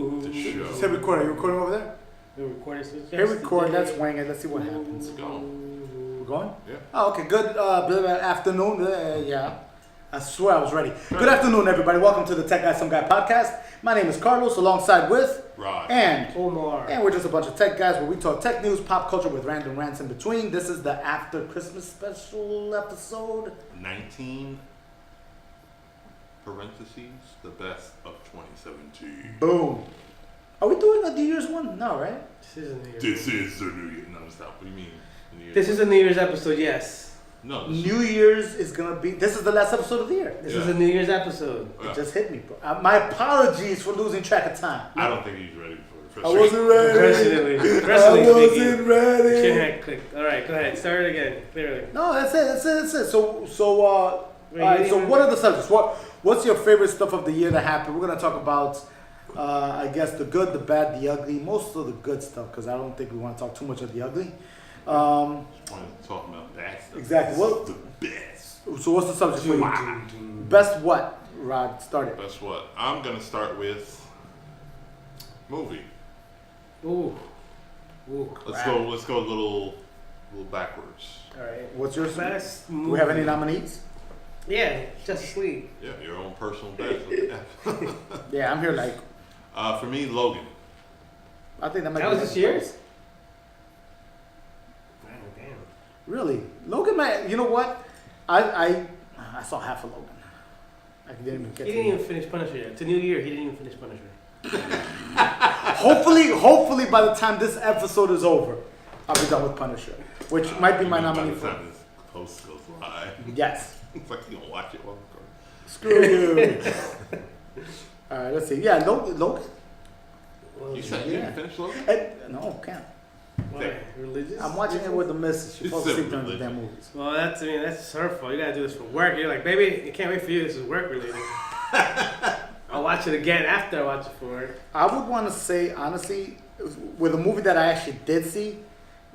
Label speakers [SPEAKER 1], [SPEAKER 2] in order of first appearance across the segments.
[SPEAKER 1] Just hit record. Are you recording over there?
[SPEAKER 2] We're recording. So
[SPEAKER 1] Hit record. Let's wing it. Let's see what happens.
[SPEAKER 3] Let's go.
[SPEAKER 1] We're going?
[SPEAKER 3] Yeah.
[SPEAKER 1] Oh, okay. Good afternoon. Yeah. I swear I was ready. Good afternoon, everybody. Welcome to the Tech Guy Some Guy podcast. My name is Carlos, alongside with
[SPEAKER 3] Rod.
[SPEAKER 1] and
[SPEAKER 2] Omar.
[SPEAKER 1] And we're just a bunch of tech guys where we talk tech news, pop culture with random rants in between. This is the after Christmas special episode.
[SPEAKER 3] 19 parentheses, the best of 2017.
[SPEAKER 1] Boom. Are we doing a New Year's one? No, right?
[SPEAKER 2] This is a New Year's.
[SPEAKER 3] This is the New Year. No, stop. What do you mean? New Year's?
[SPEAKER 2] This is a New Year's episode. Yes.
[SPEAKER 3] No.
[SPEAKER 1] New Year's is gonna be. This is the last episode of the year.
[SPEAKER 2] This is a New Year's episode.
[SPEAKER 1] It just hit me, bro. My apologies for losing track of time.
[SPEAKER 3] I don't think he's ready for it.
[SPEAKER 1] I wasn't ready.
[SPEAKER 2] Personally
[SPEAKER 1] I wasn't
[SPEAKER 2] speaking,
[SPEAKER 1] ready.
[SPEAKER 2] Shit had clicked. All right, go ahead. Start it again. Clearly.
[SPEAKER 1] No, that's it. So,
[SPEAKER 2] Wait,
[SPEAKER 1] all right.
[SPEAKER 2] you
[SPEAKER 1] So,
[SPEAKER 2] didn't
[SPEAKER 1] what are the subjects? What's your favorite stuff of the year that happened? We're gonna talk about, I guess, the good, the bad, the ugly. Most of the good stuff, because I don't think we want to talk too much of the ugly.
[SPEAKER 3] I wanted to talk about that stuff.
[SPEAKER 1] Exactly.
[SPEAKER 3] This
[SPEAKER 1] What-
[SPEAKER 3] is the best.
[SPEAKER 1] So, what's the subject for you?
[SPEAKER 3] Wow.
[SPEAKER 1] Best what? Rod, start it.
[SPEAKER 3] That's what. I'm going to start with movie.
[SPEAKER 2] Ooh.
[SPEAKER 3] Let's go a little backwards.
[SPEAKER 2] All right.
[SPEAKER 1] What's yours?
[SPEAKER 2] Best
[SPEAKER 1] Do
[SPEAKER 2] movie.
[SPEAKER 1] we have any nominees?
[SPEAKER 2] Yeah, Justice League.
[SPEAKER 3] Yeah, your own personal best.
[SPEAKER 1] Yeah, I'm here like.
[SPEAKER 3] For me, Logan.
[SPEAKER 1] I think that might.
[SPEAKER 2] That
[SPEAKER 1] be
[SPEAKER 2] was this year's? Damn.
[SPEAKER 1] Really, Logan. You know what? I saw half of Logan. I didn't even get.
[SPEAKER 2] He didn't even finish Punisher yet. It's a new year. He didn't even finish Punisher.
[SPEAKER 1] Hopefully, by the time this episode is over, I'll be done with Punisher, which might be my nominee
[SPEAKER 3] By the
[SPEAKER 1] for.
[SPEAKER 3] time this post goes live.
[SPEAKER 1] Yes.
[SPEAKER 3] It's like you don't watch it while I'm
[SPEAKER 1] Screw you. All right, let's see. Yeah, Logan.
[SPEAKER 3] recording. You said you didn't finish Logan?
[SPEAKER 1] No, can't.
[SPEAKER 2] Why? Religious?
[SPEAKER 1] I'm watching it with the missus. She
[SPEAKER 3] It's
[SPEAKER 1] falls asleep during the
[SPEAKER 3] religion.
[SPEAKER 1] damn movies.
[SPEAKER 2] Well, that's her fault. You gotta do this for work. You're like, baby, I can't wait for you. This is work related. I'll watch it again after I watch it for work.
[SPEAKER 1] I would want to say, honestly, with a movie that I actually did see,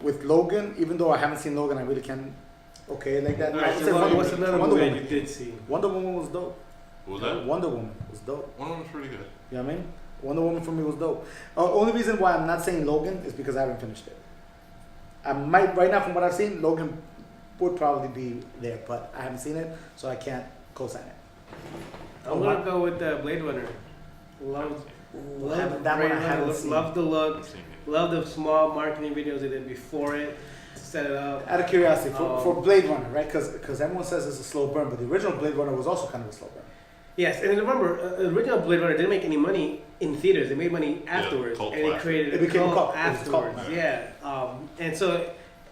[SPEAKER 1] with Logan, even though I haven't seen Logan, I really can't okay like that.
[SPEAKER 2] All
[SPEAKER 1] I
[SPEAKER 2] right,
[SPEAKER 1] would
[SPEAKER 2] so
[SPEAKER 1] say
[SPEAKER 2] what's another
[SPEAKER 1] Wonder
[SPEAKER 2] movie
[SPEAKER 1] Woman.
[SPEAKER 2] you did see?
[SPEAKER 1] Wonder Woman was dope.
[SPEAKER 3] What was that?
[SPEAKER 1] Wonder Woman was dope.
[SPEAKER 3] One of them was pretty good.
[SPEAKER 1] You know what I mean? Wonder Woman for me was dope. Only reason why I'm not saying Logan is because I haven't finished it. I might, right now from what I've seen, Logan would probably be there, but I haven't seen it, so I can't co-sign it.
[SPEAKER 2] I'm gonna go with Blade Runner. Love
[SPEAKER 1] That one I
[SPEAKER 2] Blade
[SPEAKER 1] haven't
[SPEAKER 2] Runner.
[SPEAKER 1] seen.
[SPEAKER 2] Love the look.
[SPEAKER 3] I've seen it.
[SPEAKER 2] Love the small marketing videos they did before it to set it up.
[SPEAKER 1] Out of curiosity, for Blade Runner, right? Because everyone says it's a slow burn, but the original Blade Runner was also kind of a slow burn.
[SPEAKER 2] Yes, and remember, the original Blade Runner didn't make any money in theaters. They made money afterwards,
[SPEAKER 3] cult
[SPEAKER 2] and it
[SPEAKER 3] classic.
[SPEAKER 2] created
[SPEAKER 1] It
[SPEAKER 2] a
[SPEAKER 1] became a
[SPEAKER 2] cult
[SPEAKER 1] cult. It was a cult.
[SPEAKER 2] afterwards. Yeah, and so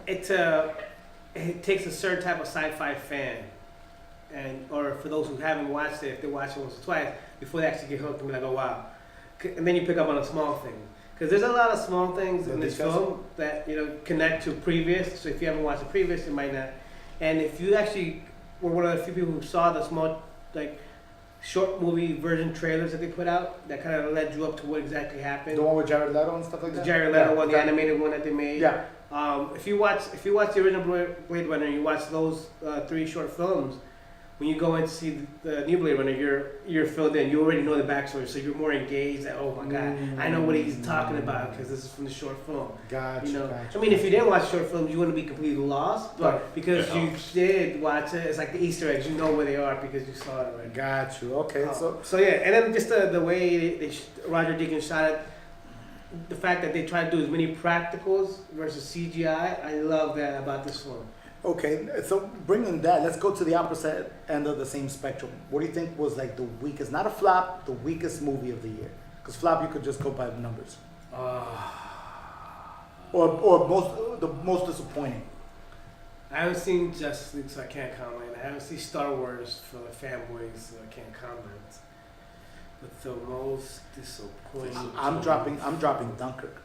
[SPEAKER 2] it takes a certain type of sci-fi fan, or for those who haven't watched it, if they watch it once or twice before they actually get hooked and be like, oh wow, and then you pick up on a small thing. Because there's a lot of small things in this film that connect to previous. So if you haven't watched the previous, you might not. And if you actually were one of the few people who saw the small, short movie version trailers that they put out, that kind of led you up to what exactly happened.
[SPEAKER 1] The one with Jared Leto and stuff like
[SPEAKER 2] The
[SPEAKER 1] that?
[SPEAKER 2] Jared Leto one, the animated one that they made.
[SPEAKER 1] Yeah.
[SPEAKER 2] If you watch the original Blade Runner, and you watch those 3 short films. When you go in to see the new Blade Runner, you're filled in. You already know the backstory, so you're more engaged. That oh my god, I know what he's talking about because this is from the short film.
[SPEAKER 1] Gotcha.
[SPEAKER 2] I mean, if you didn't watch short films, you wouldn't be completely lost. But
[SPEAKER 1] Right.
[SPEAKER 2] because
[SPEAKER 3] It
[SPEAKER 2] you
[SPEAKER 3] helps.
[SPEAKER 2] did watch it, it's like the Easter eggs. You know where they are because you saw it already.
[SPEAKER 1] Got you. Okay,
[SPEAKER 2] So yeah, and then just the way Roger Deakins shot it, the fact that they tried to do as many practicals versus CGI, I love that about this film.
[SPEAKER 1] okay. So bringing that, let's go to the opposite end of the same spectrum. What do you think was like the weakest, not a flop, the weakest movie of the year? Because flop, you could just go by the numbers. Or the most disappointing.
[SPEAKER 2] I haven't seen Justice League, so I can't comment. I haven't seen Star Wars for the fanboys, so I can't comment. But the most disappointing.
[SPEAKER 1] I'm dropping Dunkirk.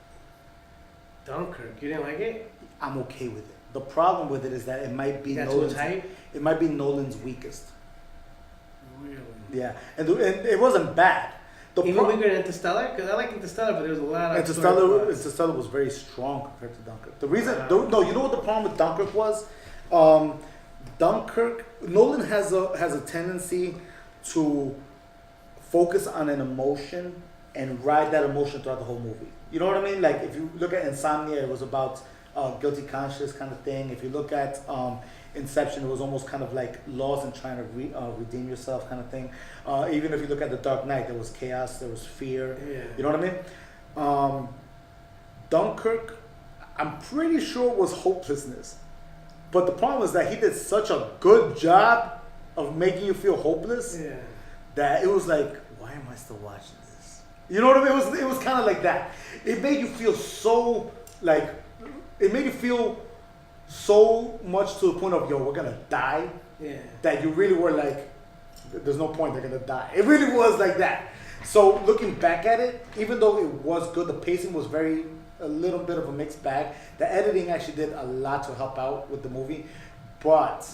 [SPEAKER 2] Dunkirk. You didn't like it?
[SPEAKER 1] I'm okay with it. The problem with it is that it might be
[SPEAKER 2] That's
[SPEAKER 1] Nolan's.
[SPEAKER 2] what's hype.
[SPEAKER 1] It might be Nolan's weakest.
[SPEAKER 2] Really?
[SPEAKER 1] Yeah, and it wasn't bad.
[SPEAKER 2] Even weaker than Interstellar? Because I like Interstellar, but there was a lot of
[SPEAKER 1] Interstellar was very strong compared to Dunkirk. The reason, no, you know what the problem with Dunkirk was? Dunkirk, Nolan has a tendency to focus on an emotion and ride that emotion throughout the whole movie. You know what I mean? Like if you look at Insomnia, it was about guilty conscience kind of thing. If you look at Inception, it was almost kind of like lost and trying to redeem yourself kind of thing. Even if you look at The Dark Knight, there was chaos, there was fear.
[SPEAKER 2] Yeah.
[SPEAKER 1] You know what I mean? Dunkirk, I'm pretty sure was hopelessness. But the problem is that he did such a good job of making you feel hopeless
[SPEAKER 2] Yeah.
[SPEAKER 1] that it was like, why am I still watching this? You know what I mean? It was kind of like that. It made you feel so like, it made you feel so much to the point of, yo, we're gonna die,
[SPEAKER 2] Yeah.
[SPEAKER 1] that you really were like, there's no point, they're gonna die. It really was like that. So looking back at it, even though it was good, the pacing was a little bit of a mixed bag. The editing actually did a lot to help out with the movie, but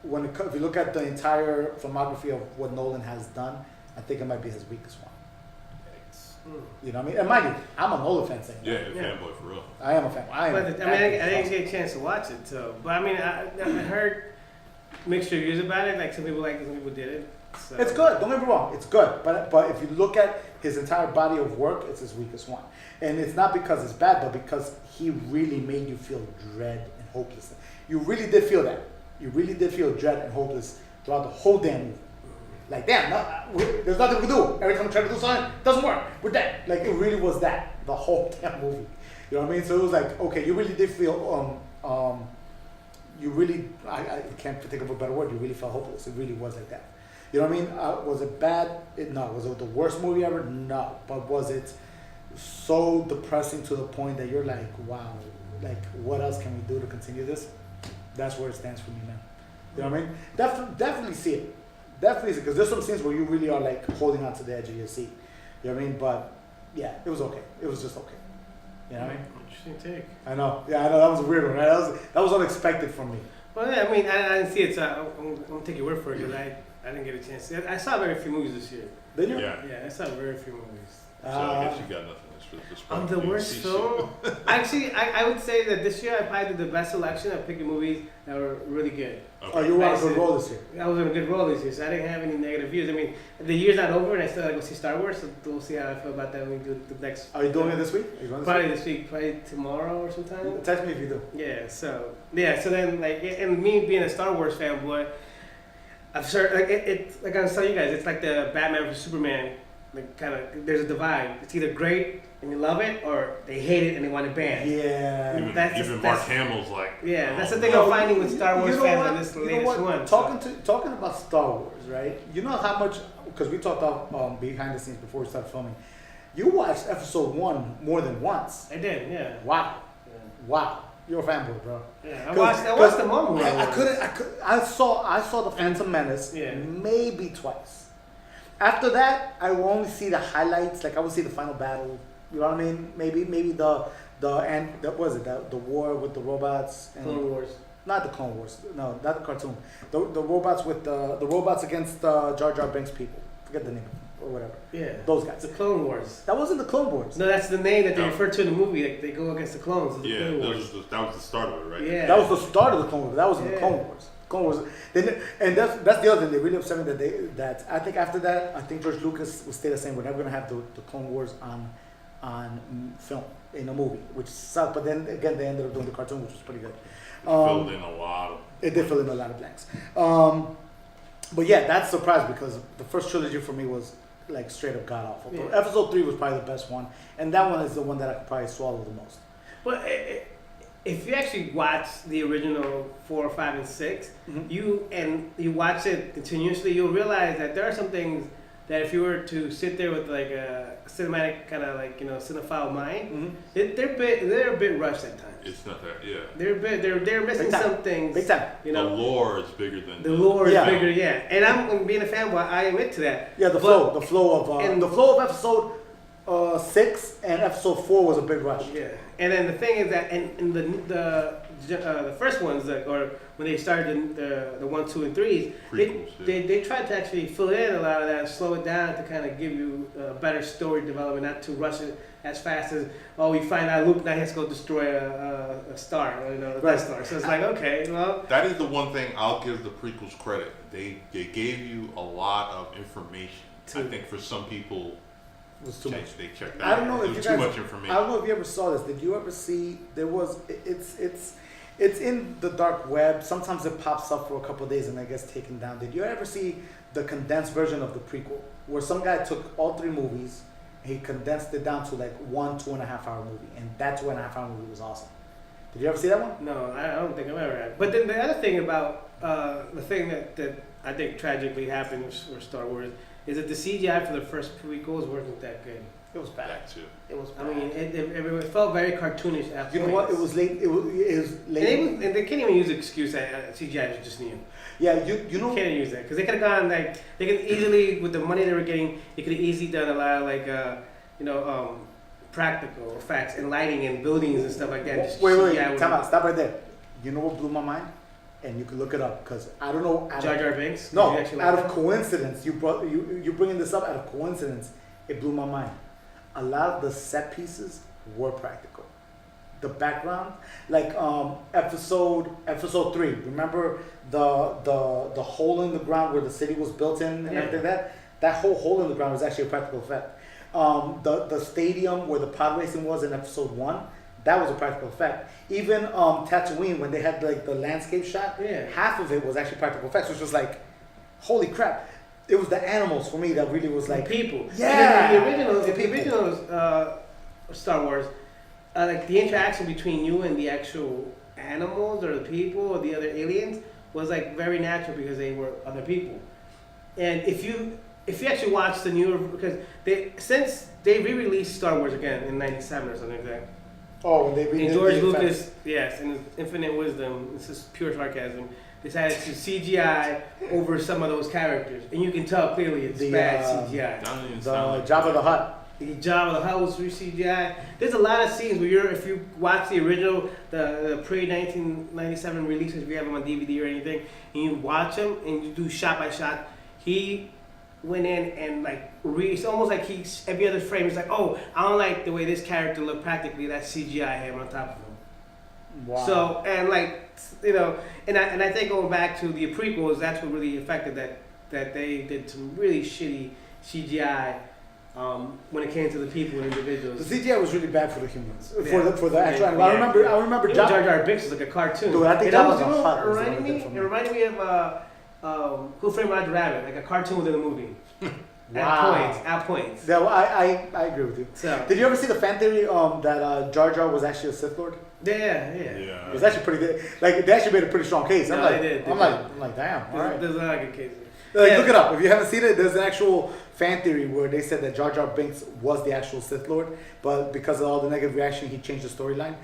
[SPEAKER 1] if you look at the entire filmography of what Nolan has done, I think it might be his weakest one. You know what I mean? And mind you, I'm a Nolan fan saying that.
[SPEAKER 3] Yeah, you're a
[SPEAKER 2] Yeah.
[SPEAKER 3] fanboy for real.
[SPEAKER 1] I am a fan. I
[SPEAKER 2] But I didn't get a chance to watch it, so. But I mean, I heard mixed reviews about it. Like some people liked it, some people didn't. So.
[SPEAKER 1] It's good. Don't get me wrong. It's good. But if you look at his entire body of work, it's his weakest one. And it's not because it's bad, but because he really made you feel dread and hopeless. You really did feel that. You really did feel dread and hopeless throughout the whole damn movie. Like, damn, there's nothing we can do. Every time we try to do something, it doesn't work. We're dead. Like, it really was that, the whole damn movie. You know what I mean? So it was like, okay, you really did feel, you really, I can't think of a better word, you really felt hopeless. It really was like that. You know what I mean? Was it bad? No. Was it the worst movie ever? No. But was it so depressing to the point that you're like, wow, like, what else can we do to continue this? That's where it stands for me, man. You know what I mean? Definitely see it. Definitely see it, because there's some scenes where you really are like holding on to the edge of your seat. You know what I mean? But yeah, it was okay. It was just okay. You know what I mean?
[SPEAKER 2] Interesting take.
[SPEAKER 1] I know. Yeah, I know. That was a weird one, right? That was unexpected from me.
[SPEAKER 2] Well, yeah, I mean, I didn't see it, so I'm gonna take your word for it because I didn't get a chance. I saw very few movies this year.
[SPEAKER 1] Did you?
[SPEAKER 3] Yeah.
[SPEAKER 2] Yeah, I saw very few movies.
[SPEAKER 3] So I guess you got nothing. This
[SPEAKER 2] The worst film. Actually, I would say that this year I probably did the best selection of picking movies that were really good.
[SPEAKER 1] Oh, you were on a good roll this year.
[SPEAKER 2] I was on a good roll this year, so I didn't have any negative views. I mean, the year's not over, and I still gotta go see Star Wars. So we'll see how I feel about that when we do the next.
[SPEAKER 1] Are you doing it this week? Are you going
[SPEAKER 2] Probably this week, probably tomorrow or sometime.
[SPEAKER 1] Text me if you do.
[SPEAKER 2] Yeah. So then like, and me being a Star Wars fanboy, I've sure like it's like I was telling you guys, it's like the Batman vs Superman. Like kind of, there's a divide. It's either great and you love it, or they hate it and they want it banned.
[SPEAKER 1] Yeah.
[SPEAKER 3] Even,
[SPEAKER 2] That's-
[SPEAKER 3] even
[SPEAKER 2] that's-
[SPEAKER 3] Mark Hamill's like,
[SPEAKER 2] Yeah, that's the
[SPEAKER 3] oh,
[SPEAKER 2] thing
[SPEAKER 3] no.
[SPEAKER 2] I'm finding with Star Wars
[SPEAKER 1] You know
[SPEAKER 2] fans
[SPEAKER 1] what?
[SPEAKER 2] on this
[SPEAKER 1] You know
[SPEAKER 2] latest
[SPEAKER 1] what?
[SPEAKER 2] one.
[SPEAKER 1] Talking about Star Wars, right? You know how much, because we talked about behind the scenes before we started filming. You watched episode 1 more than once.
[SPEAKER 2] I did, yeah.
[SPEAKER 1] Wow.
[SPEAKER 2] Yeah.
[SPEAKER 1] Wow. You're a fanboy, bro.
[SPEAKER 2] Yeah, I watched the moment.
[SPEAKER 1] I saw the Phantom Menace
[SPEAKER 2] Yeah.
[SPEAKER 1] maybe twice. After that, I will only see the highlights. Like I will see the final battle. You know what I mean? Maybe the war with the robots and
[SPEAKER 2] Clone Wars.
[SPEAKER 1] not the Clone Wars. No, not the cartoon. The robots with the robots against Jar Jar Binks people. Forget the name or whatever.
[SPEAKER 2] Yeah.
[SPEAKER 1] Those
[SPEAKER 2] The
[SPEAKER 1] guys.
[SPEAKER 2] Clone Wars.
[SPEAKER 1] That wasn't the Clone Wars.
[SPEAKER 2] No, that's the name that they
[SPEAKER 3] No.
[SPEAKER 2] refer to in the movie. Like they go against the clones. The
[SPEAKER 3] Yeah,
[SPEAKER 2] Clone
[SPEAKER 3] that
[SPEAKER 2] Wars.
[SPEAKER 3] was the start of it, right?
[SPEAKER 2] Yeah.
[SPEAKER 1] That was the start of the Clone Wars. That wasn't the
[SPEAKER 2] Yeah.
[SPEAKER 1] Clone Wars. Clone Wars. And that's the other thing. They really upset me that I think after that, I think George Lucas will stay the same. We're never gonna have the Clone Wars on film in a movie, which sucked. But then again, they ended up doing the cartoon, which was pretty good.
[SPEAKER 3] Filled in a lot of.
[SPEAKER 1] It did fill in a lot of blanks. But yeah, that's surprised because the first trilogy for me was like straight up god awful.
[SPEAKER 2] Yeah.
[SPEAKER 1] Episode 3 was probably the best one, and that one is the one that I could probably swallow the most.
[SPEAKER 2] But if you actually watch the original 4, 5, and 6,
[SPEAKER 1] Mhm.
[SPEAKER 2] you watch it continuously, you'll realize that there are some things that if you were to sit there with like a cinematic kind of like cinephile mind,
[SPEAKER 1] Mm-hmm.
[SPEAKER 2] they're a bit rushed at times.
[SPEAKER 3] It's not that, yeah.
[SPEAKER 2] They're missing
[SPEAKER 1] Big time.
[SPEAKER 2] some things.
[SPEAKER 1] Big time.
[SPEAKER 2] You
[SPEAKER 3] The
[SPEAKER 2] know,
[SPEAKER 3] lore is bigger than
[SPEAKER 2] the lore is
[SPEAKER 1] Yeah.
[SPEAKER 2] bigger, yeah. And I'm being a fanboy. I admit to that.
[SPEAKER 1] Yeah, the
[SPEAKER 2] But-
[SPEAKER 1] flow of episode 6 and episode 4 was a big rush.
[SPEAKER 2] Yeah, and then the thing is that in the first ones, or when they started the 1, 2, and 3s,
[SPEAKER 3] prequels. Yeah.
[SPEAKER 2] they tried to actually fill in a lot of that, slow it down to kind of give you a better story development, not to rush it as fast as we find out Luke now he has to go destroy a star, a
[SPEAKER 1] Right.
[SPEAKER 2] Death Star. So it's like, okay, well,
[SPEAKER 3] That is the one thing I'll give the prequels credit. They gave you a lot of information. I
[SPEAKER 2] To-
[SPEAKER 3] think for some people,
[SPEAKER 1] It was too much.
[SPEAKER 3] They checked that.
[SPEAKER 1] I don't know
[SPEAKER 3] it
[SPEAKER 1] if
[SPEAKER 3] was
[SPEAKER 1] you
[SPEAKER 3] too
[SPEAKER 1] guys.
[SPEAKER 3] much information.
[SPEAKER 1] I don't know if you ever saw this. Did you ever see? There was. It's in the dark web. Sometimes it pops up for a couple of days and it gets taken down. Did you ever see the condensed version of the prequel, where some guy took all 3 movies, he condensed it down to like 1 2.5 hour movie, and that 2.5 hour movie was awesome. Did you ever see that one?
[SPEAKER 2] No, I don't think I've ever had. But then the other thing about the thing that I think tragically happened with Star Wars is that the CGI for the first prequels wasn't that good.
[SPEAKER 1] It was bad.
[SPEAKER 3] That too.
[SPEAKER 1] It was
[SPEAKER 2] I
[SPEAKER 1] bad.
[SPEAKER 2] mean, it felt very cartoonish at
[SPEAKER 1] You know what? It
[SPEAKER 2] points.
[SPEAKER 1] was late. It was late.
[SPEAKER 2] And they can't even use the excuse that CGI is just new.
[SPEAKER 1] Yeah, you
[SPEAKER 2] You
[SPEAKER 1] know.
[SPEAKER 2] can't use that because they could have gone like they could easily with the money they were getting, they could have easily done a lot of like practical effects and lighting and buildings and stuff like that. Just
[SPEAKER 1] Wait,
[SPEAKER 2] CGI
[SPEAKER 1] time out. Stop right there. You know what blew my mind? And you can look it up because I don't know.
[SPEAKER 2] Jar Jar Binks.
[SPEAKER 1] No,
[SPEAKER 2] Did you actually
[SPEAKER 1] out
[SPEAKER 2] like
[SPEAKER 1] of
[SPEAKER 2] that?
[SPEAKER 1] coincidence, you bringing this up out of coincidence. It blew my mind. A lot of the set pieces were practical. The background, like episode 3. Remember the hole in the ground where the city was built in and
[SPEAKER 2] Yeah.
[SPEAKER 1] everything that whole hole in the ground was actually a practical effect. The stadium where the pod racing was in episode 1, that was a practical effect. Even Tatooine, when they had like the landscape shot,
[SPEAKER 2] Yeah.
[SPEAKER 1] half of it was actually practical effects, which was like, holy crap! It was the animals for me that really was like,
[SPEAKER 2] people.
[SPEAKER 1] Yeah,
[SPEAKER 2] And then
[SPEAKER 1] the
[SPEAKER 2] the
[SPEAKER 1] people.
[SPEAKER 2] original Star Wars, like the interaction between you and the actual animals or the people or the other aliens was like very natural because they were other people. And if you actually watch the newer, because since they re-released Star Wars again in '97 or something like that.
[SPEAKER 1] oh, when they
[SPEAKER 2] And
[SPEAKER 1] redid
[SPEAKER 2] George
[SPEAKER 1] the effects.
[SPEAKER 2] Lucas, yes, in his infinite wisdom, this is pure sarcasm, decided to CGI over some of those characters, and you can tell clearly it's
[SPEAKER 1] The,
[SPEAKER 2] bad
[SPEAKER 1] uh,
[SPEAKER 2] CGI.
[SPEAKER 3] Doesn't even
[SPEAKER 1] The
[SPEAKER 3] sound like
[SPEAKER 1] Jabba
[SPEAKER 3] it.
[SPEAKER 1] the Hutt.
[SPEAKER 2] The Jabba the Hutt was CGI. There's a lot of scenes where if you watch the original, the pre-1997 releases, if you have them on DVD or anything, and you watch them and you do shot by shot, he went in and like it's almost like every other frame is like, oh, I don't like the way this character looked practically. That's CGI him on top of him.
[SPEAKER 1] Wow.
[SPEAKER 2] So and like and I think going back to the prequels, that's what really affected that they did some really shitty CGI when it came to the people and
[SPEAKER 1] the
[SPEAKER 2] individuals.
[SPEAKER 1] CGI was really bad for the humans.
[SPEAKER 2] Yeah.
[SPEAKER 1] For the actual.
[SPEAKER 2] Yeah.
[SPEAKER 1] I remember
[SPEAKER 2] Even Jar
[SPEAKER 1] Jabba.
[SPEAKER 2] Jar Binks was like a cartoon.
[SPEAKER 1] Dude, I think
[SPEAKER 2] And
[SPEAKER 1] Jabba
[SPEAKER 2] that
[SPEAKER 1] the
[SPEAKER 2] was,
[SPEAKER 1] Hutt was the
[SPEAKER 2] reminded
[SPEAKER 1] one
[SPEAKER 2] me.
[SPEAKER 1] that for me.
[SPEAKER 2] It reminded me of Who Framed Roger Rabbit, like a cartoon within a movie.
[SPEAKER 1] Wow.
[SPEAKER 2] At points.
[SPEAKER 1] Yeah, well, I agree with you.
[SPEAKER 2] So
[SPEAKER 1] Did you ever see the fan theory that Jar Jar was actually a Sith Lord?
[SPEAKER 2] yeah.
[SPEAKER 3] Yeah.
[SPEAKER 1] It was actually pretty good. Like they actually made a pretty strong case.
[SPEAKER 2] No,
[SPEAKER 1] I'm like,
[SPEAKER 2] they did, they
[SPEAKER 1] I'm like, damn. All right.
[SPEAKER 2] There's a lot of good cases.
[SPEAKER 1] Like,
[SPEAKER 2] Yeah.
[SPEAKER 1] look it up. If you haven't seen it, there's an actual fan theory where they said that Jar Jar Binks was the actual Sith Lord, but because of all the negative reaction, he changed the storyline.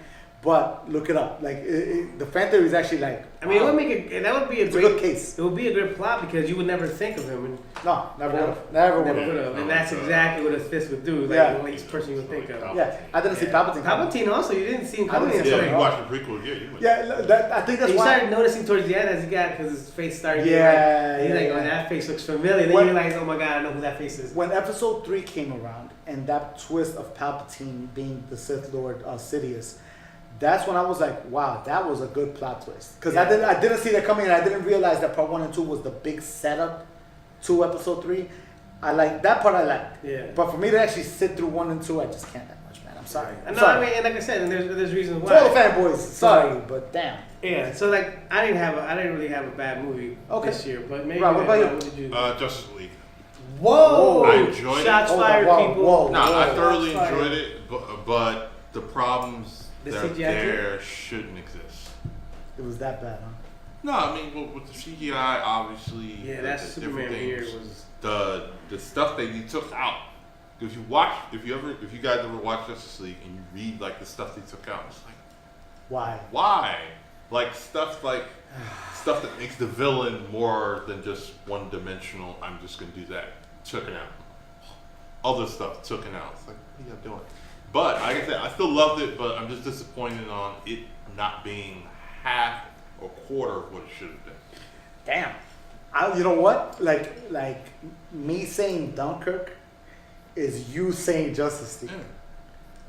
[SPEAKER 1] But look it up. Like the fan theory is actually like.
[SPEAKER 2] I mean,
[SPEAKER 1] wow.
[SPEAKER 2] it would make that would be a
[SPEAKER 1] It's a
[SPEAKER 2] great
[SPEAKER 1] good case.
[SPEAKER 2] It would be a great plot because you would never think of him. And
[SPEAKER 1] No, never
[SPEAKER 2] No.
[SPEAKER 1] would have. Never would
[SPEAKER 2] Never
[SPEAKER 1] have.
[SPEAKER 2] would have, and
[SPEAKER 3] No,
[SPEAKER 2] that's
[SPEAKER 3] no.
[SPEAKER 2] exactly what a fist would do. Like
[SPEAKER 1] Yeah.
[SPEAKER 2] the least person you would think of.
[SPEAKER 1] Yeah, I didn't see Palpatine. coming.
[SPEAKER 2] Palpatine also, you didn't see him
[SPEAKER 1] I
[SPEAKER 2] coming
[SPEAKER 1] didn't see
[SPEAKER 2] until
[SPEAKER 3] Yeah,
[SPEAKER 1] him.
[SPEAKER 3] you watched the prequel. Yeah, you went.
[SPEAKER 1] Yeah, I think that's
[SPEAKER 2] you
[SPEAKER 1] why.
[SPEAKER 2] started noticing towards the end as he got because his face started. getting
[SPEAKER 1] Yeah,
[SPEAKER 2] like, he's
[SPEAKER 1] yeah,
[SPEAKER 2] like,
[SPEAKER 1] yeah.
[SPEAKER 2] oh, that face looks familiar. Then
[SPEAKER 1] When-
[SPEAKER 2] you realize, oh my god, I know who that face is.
[SPEAKER 1] When Episode 3 came around and that twist of Palpatine being the Sith Lord Sidious, that's when I was like, wow, that was a good plot twist. Because
[SPEAKER 2] Yeah.
[SPEAKER 1] I didn't see that coming, and I didn't realize that part 1 and 2 was the big setup to Episode 3. I like that part. I liked,
[SPEAKER 2] Yeah.
[SPEAKER 1] but for me to actually sit through 1 and 2, I just can't that much, man. I'm sorry. I'm
[SPEAKER 2] No,
[SPEAKER 1] sorry.
[SPEAKER 2] I mean, and like I said, and there's reasons
[SPEAKER 1] To all the
[SPEAKER 2] why.
[SPEAKER 1] fanboys, sorry, but damn.
[SPEAKER 2] Yeah. So like, I didn't really have a bad movie
[SPEAKER 1] Okay.
[SPEAKER 2] this year, but maybe.
[SPEAKER 1] Right, what about you?
[SPEAKER 2] What did you?
[SPEAKER 3] Justice League.
[SPEAKER 2] Whoa!
[SPEAKER 3] I enjoyed it.
[SPEAKER 2] Shots
[SPEAKER 1] Hold on,
[SPEAKER 2] fired,
[SPEAKER 1] whoa,
[SPEAKER 2] people.
[SPEAKER 1] whoa.
[SPEAKER 3] No, I
[SPEAKER 1] Whoa.
[SPEAKER 3] thoroughly
[SPEAKER 2] Shots fired.
[SPEAKER 3] enjoyed it, but the problems
[SPEAKER 2] The
[SPEAKER 3] that are
[SPEAKER 2] CGI
[SPEAKER 3] there shouldn't exist.
[SPEAKER 1] It was that bad, huh?
[SPEAKER 3] No, I mean with the CGI, obviously.
[SPEAKER 2] Yeah, that
[SPEAKER 3] the
[SPEAKER 2] Superman
[SPEAKER 3] different
[SPEAKER 2] beard
[SPEAKER 3] things,
[SPEAKER 2] was.
[SPEAKER 3] the stuff that he took out. If you guys ever watch Justice League and you read like the stuff they took out, it's like
[SPEAKER 1] Why?
[SPEAKER 3] why? Like stuff that makes the villain more than just one dimensional. I'm just gonna do that. Took it out. Other stuff took it out. It's like what are you doing? But like I said, I still loved it, but I'm just disappointed on it not being half or quarter of what it should have been.
[SPEAKER 1] Damn. You know what? Like me saying Dunkirk is you saying Justice League.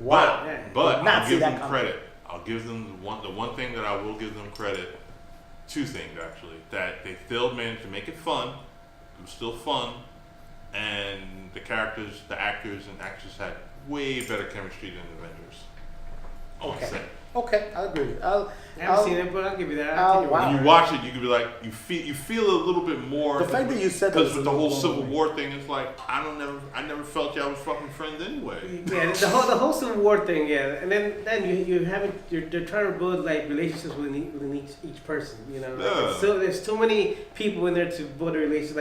[SPEAKER 1] Wow.
[SPEAKER 2] Yeah.
[SPEAKER 3] But
[SPEAKER 1] Not
[SPEAKER 3] I'll
[SPEAKER 1] see
[SPEAKER 3] give
[SPEAKER 1] that
[SPEAKER 3] them
[SPEAKER 1] coming.
[SPEAKER 3] credit. I'll give them the one thing that I will give them credit. Two things actually, that they still managed to make it fun. It was still fun, and the characters, the actors and actresses had way better chemistry than Avengers. I would
[SPEAKER 1] Okay.
[SPEAKER 3] say.
[SPEAKER 1] Okay, I agree.
[SPEAKER 2] I haven't seen it, but I'll give you that.
[SPEAKER 1] I'll
[SPEAKER 2] I'll take it.
[SPEAKER 1] wow.
[SPEAKER 3] When you watch it, you could be like, you feel a little bit more.
[SPEAKER 1] The fact that you said that
[SPEAKER 3] because
[SPEAKER 1] is
[SPEAKER 3] with
[SPEAKER 1] a
[SPEAKER 3] the whole
[SPEAKER 1] little
[SPEAKER 3] Civil
[SPEAKER 1] blown away.
[SPEAKER 3] War thing, it's like I never felt y'all was fucking friends anyway.
[SPEAKER 2] Yeah, the whole Civil War thing, yeah, and then you haven't they're trying to build like relationships within each person, you know. Like,
[SPEAKER 3] Yeah.
[SPEAKER 2] so there's too many people in there to build a relationship.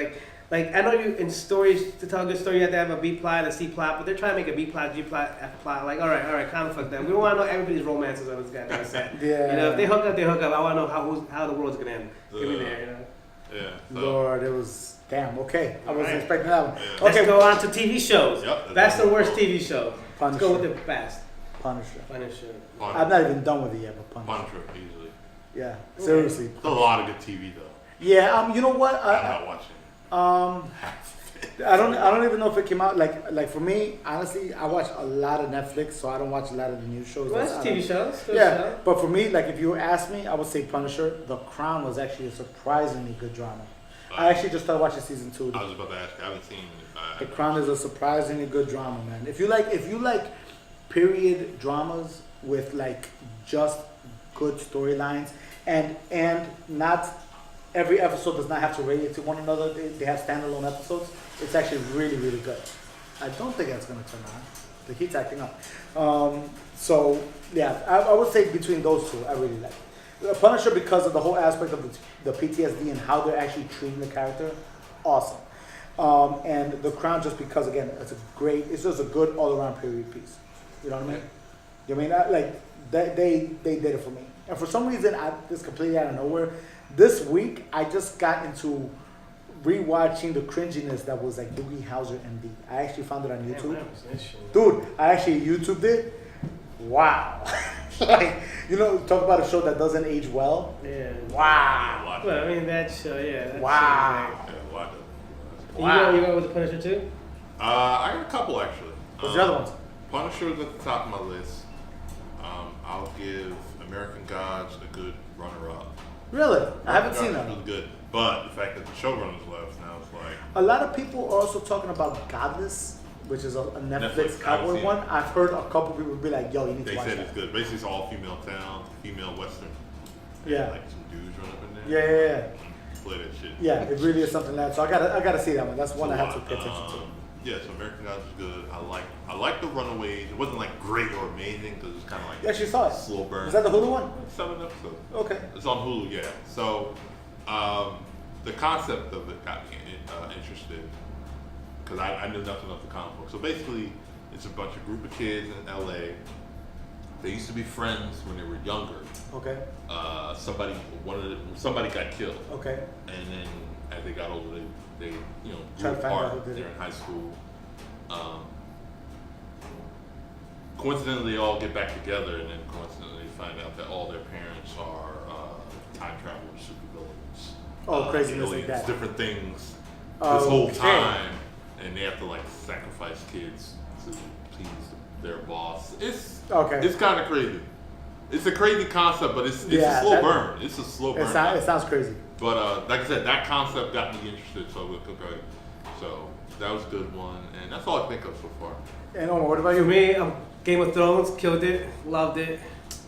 [SPEAKER 2] Like I know you in stories to tell a good story you have to have a B plot and a C plot, but they're trying to make a B plot, G plot, F plot. Like all right, kind of fuck them. We don't want to know everybody's romances on this goddamn set.
[SPEAKER 1] Yeah.
[SPEAKER 2] You know, if they hook up, they hook up. I want to know how the world's gonna end. Give me there, you know.
[SPEAKER 3] Yeah. So,
[SPEAKER 1] Lord, it was damn okay. I wasn't
[SPEAKER 2] Alright.
[SPEAKER 1] expecting that one.
[SPEAKER 3] Yeah.
[SPEAKER 2] Let's
[SPEAKER 1] Okay,
[SPEAKER 2] go on to TV shows.
[SPEAKER 3] Yep,
[SPEAKER 2] Best and worst TV show. Let's go with
[SPEAKER 1] Punisher.
[SPEAKER 2] the best.
[SPEAKER 1] Punisher.
[SPEAKER 2] Punisher.
[SPEAKER 1] I'm not even done with it yet, but Punisher.
[SPEAKER 3] Punisher easily.
[SPEAKER 1] Yeah,
[SPEAKER 2] Okay.
[SPEAKER 1] seriously.
[SPEAKER 3] There's a lot of good TV though.
[SPEAKER 1] Yeah, you know what?
[SPEAKER 3] I'm not watching
[SPEAKER 1] I don't even know if it came out like for me, honestly, I watch a lot of Netflix, so I don't watch a lot of the news shows.
[SPEAKER 2] Well, that's
[SPEAKER 1] I
[SPEAKER 2] TV
[SPEAKER 1] don't-
[SPEAKER 2] shows. Still
[SPEAKER 1] Yeah,
[SPEAKER 2] show.
[SPEAKER 1] but for me, like if you ask me, I would say Punisher. The Crown was actually a surprisingly good drama. I actually just started watching season 2.
[SPEAKER 3] I was about to ask. I haven't seen it.
[SPEAKER 1] The Crown is a surprisingly good drama, man. If you like period dramas with like just good storylines and not every episode does not have to relate to one another. They have standalone episodes. It's actually really, really good. I don't think that's gonna turn on. The heat's acting up. So yeah, I would say between those two, I really like Punisher because of the whole aspect of the PTSD and how they're actually treating the character. Awesome. And The Crown just because again, it's just a good all around period piece. You know what I mean? You know what I mean? They did it for me. And for some reason, this completely out of nowhere. This week, I just got into rewatching the cringiness that was like Doogie Howser MD. I actually found it on
[SPEAKER 2] Damn,
[SPEAKER 1] YouTube.
[SPEAKER 2] that was an issue.
[SPEAKER 1] Dude, I actually YouTubed it. Wow. Talk about a show that doesn't age well.
[SPEAKER 2] Yeah.
[SPEAKER 1] Wow.
[SPEAKER 3] Watch
[SPEAKER 2] Well, I
[SPEAKER 3] it.
[SPEAKER 2] mean that show, yeah. That
[SPEAKER 1] Wow.
[SPEAKER 3] Yeah, watch it.
[SPEAKER 2] Show,
[SPEAKER 1] Wow.
[SPEAKER 2] You go with the Punisher too?
[SPEAKER 3] I got a couple actually.
[SPEAKER 1] What's the other ones?
[SPEAKER 3] Punisher's at the top of my list. I'll give American Gods a good runner-up.
[SPEAKER 1] Really? I haven't
[SPEAKER 3] American
[SPEAKER 1] seen
[SPEAKER 3] Gods
[SPEAKER 1] that.
[SPEAKER 3] is really good, but the fact that the showrunners left now it's like
[SPEAKER 1] A lot of people are also talking about Godless, which is a
[SPEAKER 3] Netflix,
[SPEAKER 1] Netflix
[SPEAKER 3] I
[SPEAKER 1] cowboy
[SPEAKER 3] haven't seen
[SPEAKER 1] one.
[SPEAKER 3] it.
[SPEAKER 1] I've heard a couple people be like, "Yo, you need
[SPEAKER 3] they
[SPEAKER 1] to watch
[SPEAKER 3] said
[SPEAKER 1] that."
[SPEAKER 3] it's good. Basically, it's all female town, female western.
[SPEAKER 1] Yeah.
[SPEAKER 3] Like some dudes run up in there.
[SPEAKER 1] Yeah.
[SPEAKER 3] Play that shit.
[SPEAKER 1] Yeah, it really is something like that. So I gotta see that one. That's one I
[SPEAKER 3] It's a
[SPEAKER 1] have to
[SPEAKER 3] lot.
[SPEAKER 1] pay attention to.
[SPEAKER 3] Yeah, so American Gods is good. I like the Runaways. It wasn't like great or amazing because it's kind of like
[SPEAKER 1] You actually saw it?
[SPEAKER 3] slow burn.
[SPEAKER 1] Is that the Hulu one?
[SPEAKER 3] 7 episodes.
[SPEAKER 1] Okay.
[SPEAKER 3] It's on Hulu, yeah. So the concept of it got me interested because I knew nothing of the comic book. So basically, it's a bunch of group of kids in LA. They used to be friends when they were younger.
[SPEAKER 1] Okay.
[SPEAKER 3] Somebody got killed,
[SPEAKER 1] Okay.
[SPEAKER 3] and then as they got older, they
[SPEAKER 1] Try
[SPEAKER 3] grew
[SPEAKER 1] to find out
[SPEAKER 3] apart.
[SPEAKER 1] who did
[SPEAKER 3] They're
[SPEAKER 1] it.
[SPEAKER 3] in high school. Coincidentally, they all get back together, and then coincidentally find out that all their parents are time travelers, supervillains.
[SPEAKER 1] Oh, craziness like
[SPEAKER 3] aliens,
[SPEAKER 1] that.
[SPEAKER 3] different things. This whole
[SPEAKER 1] Okay.
[SPEAKER 3] time, and they have to like sacrifice kids to please their boss. It's
[SPEAKER 1] Okay.
[SPEAKER 3] kind of crazy. It's a crazy concept, but it's
[SPEAKER 1] Yeah,
[SPEAKER 3] a slow
[SPEAKER 1] that-
[SPEAKER 3] burn. It's a slow burn.
[SPEAKER 1] It sounds crazy.
[SPEAKER 3] But like I said, that concept got me interested. So that was a good one, and that's all I think of so far.
[SPEAKER 1] And Omar, what about
[SPEAKER 2] For
[SPEAKER 1] you?
[SPEAKER 2] me, Game of Thrones killed it, loved it.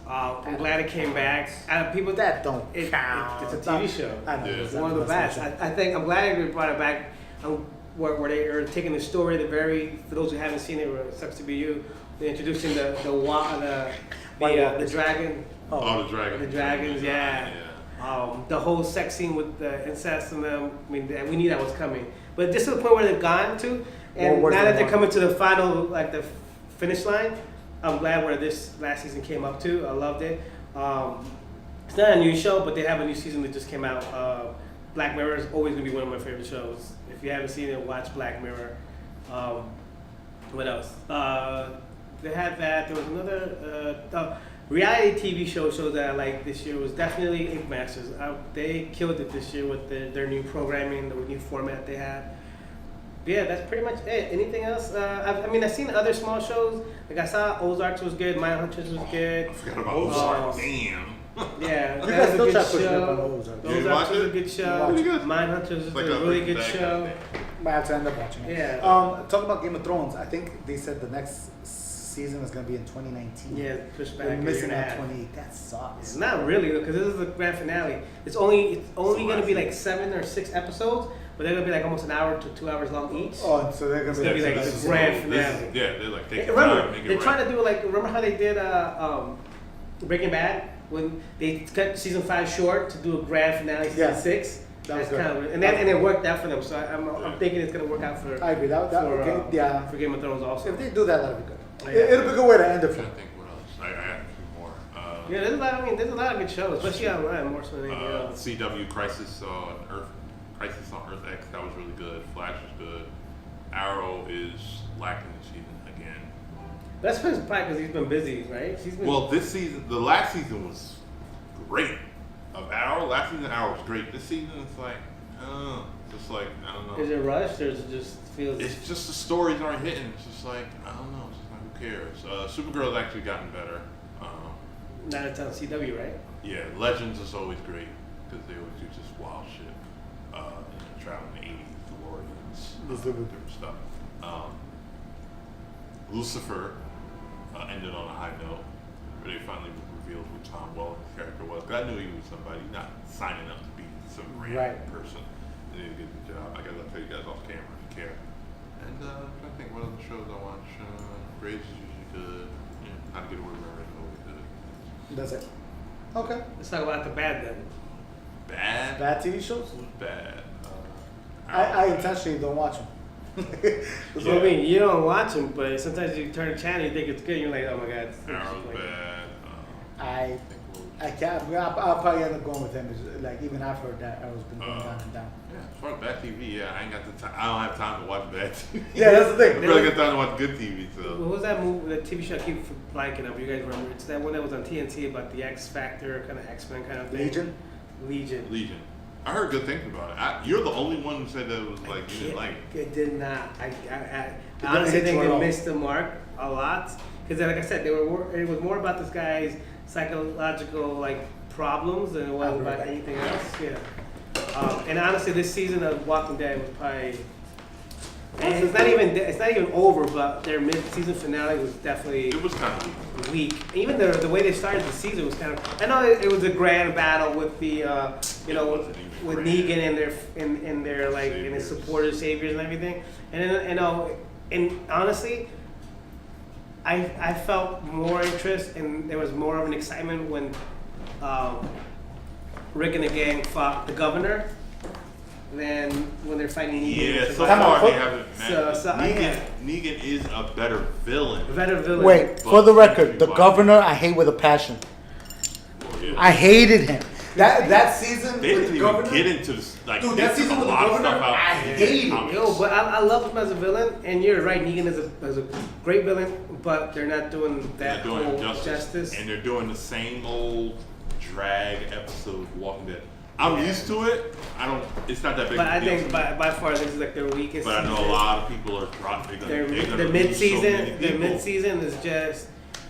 [SPEAKER 2] I'm glad it came back. People
[SPEAKER 1] That don't
[SPEAKER 2] it,
[SPEAKER 1] count.
[SPEAKER 2] it's a TV
[SPEAKER 1] not-
[SPEAKER 2] show.
[SPEAKER 1] I know.
[SPEAKER 3] Yeah.
[SPEAKER 2] It's one of the
[SPEAKER 1] that's
[SPEAKER 2] best.
[SPEAKER 1] not
[SPEAKER 2] I think I'm glad they brought it back. Where they are taking the story, for those who haven't seen it, it sucks to be you. They're introducing the
[SPEAKER 1] White Walkers.
[SPEAKER 2] dragon,
[SPEAKER 1] true.
[SPEAKER 3] Oh, the dragons.
[SPEAKER 2] the dragons, yeah. The whole sex scene with the incest and them. I mean, we knew that was coming, but just to the point where they've gone to, and
[SPEAKER 1] Well, where's
[SPEAKER 2] now
[SPEAKER 1] the
[SPEAKER 2] that they're
[SPEAKER 1] one?
[SPEAKER 2] coming to the final, like the finish line, I'm glad where this last season came up to. I loved it. It's not a new show, but they have a new season that just came out. Black Mirror is always gonna be one of my favorite shows. If you haven't seen it, watch Black Mirror. What else? They had that. There was another reality TV shows that I liked this year was definitely Ink Masters. They killed it this year with their new programming, the new format they had. But yeah, that's pretty much it. Anything else? I've seen other small shows. Like I saw Ozarks was good, Mindhunters was good.
[SPEAKER 3] I forgot about
[SPEAKER 2] Oh.
[SPEAKER 3] Ozark. Damn.
[SPEAKER 2] Yeah,
[SPEAKER 1] You
[SPEAKER 2] that
[SPEAKER 1] guys
[SPEAKER 2] was
[SPEAKER 1] still
[SPEAKER 2] a
[SPEAKER 1] try
[SPEAKER 2] good
[SPEAKER 1] pushing up on
[SPEAKER 2] show.
[SPEAKER 1] Ozark.
[SPEAKER 3] Yeah, you
[SPEAKER 2] Ozark
[SPEAKER 3] watch
[SPEAKER 2] was a
[SPEAKER 3] it?
[SPEAKER 2] good show.
[SPEAKER 3] Pretty good.
[SPEAKER 2] Mindhunters is
[SPEAKER 3] It's
[SPEAKER 2] a
[SPEAKER 3] like a
[SPEAKER 2] really
[SPEAKER 3] Breaking
[SPEAKER 2] good
[SPEAKER 3] Bad
[SPEAKER 2] show.
[SPEAKER 3] kind of thing.
[SPEAKER 1] Might have to end up watching it.
[SPEAKER 2] Yeah.
[SPEAKER 1] Talk about Game of Thrones. I think they said the next season is gonna be in 2019.
[SPEAKER 2] Yeah, pushed back
[SPEAKER 1] They're
[SPEAKER 2] a year
[SPEAKER 1] missing
[SPEAKER 2] and a
[SPEAKER 1] that
[SPEAKER 2] half.
[SPEAKER 1] 28. That sucks.
[SPEAKER 2] It's not really because this is the grand finale. It's only gonna be like 7 or 6 episodes, but they're gonna be like almost an hour to 2 hours long each.
[SPEAKER 1] Oh, so they're gonna
[SPEAKER 2] It's
[SPEAKER 1] be
[SPEAKER 2] gonna be
[SPEAKER 1] like
[SPEAKER 2] like
[SPEAKER 3] This
[SPEAKER 2] the
[SPEAKER 3] is-
[SPEAKER 2] grand
[SPEAKER 3] this
[SPEAKER 2] finale.
[SPEAKER 3] is- Yeah, they're like taking
[SPEAKER 2] Remember,
[SPEAKER 3] time, make
[SPEAKER 2] they're
[SPEAKER 3] it
[SPEAKER 2] trying
[SPEAKER 3] right.
[SPEAKER 2] to do like remember how they did Breaking Bad when they cut season 5 short to do a grand finale season
[SPEAKER 1] Yeah.
[SPEAKER 2] 6.
[SPEAKER 1] That was
[SPEAKER 2] That's
[SPEAKER 1] good.
[SPEAKER 2] kind of and it worked out for them. So I'm thinking it's gonna work out for
[SPEAKER 1] I agree. That
[SPEAKER 2] for,
[SPEAKER 1] okay. Yeah.
[SPEAKER 2] for Game of Thrones also.
[SPEAKER 1] If they do that, that'll be good.
[SPEAKER 2] Yeah.
[SPEAKER 1] It'll be a good way to end it
[SPEAKER 3] I'm
[SPEAKER 1] for.
[SPEAKER 3] trying to think what else. I have a few more.
[SPEAKER 2] Yeah, there's a lot. I mean, there's a lot of good shows, especially online more so than anything else.
[SPEAKER 3] CW Crisis on Earth X. That was really good. Flash is good. Arrow is lacking this season again.
[SPEAKER 2] That's been probably because he's been busy, right? He's been.
[SPEAKER 3] Well, this season, the last season was great. Of Arrow, last season Arrow was great. This season it's like, just like I don't know.
[SPEAKER 2] is it rushed or is it just feels?
[SPEAKER 3] It's just the stories aren't hitting. It's just like I don't know. It's just like who cares? Supergirl's actually gotten better.
[SPEAKER 2] Not it's on CW, right?
[SPEAKER 3] Yeah, Legends is always great because they always do just wild shit. Traveling the 80s, DeLoreans, different stuff. Lucifer ended on a high note. Where they finally revealed who Tom Welling' character was. 'Cause I knew he was somebody, not signing up to be some random
[SPEAKER 1] Right.
[SPEAKER 3] person. They did a good job. I guess I'll tell you guys off camera if you care. And I'm trying to think what other shows I watch. Graves is usually good. Yeah, How to Get Away with Murder is always good.
[SPEAKER 1] That's it. Okay.
[SPEAKER 2] Let's talk about the bad then.
[SPEAKER 3] Bad?
[SPEAKER 1] Bad TV shows?
[SPEAKER 3] Who's bad?
[SPEAKER 1] I intentionally don't watch them.
[SPEAKER 2] So, I mean, you don't watch them, but sometimes you turn the channel, you think it's good, and you're like, oh my god. it's
[SPEAKER 3] Arrow's
[SPEAKER 2] like-
[SPEAKER 3] bad.
[SPEAKER 1] I can't. I'll probably end up going with him. It's like even I've heard that Arrow's been going down and down.
[SPEAKER 3] Yeah, as far as bad TV, yeah, I ain't got the time. I don't have time to watch bad TV.
[SPEAKER 1] Yeah, that's the
[SPEAKER 3] I
[SPEAKER 1] thing.
[SPEAKER 3] really got time to watch good TV.
[SPEAKER 2] What
[SPEAKER 3] So
[SPEAKER 2] was that movie, the TV show I keep blanking up? You guys remember? It's that one that was on TNT about the X Factor, kind of X-Men kind of thing.
[SPEAKER 1] Legion.
[SPEAKER 2] Legion.
[SPEAKER 3] Legion, I heard good things about it. You're the only one who said that it was like you didn't like it.
[SPEAKER 2] It did not. I
[SPEAKER 1] didn't
[SPEAKER 2] honestly
[SPEAKER 1] hit
[SPEAKER 2] think
[SPEAKER 1] you at
[SPEAKER 2] it
[SPEAKER 1] all.
[SPEAKER 2] missed the mark a lot because, like I said, it was more about this guy's psychological like problems than it was
[SPEAKER 1] I've heard
[SPEAKER 2] about
[SPEAKER 1] that.
[SPEAKER 2] anything else. Yeah. And honestly, this season of Walking Dead was probably. And it's not even over, but their mid-season finale was definitely
[SPEAKER 3] It was kind of weak.
[SPEAKER 2] weak. Even the way they started the season was kind of. I know it was a grand battle with the
[SPEAKER 3] wasn't even
[SPEAKER 2] with
[SPEAKER 3] grand.
[SPEAKER 2] Negan and their like and his
[SPEAKER 3] Saviors.
[SPEAKER 2] supporters, saviors, and everything. And then, and honestly, I felt more interest and there was more of an excitement when Rick and the gang fought the governor than when they're fighting Negan.
[SPEAKER 3] Yeah,
[SPEAKER 2] and
[SPEAKER 3] so
[SPEAKER 1] Come on,
[SPEAKER 3] far they
[SPEAKER 1] fo-
[SPEAKER 3] haven't
[SPEAKER 2] So-
[SPEAKER 3] met.
[SPEAKER 2] so I had-
[SPEAKER 3] Negan is a better villain.
[SPEAKER 2] Better villain.
[SPEAKER 1] Wait, for the record, the governor I hate with a passion.
[SPEAKER 3] Yeah.
[SPEAKER 1] I hated him. That season
[SPEAKER 3] They
[SPEAKER 1] with
[SPEAKER 3] didn't
[SPEAKER 1] the
[SPEAKER 3] even
[SPEAKER 1] governor.
[SPEAKER 3] get into this. Like,
[SPEAKER 1] Dude,
[SPEAKER 3] they
[SPEAKER 1] that
[SPEAKER 3] took
[SPEAKER 1] season
[SPEAKER 3] a
[SPEAKER 1] with the
[SPEAKER 3] lot of
[SPEAKER 1] governor,
[SPEAKER 3] stuff out.
[SPEAKER 1] I
[SPEAKER 3] in
[SPEAKER 1] hated him.
[SPEAKER 3] comics.
[SPEAKER 2] Yo, but I love him as a villain, and you're right. Negan is a great villain, but they're not doing
[SPEAKER 3] They're
[SPEAKER 2] that
[SPEAKER 3] doing
[SPEAKER 2] whole
[SPEAKER 3] justice, and they're doing the same old drag episode of Walking Dead. I'm
[SPEAKER 2] Yeah.
[SPEAKER 3] used to it. It's not that big
[SPEAKER 2] But
[SPEAKER 3] of a
[SPEAKER 2] I
[SPEAKER 3] deal.
[SPEAKER 2] think by far this is like their weakest.
[SPEAKER 3] But I know a
[SPEAKER 2] season.
[SPEAKER 3] lot of people are dropping.
[SPEAKER 2] Their
[SPEAKER 3] They're gonna
[SPEAKER 2] the
[SPEAKER 3] lose
[SPEAKER 2] mid season,
[SPEAKER 3] so many
[SPEAKER 2] the
[SPEAKER 3] people.
[SPEAKER 2] mid season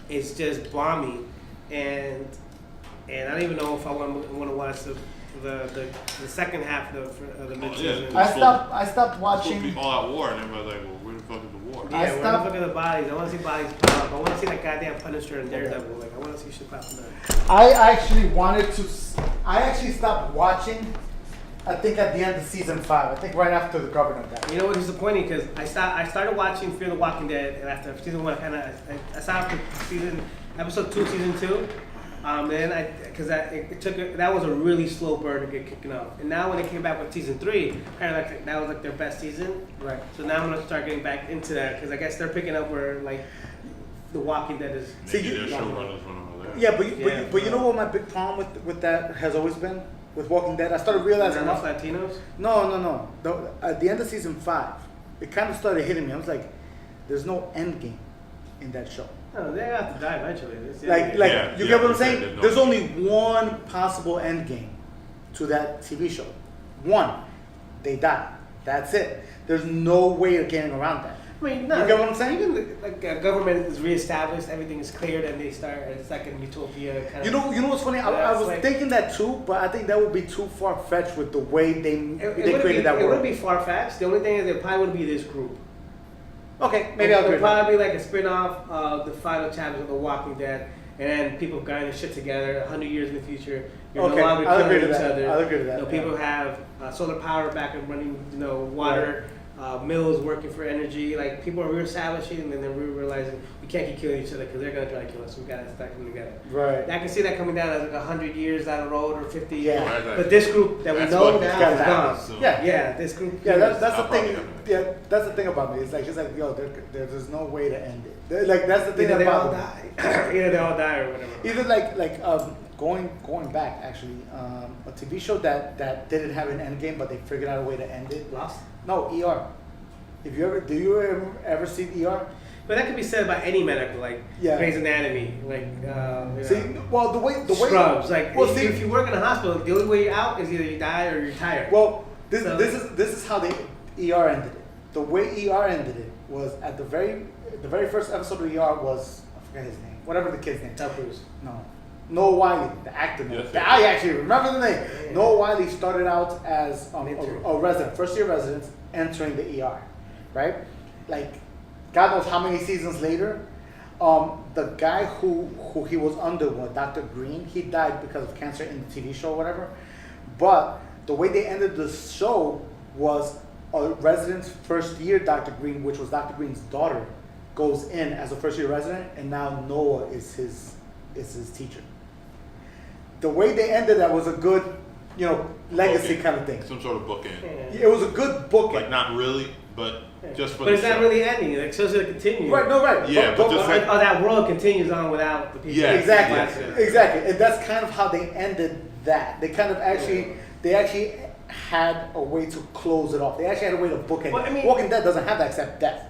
[SPEAKER 2] is just balmy, and I don't even know if I want to watch the second half of the mid season.
[SPEAKER 3] Yeah.
[SPEAKER 1] I stopped
[SPEAKER 3] It's supposed to
[SPEAKER 1] watching.
[SPEAKER 3] be all out war, and everybody's like, "Well, where the fuck is the war?"
[SPEAKER 2] Yeah,
[SPEAKER 1] I
[SPEAKER 2] where the
[SPEAKER 1] stopped-
[SPEAKER 2] fuck are the bodies? I want to see bodies pop up. I want to see that goddamn Punisher and Daredevil. Like, I want to see shit pop up.
[SPEAKER 1] I actually wanted to. I actually stopped watching. I think at the end of season 5. I think right after the governor died.
[SPEAKER 2] You know what's disappointing? Because I started watching Fear the Walking Dead, and after season 1, I stopped episode 2, season 2. That was a really slow burn to get kicking off. And now when they came back with season 3, kind of like that was like their best season.
[SPEAKER 1] Right.
[SPEAKER 2] So now I'm gonna start getting back into that because I guess they're picking up where like the Walking Dead is.
[SPEAKER 1] See,
[SPEAKER 3] Maybe
[SPEAKER 1] you-
[SPEAKER 3] their showrunners went over there.
[SPEAKER 1] Yeah, but you
[SPEAKER 2] Yeah.
[SPEAKER 1] know what my big problem with that has always been with Walking Dead. I started realizing.
[SPEAKER 2] Enough Latinos.
[SPEAKER 1] No. At the end of season 5, it kind of started hitting me. I was like, "There's no end game in that show."
[SPEAKER 2] No, they have to die eventually.
[SPEAKER 1] Like
[SPEAKER 3] Yeah,
[SPEAKER 1] you
[SPEAKER 3] yeah,
[SPEAKER 1] get what I'm
[SPEAKER 3] okay,
[SPEAKER 1] saying?
[SPEAKER 3] there's no
[SPEAKER 1] There's
[SPEAKER 3] end
[SPEAKER 1] only one possible end game to that TV show. One, they die. That's it. There's no way of getting around that.
[SPEAKER 2] I mean, no.
[SPEAKER 1] You get what I'm saying?
[SPEAKER 2] Even like government is reestablished, everything is cleared, and they start. It's like a utopia kind
[SPEAKER 1] You know what's funny? I was
[SPEAKER 2] like,
[SPEAKER 1] thinking that too, but I think that would be too far fetched with the way they
[SPEAKER 2] It
[SPEAKER 1] created that
[SPEAKER 2] It
[SPEAKER 1] world.
[SPEAKER 2] wouldn't be far fetched. The only thing is, it probably wouldn't be this group.
[SPEAKER 1] Okay, maybe I'll agree.
[SPEAKER 2] It'll probably be like a spin-off of the final chapters of The Walking Dead, and then people grinding shit together 100 years in the future. You're
[SPEAKER 1] Okay,
[SPEAKER 2] no longer
[SPEAKER 1] I'll agree
[SPEAKER 2] killing
[SPEAKER 1] to
[SPEAKER 2] each
[SPEAKER 1] that.
[SPEAKER 2] other.
[SPEAKER 1] I'll agree to that,
[SPEAKER 2] You know,
[SPEAKER 1] yeah.
[SPEAKER 2] people have solar power back and running, water, mills working for energy. Like, people are reestablishing, and then they're realizing we can't keep killing each other because they're going to try to kill us. We got to start coming together.
[SPEAKER 1] Right.
[SPEAKER 2] I can see that coming down as like 100 years down the road or 50 years.
[SPEAKER 1] Yeah.
[SPEAKER 2] But this group that we
[SPEAKER 3] That's
[SPEAKER 2] know
[SPEAKER 3] what
[SPEAKER 2] now
[SPEAKER 1] gotta
[SPEAKER 2] is
[SPEAKER 1] happen
[SPEAKER 2] gone.
[SPEAKER 3] soon.
[SPEAKER 1] Yeah.
[SPEAKER 2] Yeah, this group.
[SPEAKER 1] Yeah, that's the
[SPEAKER 3] I'll
[SPEAKER 1] thing.
[SPEAKER 3] probably have it.
[SPEAKER 1] Yeah, that's the thing about me. It's like yo, there's no way to end it. Like that's the thing
[SPEAKER 2] Either they all
[SPEAKER 1] about me.
[SPEAKER 2] die. Either they all die or whatever.
[SPEAKER 1] Either going back actually, a TV show that didn't have an end game, but they figured out a way to end it.
[SPEAKER 2] Lost.
[SPEAKER 1] No, ER. Do you ever see ER?
[SPEAKER 2] But that could be said about any medical, like
[SPEAKER 1] Yeah.
[SPEAKER 2] Grey's Anatomy, like
[SPEAKER 1] See, well, the way
[SPEAKER 2] Scrubs. Like,
[SPEAKER 1] well,
[SPEAKER 2] if you work in a hospital, the only way you're out is either you die or you're tired.
[SPEAKER 1] Well, this
[SPEAKER 2] So-
[SPEAKER 1] this is how the ER ended it. The way ER ended it was at the very first episode of ER was, I forget his name, whatever the kid's name.
[SPEAKER 2] Tom Cruise.
[SPEAKER 1] No, Noah Wiley, the actor.
[SPEAKER 3] Yes,
[SPEAKER 1] Name.
[SPEAKER 3] yes.
[SPEAKER 1] I actually remember the name.
[SPEAKER 2] Yeah.
[SPEAKER 1] Noah Wiley started out as
[SPEAKER 2] Intern.
[SPEAKER 1] a resident, first year resident, entering the ER, right? Like, God knows how many seasons later, the guy who he was under, Dr. Green, he died because of cancer in the TV show or whatever. But the way they ended the show was a resident's first year, Dr. Green, which was Dr. Green's daughter, goes in as a first year resident, and now Noah is his teacher. The way they ended that was a good, legacy
[SPEAKER 3] Bookend.
[SPEAKER 1] kind of thing.
[SPEAKER 3] Some sort of bookend.
[SPEAKER 2] Yeah.
[SPEAKER 1] It was a good book.
[SPEAKER 3] Like not really, but just for
[SPEAKER 2] But
[SPEAKER 3] the
[SPEAKER 2] it's not
[SPEAKER 3] show.
[SPEAKER 2] really ending. Like, so it's gonna continue.
[SPEAKER 1] Right, no, right.
[SPEAKER 3] Yeah, but just like-
[SPEAKER 2] Or that world continues on without the people.
[SPEAKER 3] Yeah,
[SPEAKER 1] exactly,
[SPEAKER 3] yeah.
[SPEAKER 1] exactly, and that's kind of how they ended that. They kind of they actually had a way to close it off. They actually had a way to bookend
[SPEAKER 2] Well,
[SPEAKER 1] it.
[SPEAKER 2] I mean-
[SPEAKER 1] Walking Dead doesn't have that except death.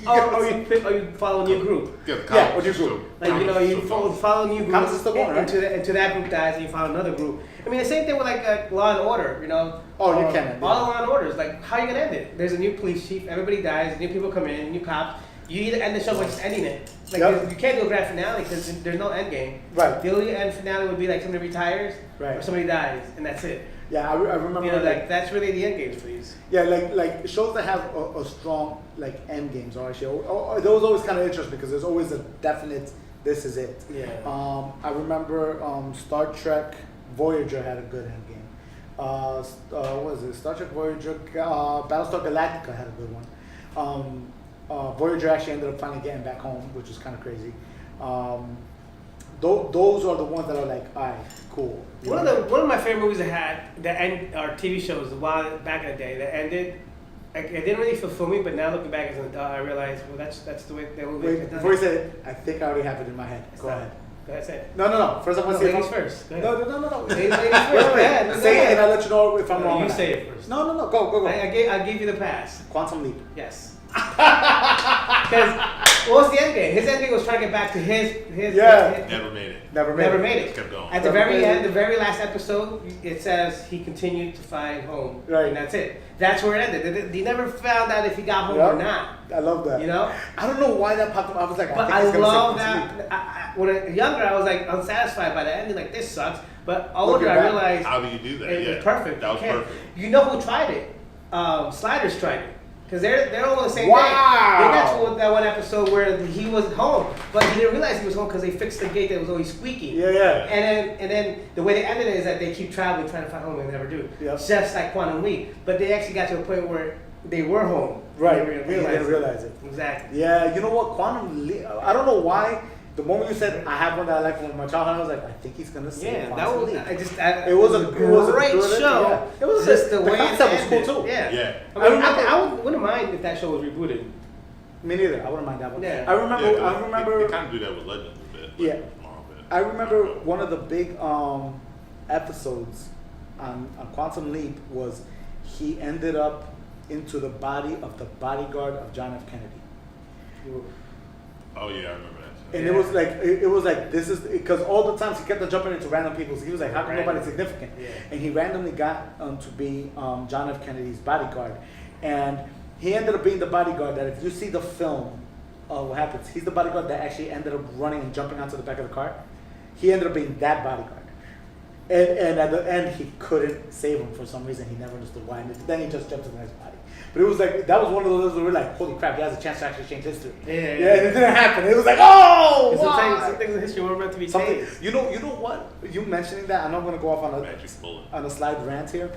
[SPEAKER 2] Or you follow a new group.
[SPEAKER 3] Yeah, the
[SPEAKER 1] Yeah,
[SPEAKER 3] comics
[SPEAKER 1] what you
[SPEAKER 3] is
[SPEAKER 1] do.
[SPEAKER 3] still-
[SPEAKER 2] Like,
[SPEAKER 3] comics is
[SPEAKER 2] you
[SPEAKER 3] still
[SPEAKER 2] follow,
[SPEAKER 3] going.
[SPEAKER 2] follow a new group.
[SPEAKER 1] Comics is still going, right?
[SPEAKER 2] Into that group dies, and you find another group. I mean, the same thing with like Law and Order.
[SPEAKER 1] Oh, you can end it.
[SPEAKER 2] All the Law and Orders. Like, how are you gonna end it? There's a new police chief. Everybody dies. New people come in. New cops. You either end the show by just ending it. Like,
[SPEAKER 1] Yep.
[SPEAKER 2] you can't do a grand finale because there's no end game.
[SPEAKER 1] Right.
[SPEAKER 2] The only end finale would be like somebody retires or
[SPEAKER 1] Right.
[SPEAKER 2] somebody dies, and that's it.
[SPEAKER 1] Yeah, I remember.
[SPEAKER 2] Like that's really the end games for these.
[SPEAKER 1] Yeah, like shows that have a strong like end games are actually those always kind of interesting because there's always a definite this is it.
[SPEAKER 2] Yeah.
[SPEAKER 1] I remember Star Trek Voyager had a good end game. What was it? Star Trek Voyager, Battlestar Galactica had a good one. Voyager actually ended up finally getting back home, which is kind of crazy. Those are the ones that are like, alright, cool.
[SPEAKER 2] One of my favorite movies or TV shows a while back in the day that ended. It didn't really fulfill me, but now looking back as an adult, I realized, well, that's the way that movie.
[SPEAKER 1] Wait, before you say it, I think I already have it in my head. Go ahead.
[SPEAKER 2] That's it.
[SPEAKER 1] No. First, I want to see.
[SPEAKER 2] Ladies first. Go ahead.
[SPEAKER 1] No.
[SPEAKER 2] Ladies first.
[SPEAKER 1] Wait,
[SPEAKER 2] Go ahead.
[SPEAKER 1] Say it, and I'll let you know if I'm
[SPEAKER 2] No,
[SPEAKER 1] wrong.
[SPEAKER 2] you
[SPEAKER 1] or not.
[SPEAKER 2] say it first.
[SPEAKER 1] No. Go.
[SPEAKER 2] I gave you the pass.
[SPEAKER 1] Quantum Leap.
[SPEAKER 2] Yes. Because what was the end game? His end game was trying to get back to his
[SPEAKER 1] Yeah.
[SPEAKER 3] Never made it.
[SPEAKER 1] Never
[SPEAKER 2] made it.
[SPEAKER 3] Just kept going.
[SPEAKER 2] At the
[SPEAKER 1] Never
[SPEAKER 2] very
[SPEAKER 1] made
[SPEAKER 2] end,
[SPEAKER 1] it.
[SPEAKER 2] the very last episode, it says he continued to find home.
[SPEAKER 1] Right.
[SPEAKER 2] And that's it. That's where it ended. They never found out if he got home
[SPEAKER 1] Yep.
[SPEAKER 2] or not.
[SPEAKER 1] I love that.
[SPEAKER 2] You know?
[SPEAKER 1] I don't know why that popped up. I was like,
[SPEAKER 2] But
[SPEAKER 1] think
[SPEAKER 2] I
[SPEAKER 1] it's gonna say
[SPEAKER 2] love
[SPEAKER 1] Quantum Leap.
[SPEAKER 2] that. When I was younger, I was like unsatisfied by the ending. Like, this sucks. But older,
[SPEAKER 1] Looking
[SPEAKER 2] I
[SPEAKER 1] back,
[SPEAKER 2] realized
[SPEAKER 3] How do you do that?
[SPEAKER 2] it
[SPEAKER 3] Yeah.
[SPEAKER 2] was perfect.
[SPEAKER 3] That was
[SPEAKER 2] You can't-
[SPEAKER 3] perfect.
[SPEAKER 2] You know who tried it? Sliders tried it. Because they're all on the same
[SPEAKER 1] Wow.
[SPEAKER 2] day. They got to that one episode where he was home, but he didn't realize he was home because they fixed the gate that was always squeaky.
[SPEAKER 1] Yeah.
[SPEAKER 2] And then the way they ended it is that they keep traveling, trying to find home, and they never do.
[SPEAKER 1] Yep.
[SPEAKER 2] Just like Quantum Leap. But they actually got to a point where they were home.
[SPEAKER 1] Right.
[SPEAKER 2] They
[SPEAKER 1] He didn't realize it.
[SPEAKER 2] Exactly.
[SPEAKER 1] Yeah. You know what? Quantum Leap. I don't know why. The moment you said I have one that I like from my childhood, I was like, I think he's gonna say
[SPEAKER 2] Yeah, that
[SPEAKER 1] Quantum
[SPEAKER 2] was.
[SPEAKER 1] Leap.
[SPEAKER 2] It
[SPEAKER 1] It was a
[SPEAKER 2] great
[SPEAKER 1] good-
[SPEAKER 2] show.
[SPEAKER 1] yeah. It was
[SPEAKER 2] just the
[SPEAKER 1] the
[SPEAKER 2] way
[SPEAKER 1] concept
[SPEAKER 2] it
[SPEAKER 1] was cool,
[SPEAKER 2] ended.
[SPEAKER 1] too.
[SPEAKER 2] Yeah.
[SPEAKER 3] Yeah.
[SPEAKER 2] I mean,
[SPEAKER 1] remember-
[SPEAKER 2] I wouldn't mind if that show was rebooted.
[SPEAKER 1] Me neither. I wouldn't mind that one.
[SPEAKER 2] Yeah.
[SPEAKER 1] I remember.
[SPEAKER 3] Yeah, 'cause
[SPEAKER 1] I remember.
[SPEAKER 3] They kind of do that with Legends a bit. but
[SPEAKER 1] Yeah.
[SPEAKER 3] small bit.
[SPEAKER 1] I remember one of the big episodes on Quantum Leap was he ended up into the body of the bodyguard of John F. Kennedy.
[SPEAKER 3] Oh yeah, I remember that.
[SPEAKER 1] And
[SPEAKER 2] Yeah.
[SPEAKER 1] it was like this is because all the times he kept on jumping into random people. So he was like, how come
[SPEAKER 2] Random.
[SPEAKER 1] nobody's significant?
[SPEAKER 2] Yeah.
[SPEAKER 1] And he randomly got to be John F. Kennedy's bodyguard, and He ended up being the bodyguard that if you see the film, what happens? He's the bodyguard that actually ended up running and jumping onto the back of the car. He ended up being that bodyguard. And at the end, he couldn't save him for some reason. He never understood why. And then he just jumped to the next body. But it was like, that was one of those where we were like, holy crap, he has a chance to actually change history.
[SPEAKER 2] Yeah,
[SPEAKER 1] Yeah, and it didn't happen. It was like, oh,
[SPEAKER 2] Sometimes
[SPEAKER 1] why?
[SPEAKER 2] some things in history were meant to be
[SPEAKER 1] Something,
[SPEAKER 2] changed.
[SPEAKER 1] you know what? You mentioning that, I'm not gonna go off
[SPEAKER 3] Magic bullet.
[SPEAKER 1] on a slide rant here.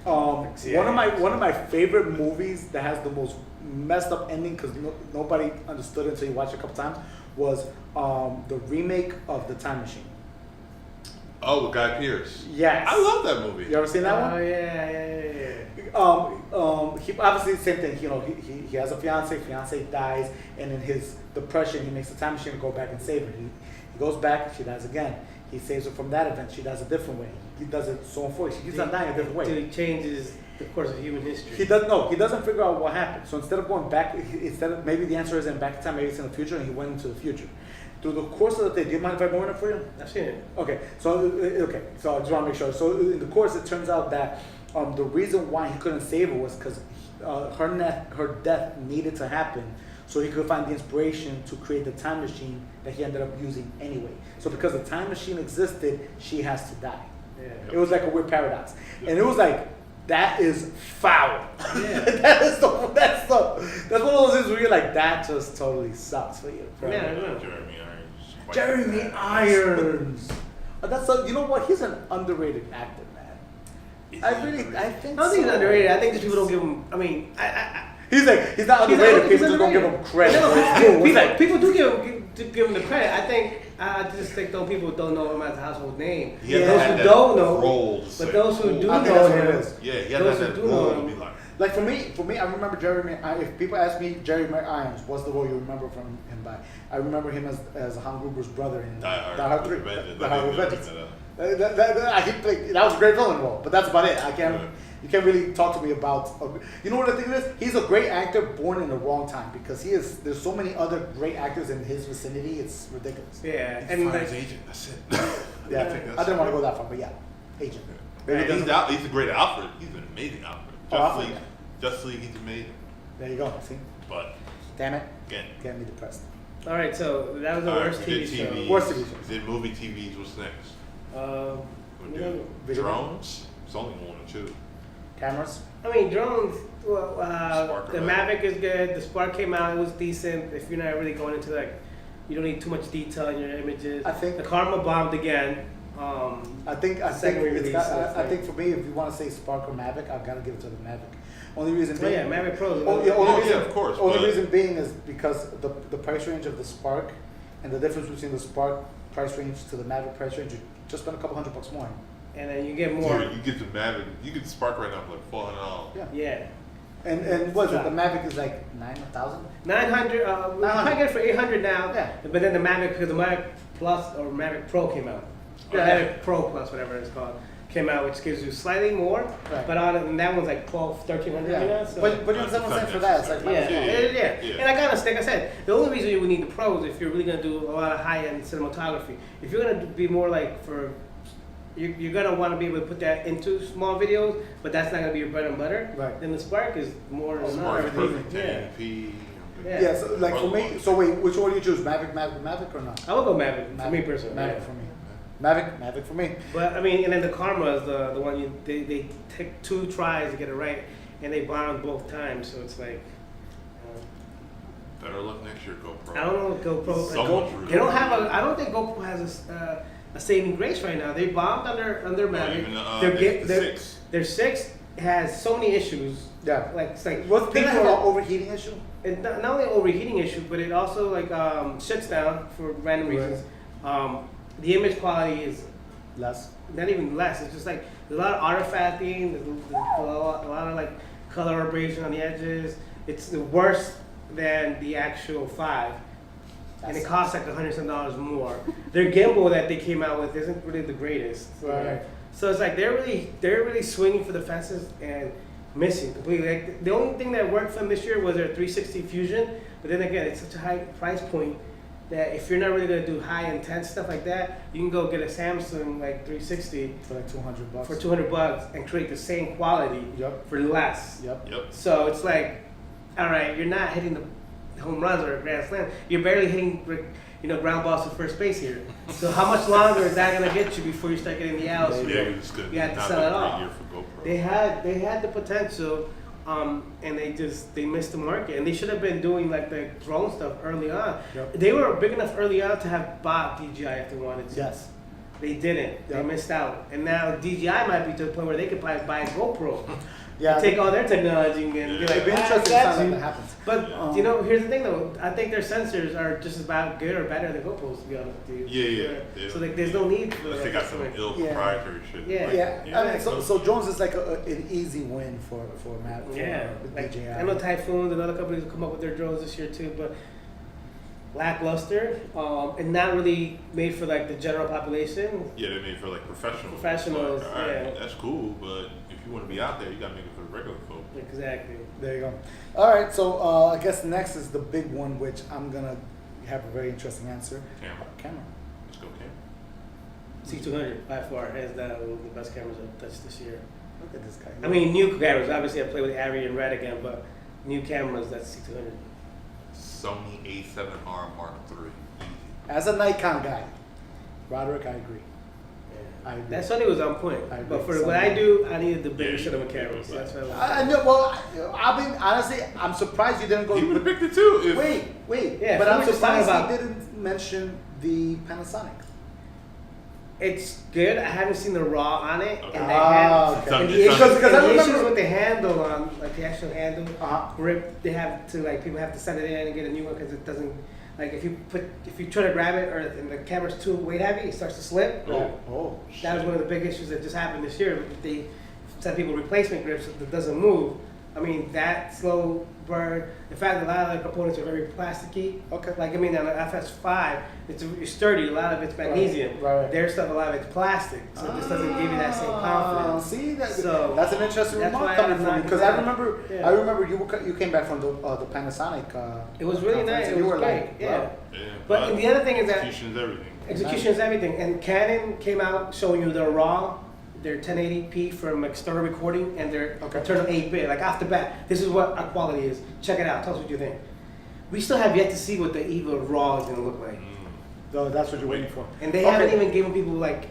[SPEAKER 2] Yeah.
[SPEAKER 1] One of my favorite movies that has the most messed up ending because nobody understood it until you watch it a couple times was the remake of The Time Machine.
[SPEAKER 3] Oh, with Guy Pearce.
[SPEAKER 1] Yes.
[SPEAKER 3] I love that movie.
[SPEAKER 1] You ever seen that
[SPEAKER 2] Oh
[SPEAKER 1] one?
[SPEAKER 2] yeah.
[SPEAKER 1] He obviously the same thing. You know, he has a fiance dies, and in his depression, he makes a time machine to go back and save her. He goes back, she dies again. He saves her from that event. She dies a different way. He does it so on forth. She keeps on dying a different way.
[SPEAKER 2] Till he changes the course of human history.
[SPEAKER 1] He doesn't figure out what happened. So instead of going back, instead of maybe the answer isn't back in time, maybe it's in the future, and he went into the future. Through the course of the day, do you mind if I ruin it for you?
[SPEAKER 2] I've seen it.
[SPEAKER 1] Okay, so I just want to make sure. So in the course, it turns out that the reason why he couldn't save her was because her death needed to happen, so he could find the inspiration to create the time machine that he ended up using anyway. So because the time machine existed, she has to die.
[SPEAKER 2] Yeah.
[SPEAKER 1] It was like a weird paradox, and it was like that is foul.
[SPEAKER 2] Yeah.
[SPEAKER 1] that's one of those things where you're like, that just totally sucks for you. bro.
[SPEAKER 2] Yeah, I know.
[SPEAKER 3] Jeremy Irons. Quite
[SPEAKER 1] Jeremy
[SPEAKER 3] bad.
[SPEAKER 1] Irons. You know what? He's an underrated actor, man. I think.
[SPEAKER 2] I don't think he's underrated. I think just people don't give him. I mean,
[SPEAKER 1] He's not
[SPEAKER 2] He's
[SPEAKER 1] underrated. People just don't give
[SPEAKER 2] underrated.
[SPEAKER 1] him credit.
[SPEAKER 2] No,
[SPEAKER 1] What's that?
[SPEAKER 2] people do give him the credit. I just think though people don't know him as a household name.
[SPEAKER 3] He hasn't
[SPEAKER 2] Those
[SPEAKER 3] had
[SPEAKER 2] who
[SPEAKER 3] that
[SPEAKER 2] don't know,
[SPEAKER 3] role to say,
[SPEAKER 2] but those who
[SPEAKER 3] "Oh."
[SPEAKER 2] do
[SPEAKER 1] I think
[SPEAKER 2] know
[SPEAKER 1] that's what it
[SPEAKER 2] him,
[SPEAKER 1] is.
[SPEAKER 3] Yeah, he
[SPEAKER 2] those
[SPEAKER 3] hasn't had
[SPEAKER 2] who
[SPEAKER 3] that
[SPEAKER 2] do know
[SPEAKER 3] role to
[SPEAKER 2] him.
[SPEAKER 3] be like.
[SPEAKER 1] Like for me, I remember if people ask me Jeremy Irons, what's the role you remember from him by? I remember him as Hans Gruber's brother in
[SPEAKER 3] Die Hard.
[SPEAKER 1] Die Hard 3.
[SPEAKER 3] Vengeance.
[SPEAKER 1] Die Hard with
[SPEAKER 3] Let me
[SPEAKER 1] Vengeance.
[SPEAKER 3] look that up.
[SPEAKER 1] I keep like, that was a great villain role, but that's about it.
[SPEAKER 3] Yeah.
[SPEAKER 1] You can't really talk to me about. You know what I think it is? He's a great actor born in the wrong time because there's so many other great actors in his vicinity. It's ridiculous.
[SPEAKER 2] yeah,
[SPEAKER 3] He
[SPEAKER 2] and
[SPEAKER 3] finds
[SPEAKER 2] like,
[SPEAKER 3] agent. That's it.
[SPEAKER 1] Yeah,
[SPEAKER 3] think that's
[SPEAKER 1] I didn't want to
[SPEAKER 3] it.
[SPEAKER 1] go that far, but yeah, Agent.
[SPEAKER 3] Yeah,
[SPEAKER 1] Maybe
[SPEAKER 3] he's,
[SPEAKER 1] that's-
[SPEAKER 3] he's a great Alfred. He's an amazing Alfred.
[SPEAKER 1] Oh, Alfred.
[SPEAKER 3] Justice League, he's amazing.
[SPEAKER 1] There you go. See,
[SPEAKER 3] But
[SPEAKER 1] damn it,
[SPEAKER 3] again,
[SPEAKER 1] getting me depressed.
[SPEAKER 2] all right, so that was the
[SPEAKER 3] all right,
[SPEAKER 2] worst
[SPEAKER 3] we
[SPEAKER 2] TV
[SPEAKER 3] did
[SPEAKER 2] show.
[SPEAKER 3] TVs.
[SPEAKER 1] Worst TV show.
[SPEAKER 3] We did movie TVs. What's next? We
[SPEAKER 2] You
[SPEAKER 3] do
[SPEAKER 2] know,
[SPEAKER 1] Video
[SPEAKER 3] drones. It's only one or two.
[SPEAKER 1] Cameras.
[SPEAKER 2] I mean, drones. Well,
[SPEAKER 3] Spark
[SPEAKER 2] the
[SPEAKER 3] or
[SPEAKER 2] Mavic is good. The Spark came out; it was decent. If you're not really going into like, you don't need too much detail in your images.
[SPEAKER 1] I think-
[SPEAKER 2] the Karma bombed again.
[SPEAKER 1] I think
[SPEAKER 2] Second release, so it's
[SPEAKER 1] I
[SPEAKER 2] like-
[SPEAKER 1] think for me, if you want to say Spark or Mavic, I've got to give it to the Mavic. Only reason
[SPEAKER 2] Oh
[SPEAKER 1] being,
[SPEAKER 2] yeah, Mavic Pro.
[SPEAKER 1] Oh, yeah, only
[SPEAKER 3] Oh,
[SPEAKER 1] reason,
[SPEAKER 3] yeah, of course,
[SPEAKER 1] Only
[SPEAKER 3] but-
[SPEAKER 1] reason being is because the price range of the Spark and the difference between the Spark price range to the Mavic price range, you just spend a couple $100 more.
[SPEAKER 2] And then you get more.
[SPEAKER 3] Dude, you get the Mavic. You get the Spark right now for like $400.
[SPEAKER 1] Yeah.
[SPEAKER 2] Yeah.
[SPEAKER 1] And what is it? The Mavic is like 9,000.
[SPEAKER 2] 900. We probably get it for 800 now.
[SPEAKER 1] Yeah.
[SPEAKER 2] But then the Mavic, because the Mavic Plus or Mavic Pro came out.
[SPEAKER 1] Yeah.
[SPEAKER 2] Mavic Pro Plus, whatever it's called, came out, which gives you slightly more.
[SPEAKER 1] Right.
[SPEAKER 2] But on it, and that one's like 1,300
[SPEAKER 1] Yeah.
[SPEAKER 2] now. So.
[SPEAKER 1] But you understand what I'm saying for that? It's like
[SPEAKER 2] Yeah,
[SPEAKER 3] Yeah.
[SPEAKER 2] yeah. And I gotta, like I said, the only reason you would need the pros if you're really gonna do a lot of high-end cinematography. If you're gonna be more like for, you're gonna want to be able to put that into small videos, but that's not gonna be your bread and butter.
[SPEAKER 1] Right.
[SPEAKER 2] Then the Spark is more than
[SPEAKER 3] Spark is
[SPEAKER 2] enough.
[SPEAKER 3] perfect.
[SPEAKER 2] Yeah.
[SPEAKER 3] 1080p.
[SPEAKER 2] Yeah.
[SPEAKER 1] Yeah. So like for me, so wait, which one do you choose? Mavic or not?
[SPEAKER 2] I would go Mavic for me personally.
[SPEAKER 1] Mavic
[SPEAKER 2] yeah.
[SPEAKER 1] for me. Mavic for me.
[SPEAKER 2] But I mean, and then the Karma is the one they take 2 tries to get it right, and they bombed both times. So it's like,
[SPEAKER 3] Better luck next year, GoPro.
[SPEAKER 2] I don't know what GoPro.
[SPEAKER 3] Someone's really
[SPEAKER 2] They don't have a. I don't think GoPro has a saving grace right now. They bombed under
[SPEAKER 3] Not
[SPEAKER 2] Mavic.
[SPEAKER 3] even,
[SPEAKER 2] Their
[SPEAKER 3] the 6.
[SPEAKER 2] Their 6 has so many issues.
[SPEAKER 1] Yeah.
[SPEAKER 2] Like it's like
[SPEAKER 1] What did I have
[SPEAKER 2] people
[SPEAKER 1] an
[SPEAKER 2] are-
[SPEAKER 1] overheating issue?
[SPEAKER 2] it not only an overheating issue, but it also like shuts down for random
[SPEAKER 1] Right.
[SPEAKER 2] reasons. The image quality is
[SPEAKER 1] Less.
[SPEAKER 2] not even less. It's just like there's a lot of artifacting, there's a lot of like color abrasion on the edges. It's worse than the actual 5, and it costs like $100 more. Their gimbal that they came out with isn't really the greatest.
[SPEAKER 1] Right.
[SPEAKER 2] So it's like they're really swinging for the fences and missing completely. Like the only thing that worked for them this year was their 360 Fusion, but then again, it's such a high price point that if you're not really gonna do high intense stuff like that, you can go get a Samsung like 360
[SPEAKER 1] For like $200.
[SPEAKER 2] for $200 and create the same quality
[SPEAKER 1] Yep.
[SPEAKER 2] for less.
[SPEAKER 1] Yep.
[SPEAKER 3] Yep.
[SPEAKER 2] So it's like, all right, you're not hitting the home runs or a grand slam. You're barely hitting, ground balls to first base here. So how much longer is that gonna get you before you start getting the outs?
[SPEAKER 3] Yeah, it's gonna
[SPEAKER 2] You
[SPEAKER 3] be
[SPEAKER 2] had to
[SPEAKER 3] not
[SPEAKER 2] sell
[SPEAKER 3] a
[SPEAKER 2] it
[SPEAKER 3] great
[SPEAKER 2] off.
[SPEAKER 3] year for GoPro.
[SPEAKER 2] They had the potential, and they missed the market. And they should have been doing like the drone stuff early on.
[SPEAKER 1] Yep.
[SPEAKER 2] They were big enough early on to have bought DJI if they wanted to.
[SPEAKER 1] Yes.
[SPEAKER 2] They didn't. They
[SPEAKER 1] Yep.
[SPEAKER 2] missed out. And now DJI might be to the point where they could probably buy a GoPro.
[SPEAKER 1] Yeah.
[SPEAKER 2] Take all their technology and be
[SPEAKER 3] Yeah.
[SPEAKER 2] like,
[SPEAKER 1] It'd be
[SPEAKER 2] "Ah,
[SPEAKER 1] interesting to
[SPEAKER 2] got
[SPEAKER 1] find out
[SPEAKER 2] you."
[SPEAKER 1] that happens.
[SPEAKER 2] But
[SPEAKER 1] Um,
[SPEAKER 2] here's the thing though. I think their sensors are just about good or better than GoPros, to be honest with you.
[SPEAKER 3] Yeah.
[SPEAKER 2] So like, there's no need for.
[SPEAKER 3] Unless they got some ill
[SPEAKER 1] Yeah.
[SPEAKER 3] proprietary shit.
[SPEAKER 2] Yeah.
[SPEAKER 3] like,
[SPEAKER 1] Yeah, I mean, so drones is like an easy win for Matt. For
[SPEAKER 2] Yeah, like,
[SPEAKER 1] DJI.
[SPEAKER 2] I know Typhoon and other companies will come up with their drones this year too, but lackluster and not really made for like the general population.
[SPEAKER 3] Yeah, they made for like professionals.
[SPEAKER 2] Professionals,
[SPEAKER 3] Like, all right,
[SPEAKER 2] yeah.
[SPEAKER 3] that's cool, but if you want to be out there, you gotta make it for the regular folk.
[SPEAKER 2] Exactly.
[SPEAKER 1] There you go. All right, so I guess next is the big one, which I'm gonna have a very interesting answer.
[SPEAKER 3] Camera.
[SPEAKER 1] Camera.
[SPEAKER 3] Let's go camera.
[SPEAKER 2] C200 by far hands down the best cameras I've touched this year.
[SPEAKER 1] Look at this guy.
[SPEAKER 2] I mean, new cameras. Obviously, I play with Arri and Red again, but new cameras. That's C200.
[SPEAKER 3] Sony A7R Mark III. Easy.
[SPEAKER 1] As a Nikon guy, Roderick, I agree. I agree.
[SPEAKER 2] That Sony was on point,
[SPEAKER 1] I agree.
[SPEAKER 2] but for what I do, I needed the bigger
[SPEAKER 3] Yeah,
[SPEAKER 2] cinema
[SPEAKER 3] you-
[SPEAKER 2] cameras. So that's what
[SPEAKER 1] I know. Well, I mean, honestly, I'm surprised you didn't go.
[SPEAKER 3] He would have picked it too. If,
[SPEAKER 1] Wait.
[SPEAKER 2] Yeah,
[SPEAKER 1] but
[SPEAKER 2] if we
[SPEAKER 1] I'm
[SPEAKER 2] were just talking
[SPEAKER 1] surprised
[SPEAKER 2] about-
[SPEAKER 1] he didn't mention the Panasonic.
[SPEAKER 2] It's good. I haven't seen the raw on it,
[SPEAKER 3] Okay.
[SPEAKER 2] and they
[SPEAKER 1] Ah,
[SPEAKER 2] have
[SPEAKER 1] okay.
[SPEAKER 2] and the
[SPEAKER 3] Because-
[SPEAKER 2] issues,
[SPEAKER 1] because I
[SPEAKER 2] and the
[SPEAKER 1] remember-
[SPEAKER 2] issues with the handle on, like the actual handle
[SPEAKER 1] Uh-huh.
[SPEAKER 2] grip. They have to like people have to send it in and get a new one because it doesn't. Like if you try to grab it or and the camera's too weight heavy, it starts to slip.
[SPEAKER 1] Oh.
[SPEAKER 2] That was one of the big issues that just happened this year. They sent people replacement grips that doesn't move. I mean, that slow burn. In fact, a lot of the components are very plasticky.
[SPEAKER 1] Okay.
[SPEAKER 2] Like, I mean, on the FS5, it's sturdy. A lot of it's magnesium.
[SPEAKER 1] Right.
[SPEAKER 2] Their stuff, a lot of it's plastic. So it just doesn't give you that same confidence.
[SPEAKER 1] See,
[SPEAKER 2] So,
[SPEAKER 1] that's an interesting
[SPEAKER 2] that's
[SPEAKER 1] remark
[SPEAKER 2] why
[SPEAKER 1] coming
[SPEAKER 2] I'm
[SPEAKER 1] from you
[SPEAKER 2] not
[SPEAKER 1] because
[SPEAKER 2] gonna-
[SPEAKER 1] I remember,
[SPEAKER 2] Yeah.
[SPEAKER 1] you came back from the Panasonic.
[SPEAKER 2] It was really
[SPEAKER 1] conference,
[SPEAKER 2] nice.
[SPEAKER 1] and
[SPEAKER 2] It
[SPEAKER 1] you
[SPEAKER 2] was
[SPEAKER 1] were
[SPEAKER 2] great.
[SPEAKER 1] like,
[SPEAKER 2] Yeah.
[SPEAKER 1] wow.
[SPEAKER 3] Yeah,
[SPEAKER 2] But the other thing is that
[SPEAKER 3] execution's everything.
[SPEAKER 2] execution is everything. And Canon came out showing you their RAW, their 1080p from external recording, and their
[SPEAKER 1] Okay.
[SPEAKER 2] internal 8-bit. Like off the bat, this is what our quality is. Check it out. Tell us what you think. We still have yet to see what the EVA RAW is going to look like.
[SPEAKER 1] So that's what you're waiting for.
[SPEAKER 2] And they
[SPEAKER 1] Okay.
[SPEAKER 2] haven't even given people like,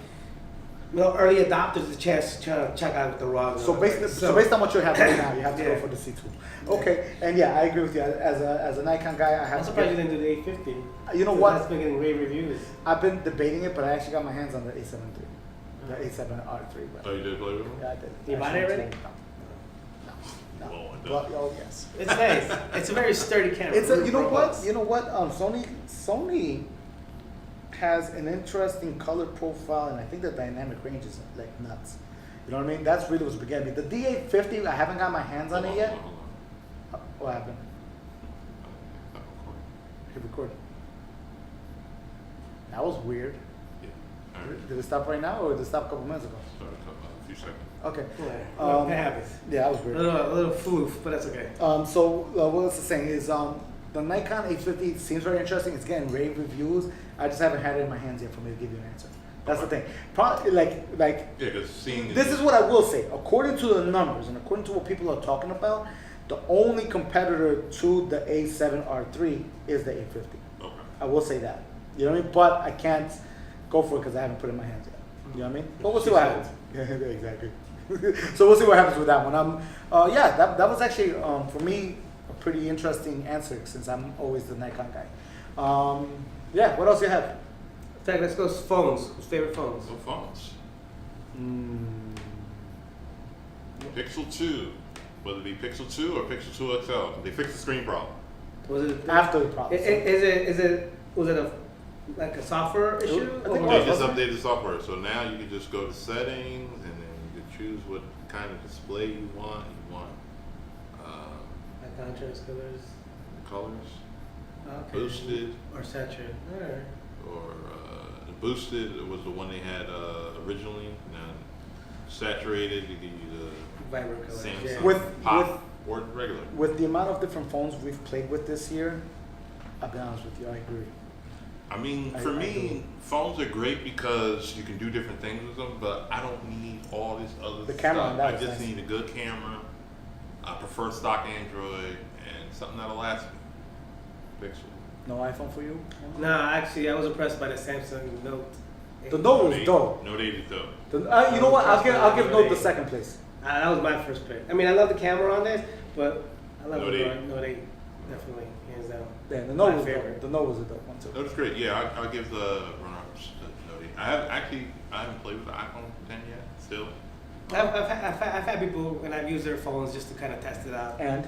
[SPEAKER 2] early adopters the chance to check out what the RAW is.
[SPEAKER 1] So
[SPEAKER 2] gonna look
[SPEAKER 1] based,
[SPEAKER 2] like.
[SPEAKER 1] so based on what you have right now, you have to
[SPEAKER 2] Yeah.
[SPEAKER 1] go for the C2. Okay, and yeah, I agree with you. As a Nikon guy, I
[SPEAKER 2] I'm
[SPEAKER 1] have to.
[SPEAKER 2] surprised you didn't do the 850.
[SPEAKER 1] You know
[SPEAKER 2] So
[SPEAKER 1] what?
[SPEAKER 2] That's been getting rave reviews.
[SPEAKER 1] I've been debating it, but I actually got my hands on the A7 III, the A7R3. But
[SPEAKER 3] Oh, you did play with him?
[SPEAKER 1] yeah, I did.
[SPEAKER 2] You bought it
[SPEAKER 1] Actually,
[SPEAKER 2] already?
[SPEAKER 1] No.
[SPEAKER 3] Oh, I
[SPEAKER 1] Well,
[SPEAKER 3] don't.
[SPEAKER 1] oh yes.
[SPEAKER 2] It's nice. It's a very sturdy camera.
[SPEAKER 1] It's a,
[SPEAKER 2] really
[SPEAKER 1] you know
[SPEAKER 2] robust.
[SPEAKER 1] what? You know what? Sony has an interesting color profile, and I think the dynamic range is like nuts. You know what I mean? That's really what's beginning me. The D850, I haven't got my hands on it yet.
[SPEAKER 3] Hold on.
[SPEAKER 1] What happened?
[SPEAKER 3] I'm recording.
[SPEAKER 1] Hit record. That was weird.
[SPEAKER 3] Yeah. All right.
[SPEAKER 1] Did it stop right now, or did it stop a couple minutes ago?
[SPEAKER 3] Sorry, a few seconds.
[SPEAKER 1] Okay.
[SPEAKER 2] Yeah,
[SPEAKER 1] Um,
[SPEAKER 2] it happens.
[SPEAKER 1] Yeah, that was
[SPEAKER 2] A
[SPEAKER 1] weird.
[SPEAKER 2] little floof, but that's okay.
[SPEAKER 1] So what was I saying is the Nikon 850 seems very interesting. It's getting rave reviews. I just haven't had it in my hands yet for me to give you an answer. That's the thing. Probably like
[SPEAKER 3] Yeah, because seeing
[SPEAKER 1] this is what I will say. According to the numbers and according to what people are talking about, the only competitor to the A7R3 is the 850.
[SPEAKER 3] Okay.
[SPEAKER 1] I will say that. You know what I mean? But I can't go for it because I haven't put it in my hands yet. You know what I mean? But we'll see what happens. Yeah, exactly. So we'll see what happens with that one. Yeah, that was actually for me a pretty interesting answer since I'm always the Nikon guy. Yeah, what else you have?
[SPEAKER 2] In fact, let's go phones. Who's favorite phones?
[SPEAKER 3] No phones.
[SPEAKER 1] Mm,
[SPEAKER 3] Pixel 2. Whether it be Pixel 2 or Pixel 2 XL. They fixed the screen problem.
[SPEAKER 2] Was it
[SPEAKER 1] after the problem.
[SPEAKER 2] was it like a software issue?
[SPEAKER 1] I think
[SPEAKER 2] Or
[SPEAKER 3] They
[SPEAKER 1] it
[SPEAKER 3] just
[SPEAKER 1] wasn't
[SPEAKER 3] updated the software. So now you can just go to settings and then you can choose what kind of display you want. You want
[SPEAKER 2] like contrast colors.
[SPEAKER 3] colors,
[SPEAKER 2] Okay.
[SPEAKER 3] boosted,
[SPEAKER 2] Or saturated. Alright.
[SPEAKER 3] or boosted was the one they had originally. Now saturated, you can use
[SPEAKER 2] Vibrant colors.
[SPEAKER 3] Samsung
[SPEAKER 2] Yeah.
[SPEAKER 1] With-
[SPEAKER 3] pop or regular.
[SPEAKER 1] with the amount of different phones we've played with this year, I'll be honest with you, I agree.
[SPEAKER 3] I mean,
[SPEAKER 1] I
[SPEAKER 3] for me,
[SPEAKER 1] agree.
[SPEAKER 3] phones are great because you can do different things with them, but I don't need all this other
[SPEAKER 1] The camera on
[SPEAKER 3] stuff.
[SPEAKER 1] that
[SPEAKER 3] I
[SPEAKER 1] is
[SPEAKER 3] just
[SPEAKER 1] nice.
[SPEAKER 3] need a good camera. I prefer stock Android, and something that'll last me. Fix it.
[SPEAKER 1] No iPhone for you?
[SPEAKER 2] No, actually, I was impressed by the Samsung Note.
[SPEAKER 1] The Note was
[SPEAKER 3] 8.
[SPEAKER 1] dope.
[SPEAKER 3] Note 8 is dope.
[SPEAKER 1] You know what? I'll give Note the
[SPEAKER 2] Note
[SPEAKER 1] second place.
[SPEAKER 2] That was my first pick. I mean, I love the camera on this, but I love
[SPEAKER 3] Note
[SPEAKER 2] the
[SPEAKER 3] 8.
[SPEAKER 2] Note 8. Definitely, hands down.
[SPEAKER 1] Yeah, the Note
[SPEAKER 2] My
[SPEAKER 1] was
[SPEAKER 2] favorite.
[SPEAKER 1] dope. The Note was a dope one too.
[SPEAKER 3] Note is great. Yeah, I'll give the runner-ups the Note 8. I haven't played with the iPhone 10 yet. Still.
[SPEAKER 2] I've had people, and I've used their phones just to kind of test it out.
[SPEAKER 1] And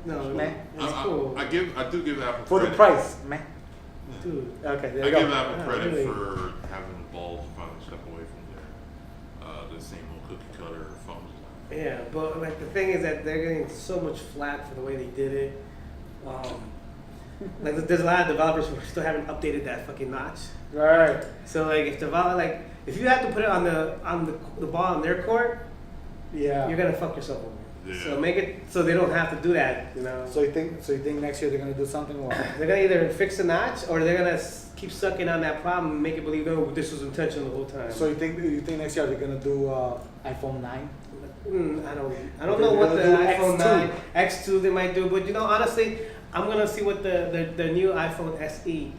[SPEAKER 2] No,
[SPEAKER 1] Man.
[SPEAKER 2] it's cool.
[SPEAKER 3] I do give Apple
[SPEAKER 1] for the
[SPEAKER 3] credit.
[SPEAKER 1] price, man.
[SPEAKER 2] Dude.
[SPEAKER 1] Okay, there
[SPEAKER 3] I
[SPEAKER 1] you
[SPEAKER 3] give
[SPEAKER 1] go.
[SPEAKER 3] Apple
[SPEAKER 2] Yeah,
[SPEAKER 3] credit
[SPEAKER 2] really.
[SPEAKER 3] for having the balls to finally step away from the same old cookie cutter phone design.
[SPEAKER 2] Yeah, but like the thing is that they're getting so much flack for the way they did it. Like there's a lot of developers who still haven't updated that fucking notch.
[SPEAKER 1] Right.
[SPEAKER 2] So like if you have to put it on the ball on their court,
[SPEAKER 1] Yeah.
[SPEAKER 2] you're gonna fuck yourself over.
[SPEAKER 3] Yeah.
[SPEAKER 2] So make it so they don't have to do that. You know.
[SPEAKER 1] So you think next year they're gonna do something? Or
[SPEAKER 2] They're gonna either fix the notch or they're gonna keep sucking on that problem and make it believe, oh, this was intentional the whole time.
[SPEAKER 1] so you think next year they're gonna do iPhone 9?
[SPEAKER 2] I don't
[SPEAKER 1] They're
[SPEAKER 2] know what the
[SPEAKER 1] gonna do
[SPEAKER 2] iPhone
[SPEAKER 1] X2.
[SPEAKER 2] 9, X2 they might do, but honestly, I'm gonna see what the new iPhone SE,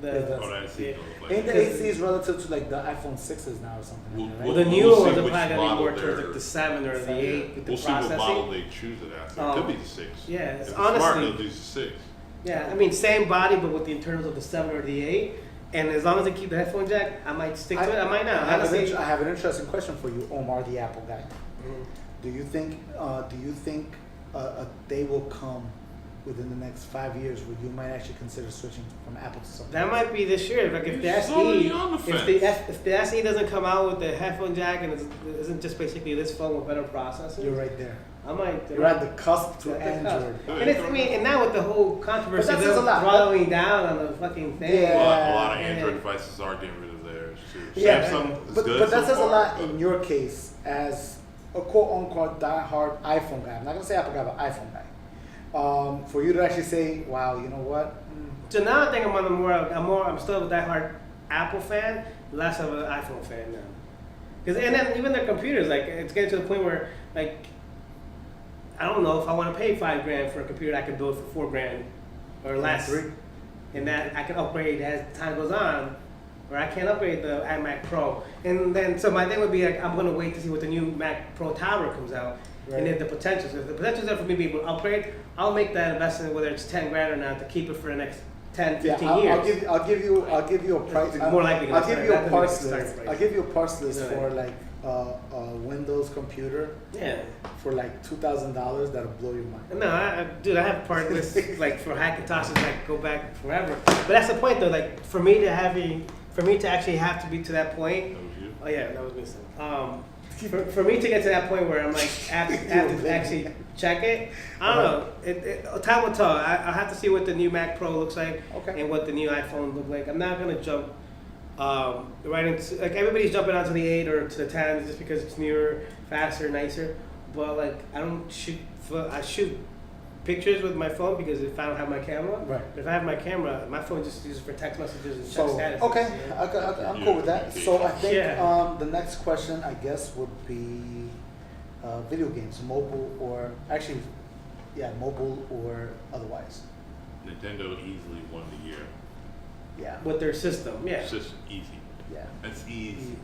[SPEAKER 1] Yeah,
[SPEAKER 3] Oh, that's
[SPEAKER 2] yeah.
[SPEAKER 3] it.
[SPEAKER 1] Ain't the AC is relative to like the iPhone 6s now or something?
[SPEAKER 3] We'll-
[SPEAKER 1] like that,
[SPEAKER 2] Well,
[SPEAKER 1] right?
[SPEAKER 2] the new
[SPEAKER 3] We'll see
[SPEAKER 2] ones are
[SPEAKER 3] which
[SPEAKER 2] probably gonna be more
[SPEAKER 3] model
[SPEAKER 2] towards
[SPEAKER 3] they're-
[SPEAKER 2] like the 7 or the 8 with
[SPEAKER 3] We'll
[SPEAKER 2] the
[SPEAKER 3] see what model
[SPEAKER 2] processing.
[SPEAKER 3] they choose it after.
[SPEAKER 2] Oh.
[SPEAKER 3] It could be the 6.
[SPEAKER 2] Yeah,
[SPEAKER 3] If
[SPEAKER 2] it's
[SPEAKER 3] it's smart,
[SPEAKER 2] honestly,
[SPEAKER 3] they'll do the 6.
[SPEAKER 2] yeah, I mean same body but with the internals of the 7 or the 8, and as long as they keep the headphone jack, I might stick to it. I might not. Honestly,
[SPEAKER 1] I have an interesting question for you, Omar, the Apple guy.
[SPEAKER 2] Mhm.
[SPEAKER 1] Do you think a day will come within the next 5 years where you might actually consider switching from Apple to something?
[SPEAKER 2] That might be this year. Like if the
[SPEAKER 3] You're
[SPEAKER 2] SE,
[SPEAKER 3] already on the
[SPEAKER 2] if the SE doesn't come out with the headphone jack and isn't just basically this phone with better processors,
[SPEAKER 1] You're right there.
[SPEAKER 2] I might.
[SPEAKER 1] You're at the cusp to
[SPEAKER 2] At the cusp.
[SPEAKER 1] Android.
[SPEAKER 2] And I mean, and now with the whole controversy,
[SPEAKER 1] But that
[SPEAKER 2] they're
[SPEAKER 1] says a lot.
[SPEAKER 2] throttling down on the fucking thing.
[SPEAKER 1] Yeah.
[SPEAKER 3] A lot of
[SPEAKER 2] Yeah.
[SPEAKER 3] Android devices are getting rid of theirs too.
[SPEAKER 1] Yeah,
[SPEAKER 3] Samsung is
[SPEAKER 1] but
[SPEAKER 3] good
[SPEAKER 1] that
[SPEAKER 3] so
[SPEAKER 1] says a
[SPEAKER 3] far,
[SPEAKER 1] lot
[SPEAKER 3] but-
[SPEAKER 1] in your case as a quote unquote diehard iPhone guy. I'm not gonna say Apple guy, but iPhone guy. For you to actually say, wow, you know what?
[SPEAKER 2] So now I think I'm still a diehard Apple fan, less of an iPhone fan now. Because and then even their computers, like it's getting to the point where like I don't know if I want to pay $5,000 for a computer I can build for $4,000 or less,
[SPEAKER 1] Three.
[SPEAKER 2] and that I can upgrade as time goes on, or I can't upgrade the iMac Pro. And then so my thing would be like I'm gonna wait to see what the new Mac Pro Tower comes out.
[SPEAKER 1] Right.
[SPEAKER 2] And if the potential is there for me to be able to upgrade, I'll make that investment whether it's $10,000 or not to keep it for the next 10, 15
[SPEAKER 1] Yeah,
[SPEAKER 2] years.
[SPEAKER 1] I'll give you a price.
[SPEAKER 2] It's more likely
[SPEAKER 1] I'll give you a
[SPEAKER 2] that's
[SPEAKER 1] parts
[SPEAKER 2] the next
[SPEAKER 1] list.
[SPEAKER 2] starting
[SPEAKER 1] I'll
[SPEAKER 2] price.
[SPEAKER 1] give you a parts list
[SPEAKER 2] Yeah.
[SPEAKER 1] for like a Windows computer
[SPEAKER 2] Yeah.
[SPEAKER 1] for like $2,000 that'll blow your mind.
[SPEAKER 2] No, dude, I have part lists like for Hackintoshes that go back forever. But that's the point though, like for me to actually have to be to that point.
[SPEAKER 3] That was you?
[SPEAKER 2] Oh yeah, that was me. For me to get to that point where I'm like, I have to actually check it, I don't know. Time will tell. I'll have to see what the new Mac Pro looks like
[SPEAKER 1] Okay.
[SPEAKER 2] and what the new iPhone look like. I'm not gonna jump right into like everybody's jumping onto the 8 or to the 10 just because it's newer, faster, nicer. But like I shoot pictures with my phone because if I don't have my camera.
[SPEAKER 1] Right.
[SPEAKER 2] But if I have my camera, my phone just uses for text messages and check
[SPEAKER 1] So
[SPEAKER 2] status.
[SPEAKER 1] okay,
[SPEAKER 2] you know?
[SPEAKER 1] okay, I'm cool with that. So I think
[SPEAKER 2] Yeah.
[SPEAKER 1] the next question I guess would be video games, mobile or actually, yeah, mobile or otherwise.
[SPEAKER 3] Nintendo easily won the year.
[SPEAKER 1] Yeah,
[SPEAKER 2] With their system, yeah.
[SPEAKER 3] It's just easy.
[SPEAKER 1] yeah.
[SPEAKER 3] That's easy.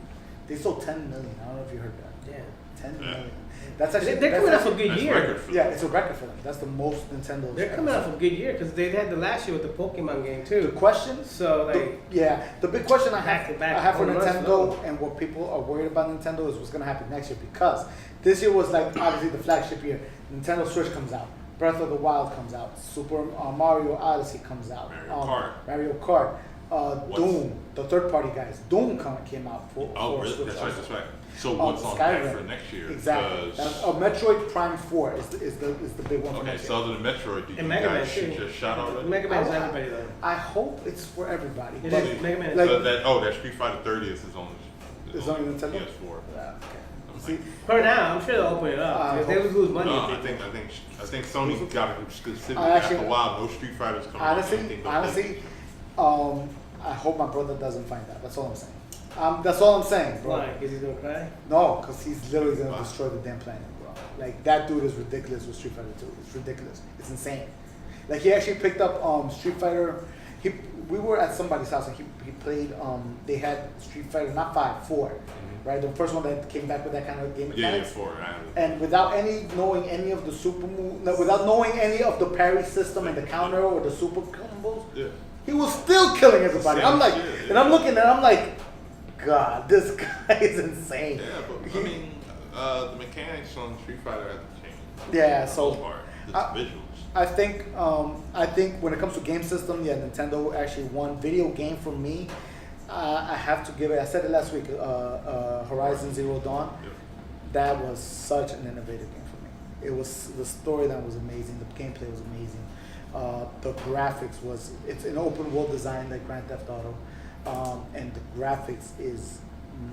[SPEAKER 1] They sold 10 million. I don't know if you heard that.
[SPEAKER 2] Yeah.
[SPEAKER 1] 10
[SPEAKER 3] Yeah.
[SPEAKER 1] million. That's actually
[SPEAKER 2] They're
[SPEAKER 1] that's
[SPEAKER 2] coming off a
[SPEAKER 1] actually-
[SPEAKER 2] good
[SPEAKER 3] That's
[SPEAKER 2] year.
[SPEAKER 3] record for
[SPEAKER 1] Yeah,
[SPEAKER 3] them.
[SPEAKER 1] it's a record for them. That's the most Nintendo.
[SPEAKER 2] They're coming off a good year because they had the last year with the Pokemon game
[SPEAKER 1] The
[SPEAKER 2] too.
[SPEAKER 1] question,
[SPEAKER 2] So like,
[SPEAKER 1] the big question I
[SPEAKER 2] Back to back
[SPEAKER 1] have for
[SPEAKER 2] home runs,
[SPEAKER 1] Nintendo
[SPEAKER 2] no.
[SPEAKER 1] and what people are worried about Nintendo is what's gonna happen next year because this year was like obviously the flagship year. Nintendo Switch comes out, Breath of the Wild comes out, Super Mario Odyssey comes out, Mario Kart, Doom, the third party guys, Doom came out for
[SPEAKER 3] Really?
[SPEAKER 1] Switch
[SPEAKER 3] That's right.
[SPEAKER 1] also.
[SPEAKER 3] That's right. So what's on
[SPEAKER 1] Skyrim.
[SPEAKER 3] deck for next year?
[SPEAKER 1] Exactly.
[SPEAKER 3] Because-
[SPEAKER 1] Metroid Prime 4 is the big one for
[SPEAKER 3] Okay,
[SPEAKER 1] next
[SPEAKER 3] so
[SPEAKER 1] year.
[SPEAKER 3] other than Metroid, did you
[SPEAKER 2] and Mega Man
[SPEAKER 3] guys shoot
[SPEAKER 2] too.
[SPEAKER 3] your shot already?
[SPEAKER 2] Mega Man is everybody though.
[SPEAKER 1] I hope it's for everybody.
[SPEAKER 2] It
[SPEAKER 1] but-
[SPEAKER 2] is. Mega Man is
[SPEAKER 1] like-
[SPEAKER 3] So that Street Fighter 30th is on
[SPEAKER 1] It's on Nintendo?
[SPEAKER 3] PS4.
[SPEAKER 1] Yeah, okay.
[SPEAKER 3] I'm
[SPEAKER 1] See,
[SPEAKER 3] like,
[SPEAKER 2] For now, I'm sure they'll open it up because they would lose money.
[SPEAKER 3] no,
[SPEAKER 2] if they
[SPEAKER 3] I think Sony got it exclusivity
[SPEAKER 1] I actually-
[SPEAKER 3] after a while. No Street Fighters coming out. Anything but
[SPEAKER 1] honestly, I hope my brother doesn't find that. That's all I'm saying. That's all I'm saying, bro.
[SPEAKER 2] Why? Because he's gonna cry.
[SPEAKER 1] No, because he's literally gonna
[SPEAKER 3] Wow.
[SPEAKER 1] destroy the damn planet, bro. Like that dude is ridiculous with Street Fighter 2. It's ridiculous. It's insane. Like he actually picked up Street Fighter. We were at somebody's house and he played. They had Street Fighter, not 5, 4, right? The first one that came back with that kind of game
[SPEAKER 3] Yeah,
[SPEAKER 1] mechanics.
[SPEAKER 3] 4. I have it.
[SPEAKER 1] And without knowing any of the super move, no, without knowing any of the parry system and the counter or the super combos,
[SPEAKER 3] Yeah.
[SPEAKER 1] he was still killing everybody.
[SPEAKER 3] Same
[SPEAKER 1] I'm like,
[SPEAKER 3] shit, yeah.
[SPEAKER 1] and I'm looking and I'm like, God, this guy is insane.
[SPEAKER 3] Yeah, but I mean, the mechanics on Street Fighter haven't changed.
[SPEAKER 1] Yeah,
[SPEAKER 3] For the
[SPEAKER 1] so
[SPEAKER 3] most part. Just
[SPEAKER 1] I-
[SPEAKER 3] visuals.
[SPEAKER 1] I think when it comes to game system, yeah, Nintendo actually won. Video game for me, I have to give it. I said it last week. Horizon Zero Dawn.
[SPEAKER 3] Yeah.
[SPEAKER 1] That was such an innovative game for me. It was the storyline was amazing. The gameplay was amazing. The graphics was it's an open world design like Grand Theft Auto, and the graphics is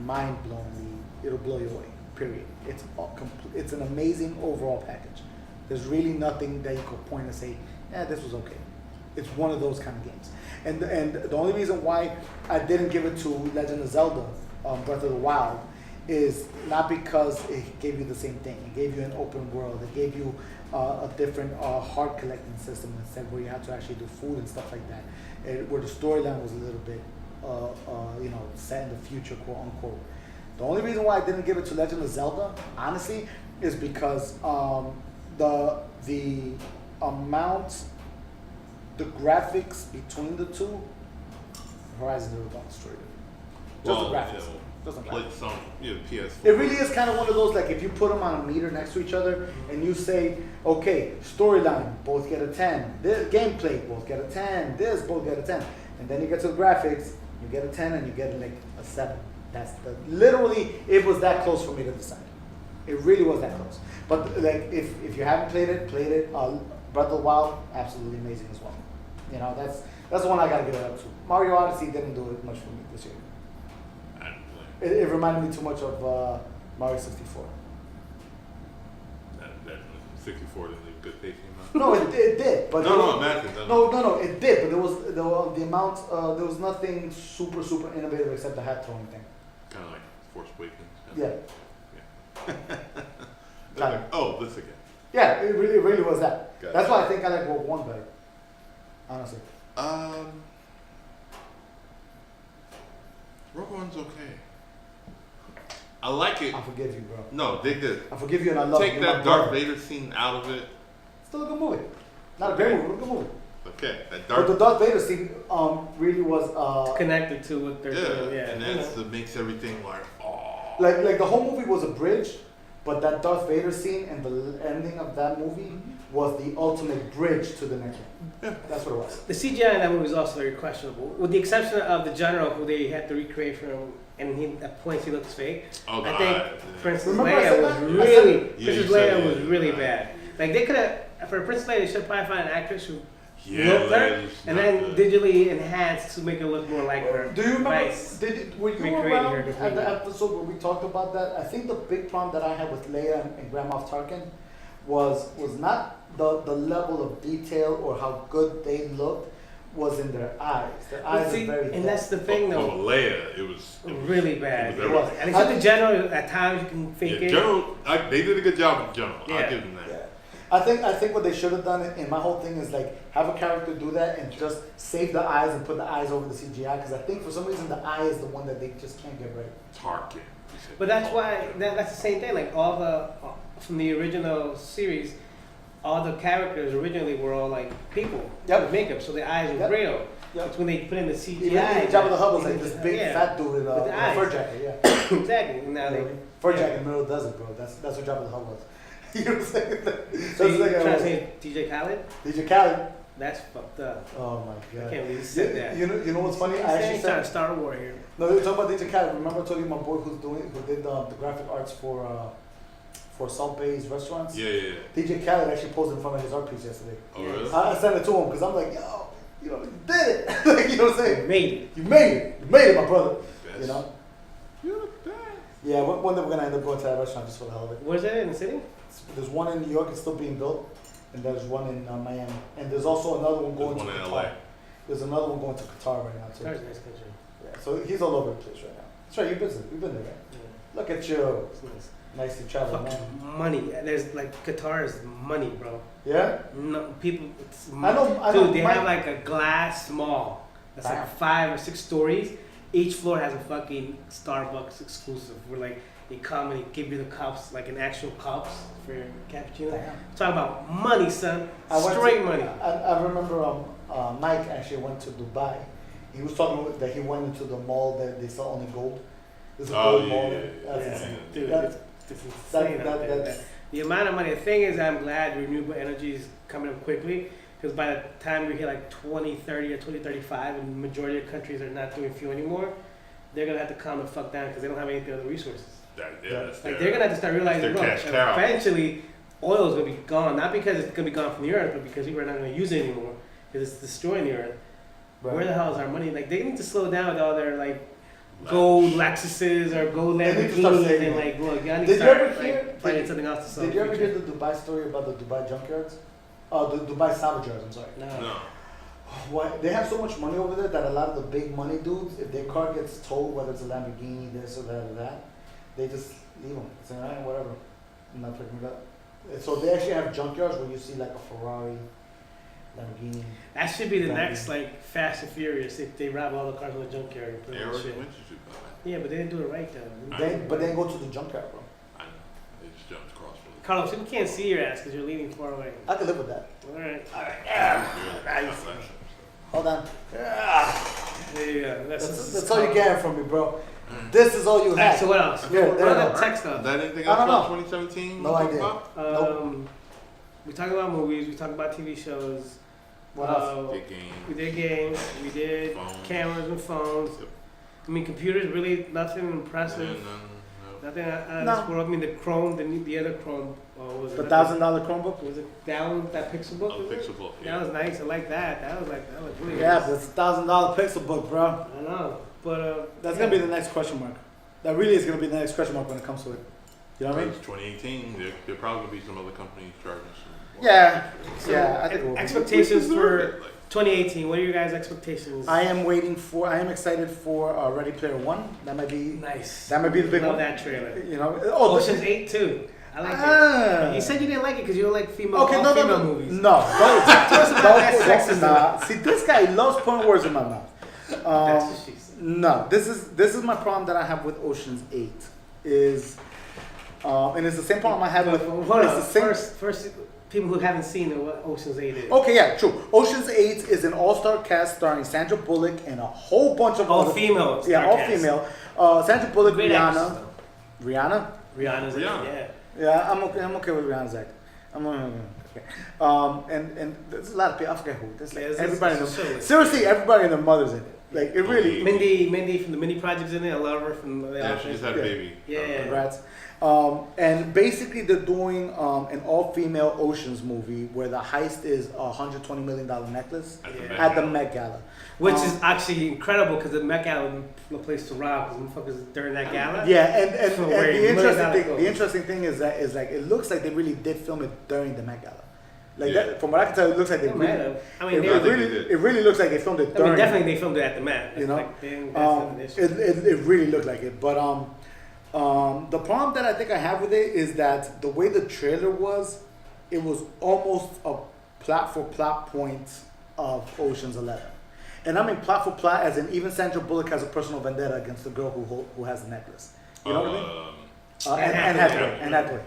[SPEAKER 1] mind blowingly. It'll blow you away. Period. It's it's an amazing overall package. There's really nothing that you could point and say, this was okay. It's one of those kind of games. And the only reason why I didn't give it to Legend of Zelda, Breath of the Wild, is not because it gave you the same thing. It gave you an open world. It gave you a different heart collecting system instead, where you had to actually do food and stuff like that. Where the storyline was a little bit, set in the future, quote unquote. The only reason why I didn't give it to Legend of Zelda, honestly, is because the amount, the graphics between the two, Horizon Zero Dawn destroyed it. Just the graphics. Just the
[SPEAKER 3] Play
[SPEAKER 1] graphics.
[SPEAKER 3] some, PS4.
[SPEAKER 1] It really is kind of one of those, like if you put them on a meter next to each other and you say, okay, storyline, both get a 10. This gameplay, both get a 10. This, both get a 10. And then you get to the graphics, you get a 10 and you get like a 7. Literally, it was that close for me to decide. It really was that close. But like, if you haven't played it, Breath of the Wild, absolutely amazing as well. You know, that's the one I gotta give it up to. Mario Odyssey didn't do it much for me this year.
[SPEAKER 3] I didn't play.
[SPEAKER 1] It reminded me too much of Mario 64.
[SPEAKER 3] That 64 didn't leave good taste in my mouth.
[SPEAKER 1] No, it did. But
[SPEAKER 3] No, imagine.
[SPEAKER 1] No, it did. But there was the amount. There was nothing super innovative except the hat throwing thing.
[SPEAKER 3] Kind of like Force Awakens.
[SPEAKER 1] Yeah.
[SPEAKER 3] They're like, oh, this again.
[SPEAKER 1] Yeah, it really was that.
[SPEAKER 3] Gotcha.
[SPEAKER 1] That's why I think I like Rogue One better. Honestly.
[SPEAKER 3] Rogue One's okay. I like it.
[SPEAKER 1] I forgive you, bro.
[SPEAKER 3] No, they did.
[SPEAKER 1] I forgive you and I love you.
[SPEAKER 3] Take
[SPEAKER 1] You're
[SPEAKER 3] that
[SPEAKER 1] my
[SPEAKER 3] Darth
[SPEAKER 1] brother.
[SPEAKER 3] Vader scene out of it.
[SPEAKER 1] Still a good movie. Not a great movie, but a good movie.
[SPEAKER 3] Okay, that
[SPEAKER 1] But the
[SPEAKER 3] Darth.
[SPEAKER 1] Darth Vader scene really was
[SPEAKER 2] Connected to what they're doing, yeah.
[SPEAKER 3] and that's that makes everything like, oh.
[SPEAKER 1] like the whole movie was a bridge, but that Darth Vader scene and the ending of that movie was the ultimate bridge to the next one.
[SPEAKER 3] Yeah.
[SPEAKER 1] That's what it was.
[SPEAKER 2] The CGI in that movie is also very questionable, with the exception of the general who they had to recreate from, and at points he looks fake.
[SPEAKER 3] Oh,
[SPEAKER 2] I
[SPEAKER 3] God.
[SPEAKER 2] think
[SPEAKER 3] Yeah.
[SPEAKER 2] Princess
[SPEAKER 1] Remember I
[SPEAKER 2] Leia
[SPEAKER 1] said
[SPEAKER 2] was
[SPEAKER 1] that?
[SPEAKER 2] really,
[SPEAKER 3] Yeah,
[SPEAKER 2] Princess
[SPEAKER 3] you said
[SPEAKER 2] Leia
[SPEAKER 3] it,
[SPEAKER 2] was really
[SPEAKER 3] yeah.
[SPEAKER 2] bad. Like they could have, for Princess Leia, they should probably find an actress who
[SPEAKER 3] Yeah,
[SPEAKER 2] looked her,
[SPEAKER 3] Leia's
[SPEAKER 2] and
[SPEAKER 3] not
[SPEAKER 2] then
[SPEAKER 3] good.
[SPEAKER 2] digitally enhanced to make her look more like her.
[SPEAKER 1] Do you remember?
[SPEAKER 2] Right.
[SPEAKER 1] Were you
[SPEAKER 2] Recreating
[SPEAKER 1] around
[SPEAKER 2] her
[SPEAKER 1] at
[SPEAKER 2] completely.
[SPEAKER 1] the episode where we talked about that? I think the big problem that I had with Leia and Grand Moff Tarkin was not the level of detail or how good they looked, was in their eyes. Their
[SPEAKER 2] But
[SPEAKER 1] eyes
[SPEAKER 2] see,
[SPEAKER 1] are very
[SPEAKER 2] and
[SPEAKER 1] dead.
[SPEAKER 2] that's the thing
[SPEAKER 3] Oh,
[SPEAKER 2] though,
[SPEAKER 3] Leia, it was
[SPEAKER 2] really bad.
[SPEAKER 3] It
[SPEAKER 1] was
[SPEAKER 2] And
[SPEAKER 1] everything.
[SPEAKER 2] except the general, at times you can fake
[SPEAKER 3] Yeah,
[SPEAKER 2] it.
[SPEAKER 3] General, they did a good job with General.
[SPEAKER 2] Yeah.
[SPEAKER 3] I'll give them that.
[SPEAKER 1] Yeah. I think what they should have done, and my whole thing is like have a character do that and just save the eyes and put the eyes over the CGI, because I think for some reason the eye is the one that they just can't get right.
[SPEAKER 3] Tarkin. You said
[SPEAKER 2] But that's
[SPEAKER 3] Tarkin.
[SPEAKER 2] why that's the same thing. Like all the from the original series, all the characters originally were all like people
[SPEAKER 1] Yep.
[SPEAKER 2] with makeup, so the eyes were
[SPEAKER 1] Yep.
[SPEAKER 2] real.
[SPEAKER 1] Yep.
[SPEAKER 2] It's when they put in the CGI.
[SPEAKER 1] Even Jabba the Hutt was like
[SPEAKER 2] even
[SPEAKER 1] this
[SPEAKER 2] the-
[SPEAKER 1] big
[SPEAKER 2] yeah,
[SPEAKER 1] fat dude in
[SPEAKER 2] with the
[SPEAKER 1] a
[SPEAKER 2] eyes.
[SPEAKER 1] fur jacket, yeah.
[SPEAKER 2] exactly. And now they.
[SPEAKER 1] Fur
[SPEAKER 2] yeah.
[SPEAKER 1] jacket in the middle of the desert, bro. That's what Jabba the Hutt was. You know what I'm saying?
[SPEAKER 2] So
[SPEAKER 1] That's
[SPEAKER 2] you
[SPEAKER 1] like
[SPEAKER 2] trying to say DJ Khaled?
[SPEAKER 1] DJ Khaled.
[SPEAKER 2] That's fucked up.
[SPEAKER 1] Oh my
[SPEAKER 2] I
[SPEAKER 1] god.
[SPEAKER 2] can't believe you said that.
[SPEAKER 1] You know what's funny? I actually
[SPEAKER 2] He's trying to
[SPEAKER 1] said
[SPEAKER 2] start a war here.
[SPEAKER 1] no. You're talking about DJ Khaled. Remember I told you my boy who did the graphic arts for Salt Bay's restaurants.
[SPEAKER 3] Yeah.
[SPEAKER 1] DJ Khaled actually posed in front of his art piece yesterday.
[SPEAKER 3] Oh, really?
[SPEAKER 1] I sent it to him because I'm like, yo, you did it. Like, you know what I'm saying?
[SPEAKER 2] Made it.
[SPEAKER 1] You made it. You made it, my brother.
[SPEAKER 3] Best.
[SPEAKER 1] You know?
[SPEAKER 3] You're the best.
[SPEAKER 1] Yeah. One day we're gonna end up going to that restaurant just for the hell of it.
[SPEAKER 2] Where's that in the city?
[SPEAKER 1] There's one in New York, it's still being built, and there's one in Miami, and there's also another one going
[SPEAKER 3] There's
[SPEAKER 1] to
[SPEAKER 3] one in
[SPEAKER 1] Qatar.
[SPEAKER 3] LA.
[SPEAKER 1] There's another one going to Qatar right now too.
[SPEAKER 2] Qatar's a nice country.
[SPEAKER 1] Yeah, so he's all over the place right now. That's right, you've been there, right?
[SPEAKER 2] Yeah,
[SPEAKER 1] Look at you.
[SPEAKER 2] it's nice.
[SPEAKER 1] Nice to travel, man.
[SPEAKER 2] Fucking money. There's like Qatar is money, bro.
[SPEAKER 1] Yeah?
[SPEAKER 2] No people. It's
[SPEAKER 1] I know.
[SPEAKER 2] Dude, they
[SPEAKER 1] my-
[SPEAKER 2] have like a glass mall that's
[SPEAKER 1] Damn.
[SPEAKER 2] like 5 or 6 stories. Each floor has a fucking Starbucks exclusive where like they come and they give you the cups, like an actual cups for your cappuccino.
[SPEAKER 1] Damn.
[SPEAKER 2] Talk about money, son.
[SPEAKER 1] I went
[SPEAKER 2] Straight
[SPEAKER 1] to-
[SPEAKER 2] money.
[SPEAKER 1] I remember Mike actually went to Dubai. He was talking that he went into the mall that they sell only gold. There's a
[SPEAKER 3] Oh,
[SPEAKER 1] gold
[SPEAKER 3] yeah,
[SPEAKER 1] mall.
[SPEAKER 3] yeah,
[SPEAKER 1] there.
[SPEAKER 3] yeah.
[SPEAKER 1] That's
[SPEAKER 2] Yeah,
[SPEAKER 1] insane.
[SPEAKER 2] dude,
[SPEAKER 1] That-
[SPEAKER 2] it's insane out there.
[SPEAKER 1] that's-
[SPEAKER 2] The amount of money. The thing is, I'm glad renewable energy is coming up quickly because by the time we hit like 2030 or 2035, and the majority of countries are not doing fuel anymore, they're gonna have to calm the fuck down because they don't have any other resources.
[SPEAKER 3] That's
[SPEAKER 2] Like
[SPEAKER 3] their-
[SPEAKER 2] they're gonna have to start realizing,
[SPEAKER 3] their
[SPEAKER 2] look,
[SPEAKER 3] cash cow.
[SPEAKER 2] eventually, oil is gonna be gone. Not because it's gonna be gone from the earth, but because we're not gonna use it anymore because it's destroying the earth.
[SPEAKER 1] Right.
[SPEAKER 2] Where the hell is our money? Like they need to slow down with all their like gold Lexuses or gold
[SPEAKER 1] They need to start
[SPEAKER 2] Lamborghinis
[SPEAKER 1] saving
[SPEAKER 2] and
[SPEAKER 1] up.
[SPEAKER 2] like look, y'all need
[SPEAKER 1] Did
[SPEAKER 2] to
[SPEAKER 1] you
[SPEAKER 2] start
[SPEAKER 1] ever hear-
[SPEAKER 2] like, finding something else to sell.
[SPEAKER 1] Did you ever
[SPEAKER 2] in the
[SPEAKER 1] hear the Dubai story about the Dubai junkyards? The Dubai salvage yards, I'm sorry.
[SPEAKER 2] future. No.
[SPEAKER 3] No.
[SPEAKER 1] Why they have so much money over there that a lot of the big money dudes, if their car gets towed, whether it's a Lamborghini, this or that or that, they just leave them. Say, "Alright, whatever, I'm not picking it up." And so they actually have junkyards where you see like a Ferrari, Lamborghini.
[SPEAKER 2] That should be the
[SPEAKER 1] Lamborghini.
[SPEAKER 2] next like Fast and Furious if they rob all the cars on the junkyard and put
[SPEAKER 3] They
[SPEAKER 2] them in
[SPEAKER 3] already
[SPEAKER 2] shit.
[SPEAKER 3] went to Dubai.
[SPEAKER 2] Yeah, but they didn't do it right though.
[SPEAKER 1] But they go to the junkyard, bro.
[SPEAKER 3] I know. They just jumped across from the
[SPEAKER 2] Carlos, we can't see your ass because you're leaning far away.
[SPEAKER 1] I can live with that.
[SPEAKER 2] All right.
[SPEAKER 1] Nice. Hold on.
[SPEAKER 2] There you go.
[SPEAKER 1] That's all you get from me, bro. This is all you
[SPEAKER 2] All right,
[SPEAKER 1] have.
[SPEAKER 2] so what else?
[SPEAKER 1] Here,
[SPEAKER 2] what
[SPEAKER 1] there you
[SPEAKER 2] other
[SPEAKER 1] go.
[SPEAKER 2] tech
[SPEAKER 3] Is
[SPEAKER 2] stuff?
[SPEAKER 3] that anything
[SPEAKER 1] I
[SPEAKER 3] else
[SPEAKER 1] don't
[SPEAKER 3] about
[SPEAKER 1] know.
[SPEAKER 3] 2017?
[SPEAKER 1] No
[SPEAKER 3] we'll talk
[SPEAKER 1] idea.
[SPEAKER 3] about?
[SPEAKER 1] Nope.
[SPEAKER 2] We talk about movies. We talk about TV shows.
[SPEAKER 1] What else?
[SPEAKER 3] Big game.
[SPEAKER 2] We did games. We did
[SPEAKER 3] Phones.
[SPEAKER 2] cameras and phones.
[SPEAKER 3] Yep.
[SPEAKER 2] I mean, computers really nothing impressive.
[SPEAKER 3] No.
[SPEAKER 2] Nothing out of
[SPEAKER 1] No.
[SPEAKER 2] this world. I mean, the Chrome, the other Chrome. What was it?
[SPEAKER 1] The $1,000 Chromebook.
[SPEAKER 2] Was it down that Pixel book?
[SPEAKER 3] Oh,
[SPEAKER 2] was it?
[SPEAKER 3] Pixel book.
[SPEAKER 2] That
[SPEAKER 3] Yeah.
[SPEAKER 2] was nice. I like that. That was really
[SPEAKER 1] Yeah,
[SPEAKER 2] nice.
[SPEAKER 1] but it's $1,000 Pixel book, bro.
[SPEAKER 2] I know, but
[SPEAKER 1] That's gonna be the next question mark. That really is gonna be the next question mark when it comes to it. You know what I mean?
[SPEAKER 3] It's 2018. There probably gonna be some other companies charging some.
[SPEAKER 1] Yeah.
[SPEAKER 2] So,
[SPEAKER 1] Yeah, I think it will be.
[SPEAKER 2] expectations for
[SPEAKER 3] Like,
[SPEAKER 2] 2018. What are your guys' expectations?
[SPEAKER 1] I am excited for Ready Player One. That might be
[SPEAKER 2] Nice.
[SPEAKER 1] the big
[SPEAKER 2] Love
[SPEAKER 1] one.
[SPEAKER 2] that trailer.
[SPEAKER 1] You know, oh,
[SPEAKER 2] Ocean's 8 too. I like it.
[SPEAKER 1] Ah.
[SPEAKER 2] You said you didn't like it because you don't like female,
[SPEAKER 1] Okay, no,
[SPEAKER 2] female
[SPEAKER 1] no,
[SPEAKER 2] movies.
[SPEAKER 1] no. Don't
[SPEAKER 2] Talk to us about that sexism.
[SPEAKER 1] nah. See, this guy loves putting words in my mouth.
[SPEAKER 2] That's what she said.
[SPEAKER 1] No, this is my problem that I have with Ocean's 8 is, and it's the same problem I have with.
[SPEAKER 2] Hold
[SPEAKER 1] it's
[SPEAKER 2] on.
[SPEAKER 1] the same,
[SPEAKER 2] First, people who haven't seen it, what Ocean's 8 is.
[SPEAKER 1] Okay, yeah, true. Ocean's 8 is an all-star cast starring Sandra Bullock and a whole bunch of
[SPEAKER 2] All
[SPEAKER 1] other
[SPEAKER 2] female.
[SPEAKER 1] Yeah,
[SPEAKER 2] star
[SPEAKER 1] all
[SPEAKER 2] cast.
[SPEAKER 1] female. Sandra Bullock,
[SPEAKER 2] Great actors,
[SPEAKER 1] Rihanna.
[SPEAKER 2] though.
[SPEAKER 1] Rihanna?
[SPEAKER 2] Rihanna's in it,
[SPEAKER 3] Rihanna.
[SPEAKER 2] yeah.
[SPEAKER 1] Yeah, I'm okay with Rihanna's act. I'm okay. And there's a lot of people. I forget who. There's like
[SPEAKER 2] Yeah, it's-
[SPEAKER 1] everybody.
[SPEAKER 2] it's
[SPEAKER 1] in the,
[SPEAKER 2] so-
[SPEAKER 1] seriously, everybody and their mothers in it. Like it really.
[SPEAKER 2] Mindy from the Mini Project's in it. I love her from the
[SPEAKER 3] Yeah, she
[SPEAKER 2] Office.
[SPEAKER 3] just had a
[SPEAKER 1] Yeah.
[SPEAKER 3] baby.
[SPEAKER 2] Yeah.
[SPEAKER 1] Congrats. And basically, they're doing an all-female Oceans movie where the heist is a $120 million necklace
[SPEAKER 3] At the
[SPEAKER 2] Yeah.
[SPEAKER 3] Met
[SPEAKER 1] at the
[SPEAKER 3] Gala.
[SPEAKER 1] Met Gala.
[SPEAKER 2] Which
[SPEAKER 1] Um,
[SPEAKER 2] is actually incredible because the Met Gala would be a place to rob because motherfuckers during that gala.
[SPEAKER 1] Yeah, and
[SPEAKER 2] For
[SPEAKER 1] the
[SPEAKER 2] wearing
[SPEAKER 1] interesting
[SPEAKER 2] $1
[SPEAKER 1] thing,
[SPEAKER 2] clothes.
[SPEAKER 1] the interesting thing is that it looks like they really did film it during the Met Gala. Like
[SPEAKER 3] Yeah.
[SPEAKER 1] that, from what I can tell, it looks like they
[SPEAKER 2] They might
[SPEAKER 1] really.
[SPEAKER 2] have. I
[SPEAKER 1] It,
[SPEAKER 2] mean,
[SPEAKER 3] I
[SPEAKER 2] they,
[SPEAKER 3] think they
[SPEAKER 1] really,
[SPEAKER 3] did.
[SPEAKER 1] it really looks like they filmed it
[SPEAKER 2] I
[SPEAKER 1] during.
[SPEAKER 2] mean, definitely they filmed it at the Met.
[SPEAKER 1] You know,
[SPEAKER 2] Like, that's the issue.
[SPEAKER 1] it really looked like it. But the problem that I think I have with it is that the way the trailer was, it was almost a plot for plot point of Ocean's 11. And I mean plot for plot, as in even Sandra Bullock has a personal vendetta against the girl who has the necklace. You know what I mean?
[SPEAKER 2] Anne
[SPEAKER 1] Hathaway. Anne Hathaway.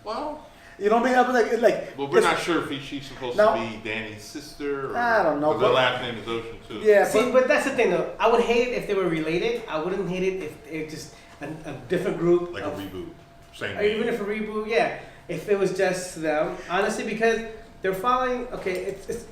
[SPEAKER 3] Well,
[SPEAKER 1] You know what I mean? I was like,
[SPEAKER 3] well, we're
[SPEAKER 1] it's-
[SPEAKER 3] not sure if she's supposed
[SPEAKER 1] No.
[SPEAKER 3] to be Danny's sister. Or,
[SPEAKER 1] I don't know,
[SPEAKER 3] 'cause her
[SPEAKER 1] but-
[SPEAKER 3] last name is Ocean too.
[SPEAKER 1] Yeah,
[SPEAKER 2] See, but that's the thing though. I would hate it if they were related. I wouldn't hate it if it just a different group.
[SPEAKER 3] Like a
[SPEAKER 2] of,
[SPEAKER 3] reboot. Same
[SPEAKER 2] or even
[SPEAKER 3] name.
[SPEAKER 2] if a reboot, yeah. If it was just them, honestly, because they're following. Okay, it's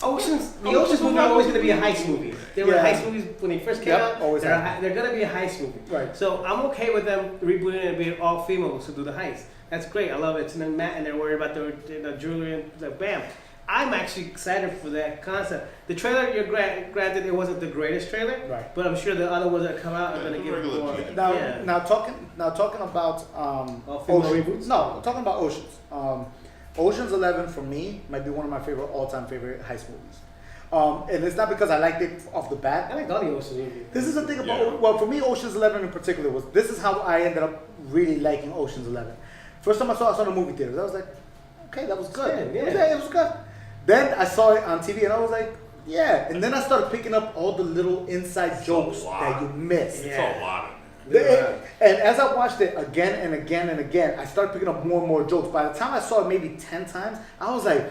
[SPEAKER 2] Oceans. The
[SPEAKER 3] Oceans
[SPEAKER 2] Oceans movie
[SPEAKER 3] was
[SPEAKER 2] are always
[SPEAKER 3] not-
[SPEAKER 2] going to be a heist movie. They were
[SPEAKER 1] Yeah.
[SPEAKER 2] heist movies when they first came
[SPEAKER 1] Yep,
[SPEAKER 2] out.
[SPEAKER 1] always
[SPEAKER 2] they're,
[SPEAKER 1] have.
[SPEAKER 2] they're going to be a heist movie.
[SPEAKER 1] right.
[SPEAKER 2] So I'm okay with them rebooting it and being all females to do the heist. That's great. I love it. And then Matt and they're worried about the jewelry and the bam. I'm actually excited for that concept. The trailer, you're granted, it wasn't the greatest trailer,
[SPEAKER 1] Right.
[SPEAKER 2] but I'm sure the other ones that come out are
[SPEAKER 3] Yeah,
[SPEAKER 2] going to
[SPEAKER 3] the
[SPEAKER 2] give
[SPEAKER 3] regular
[SPEAKER 2] more.
[SPEAKER 3] TV.
[SPEAKER 1] Now,
[SPEAKER 2] Yeah.
[SPEAKER 1] now talking about
[SPEAKER 2] All female
[SPEAKER 1] Oceans.
[SPEAKER 2] reboots?
[SPEAKER 1] No, talking about Oceans. Oceans 11 for me might be one of my favorite all-time favorite heist movies. And it's not because I liked it off the bat.
[SPEAKER 2] I like all the Ocean movies.
[SPEAKER 1] This is the thing about,
[SPEAKER 3] Yeah.
[SPEAKER 1] well, for me, Ocean's 11 in particular was, this is how I ended up really liking Ocean's 11. First time I saw it in the movie theaters, I was like, okay, that was good.
[SPEAKER 2] Yeah.
[SPEAKER 1] It was good. Then I saw it on TV and I was like, yeah. And then I started picking up all the little inside jokes
[SPEAKER 3] a lot.
[SPEAKER 1] that you missed.
[SPEAKER 3] It's
[SPEAKER 2] Yeah.
[SPEAKER 3] a lot of
[SPEAKER 1] And as I watched it again and again and again, I started picking up more and more jokes. By the time I saw it maybe 10 times, I was like,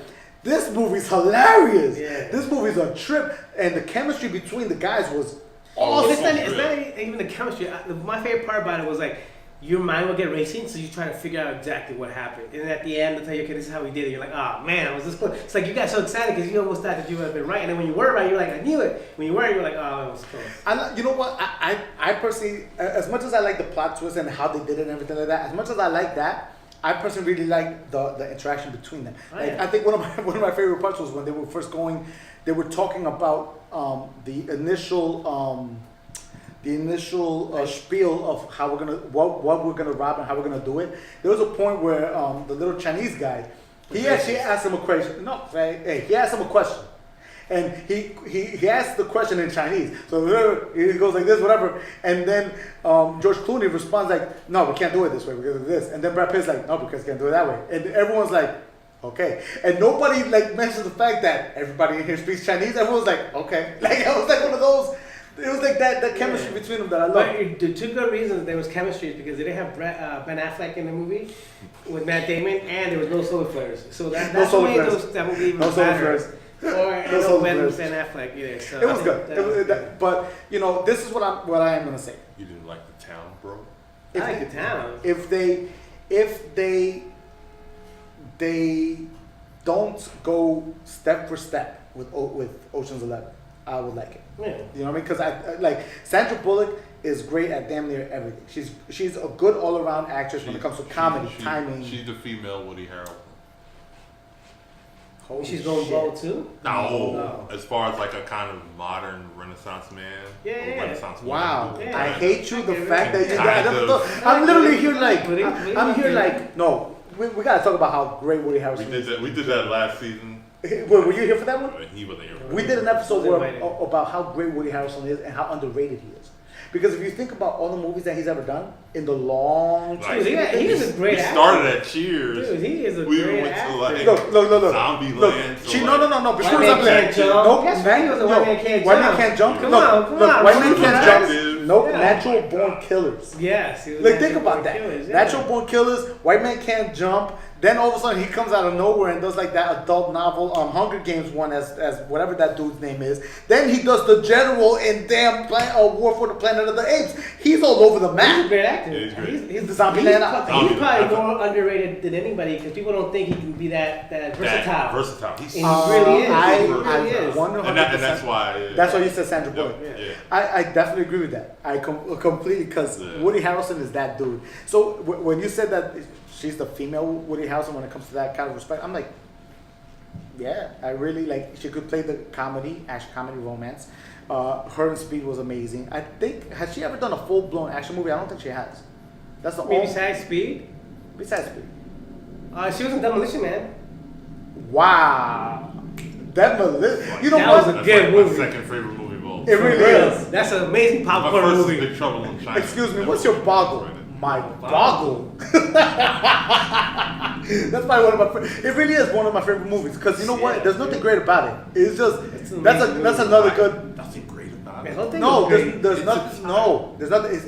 [SPEAKER 1] this movie's hilarious.
[SPEAKER 2] Yeah.
[SPEAKER 1] This movie's a trip. And the chemistry between the guys was
[SPEAKER 3] Oh,
[SPEAKER 2] It's
[SPEAKER 1] awesome.
[SPEAKER 2] not, it's not even the chemistry. My favorite part about it was like, your mind will get racing, so you try to figure out exactly what happened. And at the end, they'll tell you, okay, this is how we did it. You're like, oh man, I was this close. It's like you got so excited because you almost thought that you would have been right. And then when you were right, you're like, I knew it. When you weren't, you're like, oh, it was close.
[SPEAKER 1] You know what? I personally, as much as I like the plot twist and how they did it and everything like that, as much as I like that, I personally really like the interaction between them.
[SPEAKER 2] Oh,
[SPEAKER 1] Like,
[SPEAKER 2] yeah.
[SPEAKER 1] I think one of my favorite parts was when they were first going. They were talking about the initial spiel of how we're gonna what we're gonna rob and how we're gonna do it. There was a point where the little Chinese guy, he actually asked him a question. No, right? Hey, he asked him a question, and he asked the question in Chinese. So he goes like this, whatever, and then George Clooney responds like, "No, we can't do it this way because of this." And then Brad Pitt's like, "No, because we can't do it that way." And everyone's like, okay. And nobody like mentions the fact that everybody in here speaks Chinese. Everyone's like, okay. Like it was like one of those. It was like that chemistry
[SPEAKER 2] Yeah.
[SPEAKER 1] between them that I love.
[SPEAKER 2] But the two good reasons there was chemistry is because they didn't have Ben Affleck in the movie with Matt Damon, and there was no solar flares. So that's what
[SPEAKER 1] solar
[SPEAKER 2] made
[SPEAKER 1] flares.
[SPEAKER 2] that movie even
[SPEAKER 1] No solar
[SPEAKER 2] better.
[SPEAKER 1] flares.
[SPEAKER 2] Or
[SPEAKER 1] No solar
[SPEAKER 2] Ben
[SPEAKER 1] flares.
[SPEAKER 2] Affleck either. So
[SPEAKER 1] It was
[SPEAKER 2] I
[SPEAKER 1] good.
[SPEAKER 2] think
[SPEAKER 1] It was,
[SPEAKER 2] good.
[SPEAKER 1] but you know, this is what I am gonna say.
[SPEAKER 3] You didn't like the town, bro?
[SPEAKER 2] I like the town.
[SPEAKER 1] If they don't go step for step with Ocean's 11, I would like it.
[SPEAKER 2] Yeah.
[SPEAKER 1] You know what I mean? Because I like Sandra Bullock is great at damn near everything. She's a good all around actress when it comes to comedy, timing.
[SPEAKER 3] She's the female Woody Harrelson.
[SPEAKER 1] Holy
[SPEAKER 2] She's going
[SPEAKER 1] shit.
[SPEAKER 2] bold too.
[SPEAKER 3] No,
[SPEAKER 2] No.
[SPEAKER 3] as far as like a kind of modern Renaissance man,
[SPEAKER 2] Yeah,
[SPEAKER 3] or
[SPEAKER 2] yeah.
[SPEAKER 3] Renaissance woman.
[SPEAKER 1] Wow,
[SPEAKER 2] Yeah.
[SPEAKER 1] I hate you. The
[SPEAKER 2] Okay,
[SPEAKER 1] fact that you.
[SPEAKER 3] kind
[SPEAKER 1] I never
[SPEAKER 3] of.
[SPEAKER 1] thought. I'm literally here like.
[SPEAKER 2] Woody-
[SPEAKER 1] I'm here like. No, we gotta talk about how great Woody
[SPEAKER 3] We
[SPEAKER 1] Harrelson
[SPEAKER 3] did
[SPEAKER 1] is.
[SPEAKER 3] that. We did that last season.
[SPEAKER 1] Wait, were you here for that one?
[SPEAKER 3] But he wasn't here.
[SPEAKER 1] We did an episode
[SPEAKER 2] Was
[SPEAKER 1] where,
[SPEAKER 2] invited.
[SPEAKER 1] about how great Woody Harrelson is and how underrated he is. Because if you think about all the movies that he's ever done in the long
[SPEAKER 3] Like,
[SPEAKER 2] Dude, he is a great
[SPEAKER 3] We
[SPEAKER 2] actor.
[SPEAKER 3] started at Cheers.
[SPEAKER 2] Dude, he is a
[SPEAKER 3] We
[SPEAKER 2] great
[SPEAKER 3] went to,
[SPEAKER 2] actor.
[SPEAKER 3] like,
[SPEAKER 1] Look.
[SPEAKER 3] Zombie
[SPEAKER 1] Look,
[SPEAKER 3] Land. so,
[SPEAKER 1] she,
[SPEAKER 3] like,
[SPEAKER 1] no. Before
[SPEAKER 2] White Man
[SPEAKER 1] Zombie
[SPEAKER 2] Can't
[SPEAKER 1] Land.
[SPEAKER 2] Jump.
[SPEAKER 1] Nope.
[SPEAKER 2] Yes, he was a White Man Can't
[SPEAKER 1] White
[SPEAKER 2] Jump.
[SPEAKER 1] Man Can't Jump.
[SPEAKER 2] Come
[SPEAKER 1] Look,
[SPEAKER 2] on, come
[SPEAKER 1] look,
[SPEAKER 2] on,
[SPEAKER 1] White
[SPEAKER 2] come
[SPEAKER 1] Man
[SPEAKER 2] on,
[SPEAKER 1] Can't
[SPEAKER 3] Detective.
[SPEAKER 1] Jump. Nope.
[SPEAKER 2] Yeah.
[SPEAKER 1] Natural Born Killers.
[SPEAKER 2] Yes. He was
[SPEAKER 1] Like,
[SPEAKER 2] in
[SPEAKER 1] think about
[SPEAKER 2] Born
[SPEAKER 1] that.
[SPEAKER 2] Killers, yeah.
[SPEAKER 1] Natural Born Killers, White Man Can't Jump. Then all of a sudden he comes out of nowhere and does like that adult novel, Hunger Games one as whatever that dude's name is. Then he does the general in damn War for the Planet of the Apes. He's all over the
[SPEAKER 2] He's a
[SPEAKER 1] map.
[SPEAKER 2] great actor.
[SPEAKER 3] Yeah, he's great.
[SPEAKER 2] He's
[SPEAKER 1] The Zombie
[SPEAKER 2] he's
[SPEAKER 1] Man.
[SPEAKER 2] He's probably more underrated than anybody because people don't think he can be that versatile.
[SPEAKER 3] Versatile. He's
[SPEAKER 2] And he really is.
[SPEAKER 1] I
[SPEAKER 2] He really is.
[SPEAKER 1] 100%.
[SPEAKER 3] and that's why.
[SPEAKER 1] That's why you said Sandra Bullock.
[SPEAKER 3] Yeah.
[SPEAKER 1] I definitely agree with that. I completely because
[SPEAKER 3] Yeah.
[SPEAKER 1] Woody Harrelson is that dude. So when you said that she's the female Woody Harrelson when it comes to that kind of respect, I'm like, yeah, I really like. She could play the comedy, action comedy, romance. Her and Speed was amazing. I think has she ever done a full blown action movie? I don't think she has. That's the
[SPEAKER 2] Maybe
[SPEAKER 1] only
[SPEAKER 2] besides Speed.
[SPEAKER 1] besides Speed.
[SPEAKER 2] She was in Demolition Man.
[SPEAKER 1] Wow, Demolition. You know
[SPEAKER 2] That
[SPEAKER 1] what?
[SPEAKER 2] was a
[SPEAKER 3] That's
[SPEAKER 2] good
[SPEAKER 3] like
[SPEAKER 2] movie.
[SPEAKER 3] my second favorite movie of all.
[SPEAKER 1] It really is.
[SPEAKER 2] That's an amazing
[SPEAKER 3] My
[SPEAKER 2] popcorn
[SPEAKER 3] first
[SPEAKER 2] movie.
[SPEAKER 3] is Big Trouble in China.
[SPEAKER 1] Excuse me,
[SPEAKER 3] Never
[SPEAKER 1] what's your
[SPEAKER 3] really
[SPEAKER 1] boggle?
[SPEAKER 3] enjoyed it.
[SPEAKER 1] My boggle. That's probably one of my. It really is one of my favorite movies because you know what?
[SPEAKER 2] Yeah,
[SPEAKER 1] There's nothing great about it. It's just
[SPEAKER 2] an
[SPEAKER 1] that's
[SPEAKER 2] amazing
[SPEAKER 1] another
[SPEAKER 3] Like,
[SPEAKER 1] good.
[SPEAKER 3] Nothing great about
[SPEAKER 2] Man,
[SPEAKER 3] it.
[SPEAKER 2] whole thing
[SPEAKER 1] No,
[SPEAKER 2] was great.
[SPEAKER 1] there's
[SPEAKER 3] It's
[SPEAKER 1] nothing.
[SPEAKER 3] a
[SPEAKER 1] No, there's nothing. It's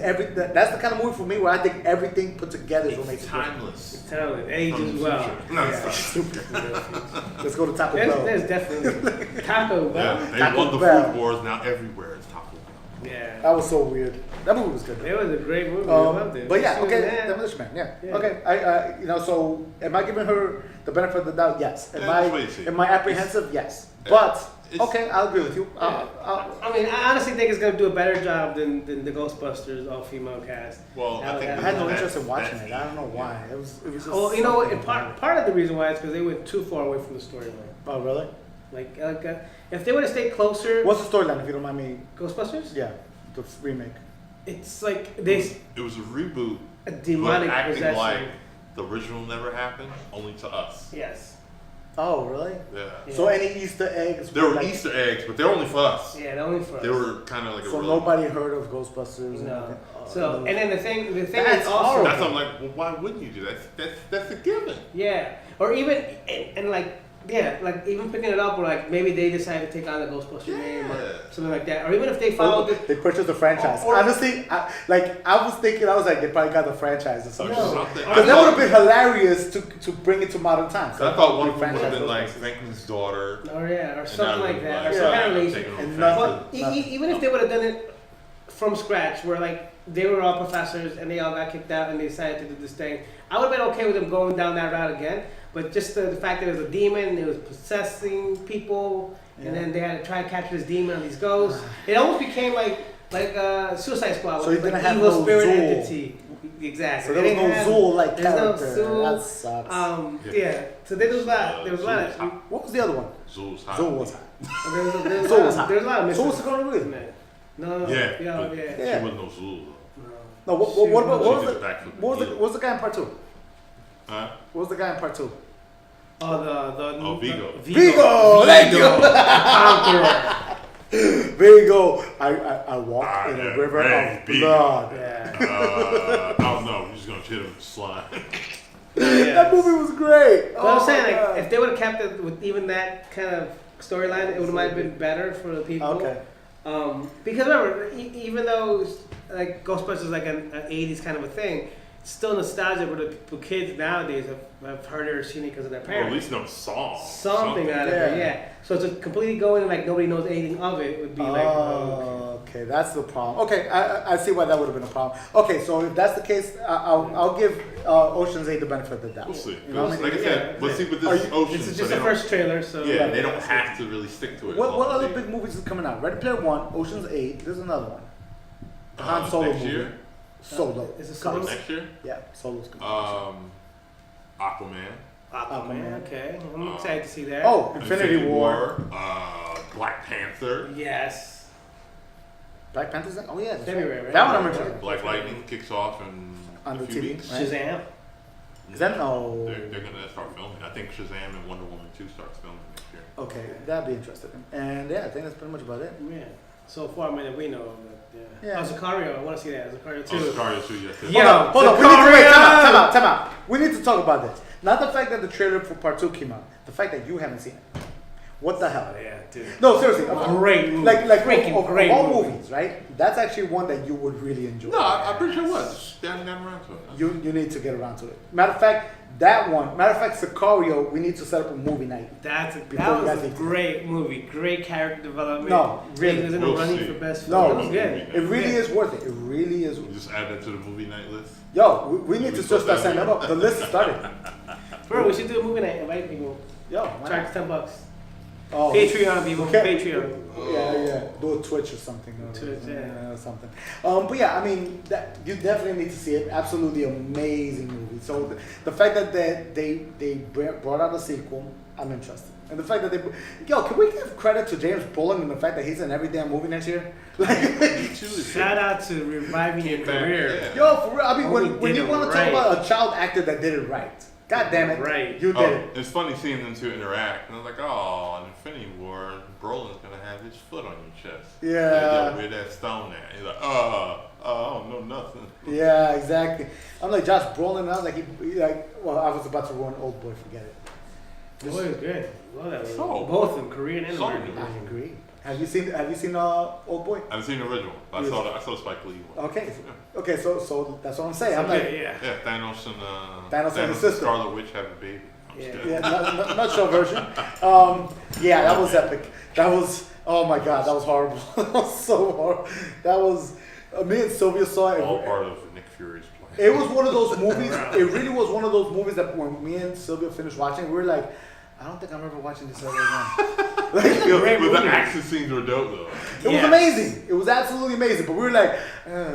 [SPEAKER 1] that's the kind of movie for me where I think everything put together is what makes
[SPEAKER 3] It's
[SPEAKER 1] it great.
[SPEAKER 3] timeless.
[SPEAKER 2] Talent, ages
[SPEAKER 3] From the
[SPEAKER 2] well.
[SPEAKER 3] future. No,
[SPEAKER 2] Yeah.
[SPEAKER 3] it's not.
[SPEAKER 1] Let's go to Taco Bell.
[SPEAKER 2] There's definitely Taco Bell.
[SPEAKER 3] Yeah, they
[SPEAKER 1] Taco
[SPEAKER 3] won the
[SPEAKER 1] Bell.
[SPEAKER 3] food wars. Now everywhere is Taco Bell.
[SPEAKER 2] Yeah.
[SPEAKER 1] That was so weird. That movie was good.
[SPEAKER 2] It was a great movie. I loved it.
[SPEAKER 1] But yeah,
[SPEAKER 2] She was
[SPEAKER 1] okay,
[SPEAKER 2] mad.
[SPEAKER 1] Demolition Man. Yeah.
[SPEAKER 2] Yeah.
[SPEAKER 1] Okay. So am I giving her the benefit of the doubt? Yes.
[SPEAKER 3] Yeah, that's what you see.
[SPEAKER 1] Am I apprehensive? Yes. But
[SPEAKER 3] It's-
[SPEAKER 1] okay, I'll agree with you.
[SPEAKER 2] I mean, I honestly think it's gonna do a better job than the Ghostbusters all-female cast.
[SPEAKER 3] Well, I think
[SPEAKER 1] I had no
[SPEAKER 3] that's-
[SPEAKER 1] interest in watching
[SPEAKER 3] that's
[SPEAKER 1] it. I don't know
[SPEAKER 3] easy.
[SPEAKER 1] why. It was just.
[SPEAKER 2] Well, you know,
[SPEAKER 1] something
[SPEAKER 2] and
[SPEAKER 1] about it.
[SPEAKER 2] part of the reason why is because they went too far away from the storyline.
[SPEAKER 1] Oh really?
[SPEAKER 2] Like if they would have stayed closer,
[SPEAKER 1] What's the storyline? If you don't mind me.
[SPEAKER 2] Ghostbusters,
[SPEAKER 1] Yeah, the remake.
[SPEAKER 2] it's like they
[SPEAKER 3] It was a reboot,
[SPEAKER 2] a demonic
[SPEAKER 3] but acting
[SPEAKER 2] possession.
[SPEAKER 3] like the original never happened, only to us.
[SPEAKER 2] Yes.
[SPEAKER 1] Oh, really?
[SPEAKER 3] Yeah.
[SPEAKER 2] Yeah.
[SPEAKER 1] So any Easter eggs?
[SPEAKER 3] There were
[SPEAKER 1] like-
[SPEAKER 3] Easter eggs, but they're only for us.
[SPEAKER 2] Yeah, only for us.
[SPEAKER 3] They were kind of like a
[SPEAKER 1] So
[SPEAKER 3] real.
[SPEAKER 1] nobody heard of Ghostbusters. and
[SPEAKER 2] No.
[SPEAKER 1] everything? Oh,
[SPEAKER 2] So
[SPEAKER 1] no.
[SPEAKER 2] and then the thing
[SPEAKER 1] That's
[SPEAKER 2] is also
[SPEAKER 1] horrible.
[SPEAKER 3] That's why I'm like, well, why wouldn't you do that? That's a given.
[SPEAKER 2] yeah, or even and like yeah, like even picking it up or like maybe they decide to take on the Ghostbuster name or
[SPEAKER 3] Yeah.
[SPEAKER 2] something like that, or even if they followed the
[SPEAKER 1] They purchased the franchise.
[SPEAKER 2] Or-
[SPEAKER 1] Honestly, I was thinking, I was like, they probably got the franchise or
[SPEAKER 3] Or
[SPEAKER 1] something.
[SPEAKER 2] No.
[SPEAKER 3] something.
[SPEAKER 1] Because that would have been hilarious to bring it to modern times.
[SPEAKER 3] I thought one of them would
[SPEAKER 1] Franchise
[SPEAKER 3] have been like
[SPEAKER 1] Ghostbusters.
[SPEAKER 3] Franklin's daughter.
[SPEAKER 2] or yeah, or
[SPEAKER 3] and
[SPEAKER 2] something
[SPEAKER 3] that
[SPEAKER 2] like
[SPEAKER 3] would
[SPEAKER 2] that, or
[SPEAKER 3] be
[SPEAKER 2] some
[SPEAKER 1] Yeah.
[SPEAKER 2] kind of
[SPEAKER 3] like,
[SPEAKER 2] relation.
[SPEAKER 3] taking over
[SPEAKER 1] And
[SPEAKER 3] Franklin.
[SPEAKER 2] But even if they would have done it from scratch, where like they were all professors and they all got kicked out and they decided to do this thing, I would have been okay with them going down that route again. But just the fact that it was a demon, it was possessing people,
[SPEAKER 1] Yeah.
[SPEAKER 2] and then they had to try and capture this demon and these ghosts. It almost became like Suicide Squad,
[SPEAKER 1] So
[SPEAKER 2] with
[SPEAKER 1] you
[SPEAKER 2] like
[SPEAKER 1] didn't have
[SPEAKER 2] evil
[SPEAKER 1] no
[SPEAKER 2] spirit
[SPEAKER 1] Zool.
[SPEAKER 2] entity. Exactly.
[SPEAKER 1] So there
[SPEAKER 2] They
[SPEAKER 1] was no
[SPEAKER 2] didn't have-
[SPEAKER 1] Zool-like
[SPEAKER 2] there's no
[SPEAKER 1] character.
[SPEAKER 2] Zool.
[SPEAKER 1] That sucks.
[SPEAKER 2] Yeah. So there was a lot. There was a lot.
[SPEAKER 3] Zool's hot.
[SPEAKER 1] What was the other one?
[SPEAKER 3] Zool's hot.
[SPEAKER 1] Zool was hot.
[SPEAKER 2] There was a
[SPEAKER 1] Zool
[SPEAKER 2] lot.
[SPEAKER 1] was hot.
[SPEAKER 2] There was a lot of
[SPEAKER 1] Zool
[SPEAKER 2] missing.
[SPEAKER 1] was going to
[SPEAKER 2] in
[SPEAKER 1] read.
[SPEAKER 2] it. No.
[SPEAKER 3] Yeah,
[SPEAKER 2] Yeah.
[SPEAKER 3] but
[SPEAKER 2] Yeah.
[SPEAKER 1] Yeah.
[SPEAKER 3] She wasn't no Zool.
[SPEAKER 2] No.
[SPEAKER 1] No, what about
[SPEAKER 3] She
[SPEAKER 1] what was
[SPEAKER 3] did
[SPEAKER 1] the
[SPEAKER 3] back from
[SPEAKER 1] what was
[SPEAKER 3] the
[SPEAKER 1] the what was the guy in part two?
[SPEAKER 3] Huh?
[SPEAKER 1] What was the guy in part two?
[SPEAKER 2] Oh,
[SPEAKER 3] Oh, Vigo.
[SPEAKER 1] Vigo, thank you.
[SPEAKER 2] Conqueror.
[SPEAKER 1] Vigo, I walked in a
[SPEAKER 3] yeah,
[SPEAKER 1] river
[SPEAKER 3] right,
[SPEAKER 1] of
[SPEAKER 3] Vigo.
[SPEAKER 1] blood.
[SPEAKER 2] Yeah.
[SPEAKER 3] I don't know. We're just gonna hit him with slime.
[SPEAKER 1] That movie was great.
[SPEAKER 2] But I'm
[SPEAKER 1] Oh
[SPEAKER 2] saying,
[SPEAKER 1] my
[SPEAKER 2] like,
[SPEAKER 1] God.
[SPEAKER 2] if they would have kept it with even that kind of storyline, it would have might have been better for the people.
[SPEAKER 1] Okay.
[SPEAKER 2] Because remember, even though like Ghostbusters is like an 80s kind of a thing, it's still nostalgia for the kids nowadays have heard it or seen it because of their
[SPEAKER 3] Or at
[SPEAKER 2] parents.
[SPEAKER 3] least no song.
[SPEAKER 2] Something out of it,
[SPEAKER 1] Yeah.
[SPEAKER 2] yeah. So to completely go in like nobody knows anything of it would be like,
[SPEAKER 1] Oh, okay, that's the problem. Okay, I see why that would have been a problem. Okay, so if that's the case, I'll give Ocean's 8 the benefit of the doubt.
[SPEAKER 3] We'll see.
[SPEAKER 1] You know what I mean?
[SPEAKER 3] Like I said,
[SPEAKER 2] Yeah.
[SPEAKER 3] let's see with
[SPEAKER 1] Are
[SPEAKER 3] this
[SPEAKER 1] you-
[SPEAKER 3] Ocean.
[SPEAKER 2] this is
[SPEAKER 3] so
[SPEAKER 2] just
[SPEAKER 3] they
[SPEAKER 2] the
[SPEAKER 3] don't-
[SPEAKER 2] first trailer, so
[SPEAKER 3] Yeah, they don't have to really stick to it.
[SPEAKER 1] What
[SPEAKER 3] as
[SPEAKER 1] other
[SPEAKER 3] long as
[SPEAKER 1] big movies is coming out? Ready Player One, Ocean's 8. There's another one. The
[SPEAKER 3] they-
[SPEAKER 1] Han Solo
[SPEAKER 3] next
[SPEAKER 1] movie.
[SPEAKER 3] year?
[SPEAKER 1] Solo.
[SPEAKER 2] Is it
[SPEAKER 1] Coming.
[SPEAKER 2] Solo?
[SPEAKER 3] Next year?
[SPEAKER 1] Yeah, Solo's coming.
[SPEAKER 3] Aquaman.
[SPEAKER 2] Aquaman, okay. I'm excited to see that.
[SPEAKER 1] Oh, Infinity War.
[SPEAKER 3] Black Panther.
[SPEAKER 2] Yes.
[SPEAKER 1] Black Panther's in? Oh yeah, that's
[SPEAKER 2] February,
[SPEAKER 1] right.
[SPEAKER 2] right?
[SPEAKER 1] That one I'm interested.
[SPEAKER 3] Black Lightning kicks off in
[SPEAKER 1] On
[SPEAKER 3] a
[SPEAKER 1] the
[SPEAKER 3] few
[SPEAKER 1] TV,
[SPEAKER 3] weeks.
[SPEAKER 1] right?
[SPEAKER 2] Shazam.
[SPEAKER 1] Is that no?
[SPEAKER 3] They're gonna start filming. I think Shazam and Wonder Woman 2 starts filming next year.
[SPEAKER 1] Okay, that'd be interesting. And yeah, I think that's pretty much about it.
[SPEAKER 2] Yeah. So far, I mean, we know of it. Yeah.
[SPEAKER 1] Yeah.
[SPEAKER 2] Oh, Sicario. I want to see that. Sicario
[SPEAKER 3] Oh,
[SPEAKER 2] 2.
[SPEAKER 3] Sicario 2, yes.
[SPEAKER 2] Yeah.
[SPEAKER 1] Hold on. We need to wait. Time out. We need to talk about this. Not the fact that the trailer for part 2 came out. The fact that you haven't seen it. What the hell?
[SPEAKER 2] Oh, yeah, dude.
[SPEAKER 1] No, seriously.
[SPEAKER 2] Great movie.
[SPEAKER 1] Like
[SPEAKER 2] Freaking
[SPEAKER 1] of
[SPEAKER 2] great
[SPEAKER 1] all
[SPEAKER 2] movie.
[SPEAKER 1] movies, right? That's actually one that you would really enjoy.
[SPEAKER 3] No, I'm pretty sure it was. Just down around to it.
[SPEAKER 1] You need to get around to it. Matter of fact, that one. Matter of fact, Sicario. We need to set up a movie night.
[SPEAKER 2] That
[SPEAKER 1] Before you
[SPEAKER 2] was
[SPEAKER 1] guys
[SPEAKER 2] a
[SPEAKER 1] eat.
[SPEAKER 2] great movie. Great character development.
[SPEAKER 1] No, really.
[SPEAKER 2] He was in the
[SPEAKER 3] We'll
[SPEAKER 2] running
[SPEAKER 3] see.
[SPEAKER 2] for best film.
[SPEAKER 1] No.
[SPEAKER 2] It was good.
[SPEAKER 1] It really
[SPEAKER 2] Yeah.
[SPEAKER 1] is worth it. It really is.
[SPEAKER 3] We just add that to the movie night list.
[SPEAKER 1] Yo, we need
[SPEAKER 3] We
[SPEAKER 1] to
[SPEAKER 3] put
[SPEAKER 1] just start
[SPEAKER 3] that
[SPEAKER 1] setting
[SPEAKER 3] in.
[SPEAKER 1] that up. The list is started.
[SPEAKER 2] Bro, we should do a movie night. Invite people.
[SPEAKER 1] Yo, why
[SPEAKER 2] Charge
[SPEAKER 1] not?
[SPEAKER 2] $10.
[SPEAKER 1] Oh,
[SPEAKER 2] Patreon, people.
[SPEAKER 1] Okay.
[SPEAKER 2] Patreon.
[SPEAKER 1] Yeah. Do a Twitch or something.
[SPEAKER 2] Twitch, yeah.
[SPEAKER 1] Or something. But yeah, I mean, that, you definitely need to see it. Absolutely amazing movie. So the fact that they brought out a sequel, I'm interested. And the fact that can we give credit to James Brolin and the fact that he's in every damn movie next year? Like,
[SPEAKER 3] Me too.
[SPEAKER 2] Shout out to reviving your career.
[SPEAKER 3] Yeah.
[SPEAKER 1] yo, for real. I mean,
[SPEAKER 2] Only
[SPEAKER 1] when
[SPEAKER 2] did
[SPEAKER 1] you
[SPEAKER 2] it
[SPEAKER 1] want to
[SPEAKER 2] right.
[SPEAKER 1] talk about a child actor that did it right, God damn it,
[SPEAKER 2] Right.
[SPEAKER 1] you did
[SPEAKER 3] Oh,
[SPEAKER 1] it.
[SPEAKER 3] it's funny seeing them two interact. And I was like, oh, in Infinity War, Brolin's gonna have his foot on your chest.
[SPEAKER 1] Yeah.
[SPEAKER 3] Where that stone at? He's like, I don't know nothing.
[SPEAKER 1] Yeah, exactly. I'm like Josh Brolin, and I was like, well, I was about to ruin Old Boy. Forget it.
[SPEAKER 2] Boy, it was good. Love that movie.
[SPEAKER 3] So-
[SPEAKER 2] Both of them, Korean and
[SPEAKER 3] so
[SPEAKER 2] American.
[SPEAKER 3] good.
[SPEAKER 1] I agree. Have you seen Old Boy?
[SPEAKER 3] I haven't seen the original, but
[SPEAKER 1] Yes.
[SPEAKER 3] I saw the Spike Lee one.
[SPEAKER 1] Okay, so that's what I'm saying. I'm like,
[SPEAKER 2] yeah.
[SPEAKER 3] Yeah, Thanos and
[SPEAKER 1] Thanos and his sister.
[SPEAKER 3] Scarlet Witch have a baby. I'm
[SPEAKER 2] Yeah.
[SPEAKER 3] scared.
[SPEAKER 1] yeah, nutshell version. Yeah, that was epic. That was, oh my god, that was horrible. That was so horrible. That was, me and Sylvia saw it.
[SPEAKER 3] All part of Nick Fury's plan.
[SPEAKER 1] It was one of those movies. It really was one of those movies that when me and Sylvia finished watching, we were like, I don't think I'm ever watching this ever again. Like,
[SPEAKER 3] Yo,
[SPEAKER 2] Great
[SPEAKER 3] but the
[SPEAKER 2] movie.
[SPEAKER 3] action scenes were dope though.
[SPEAKER 1] it was
[SPEAKER 2] Yes.
[SPEAKER 1] amazing. It was absolutely amazing. But we were like,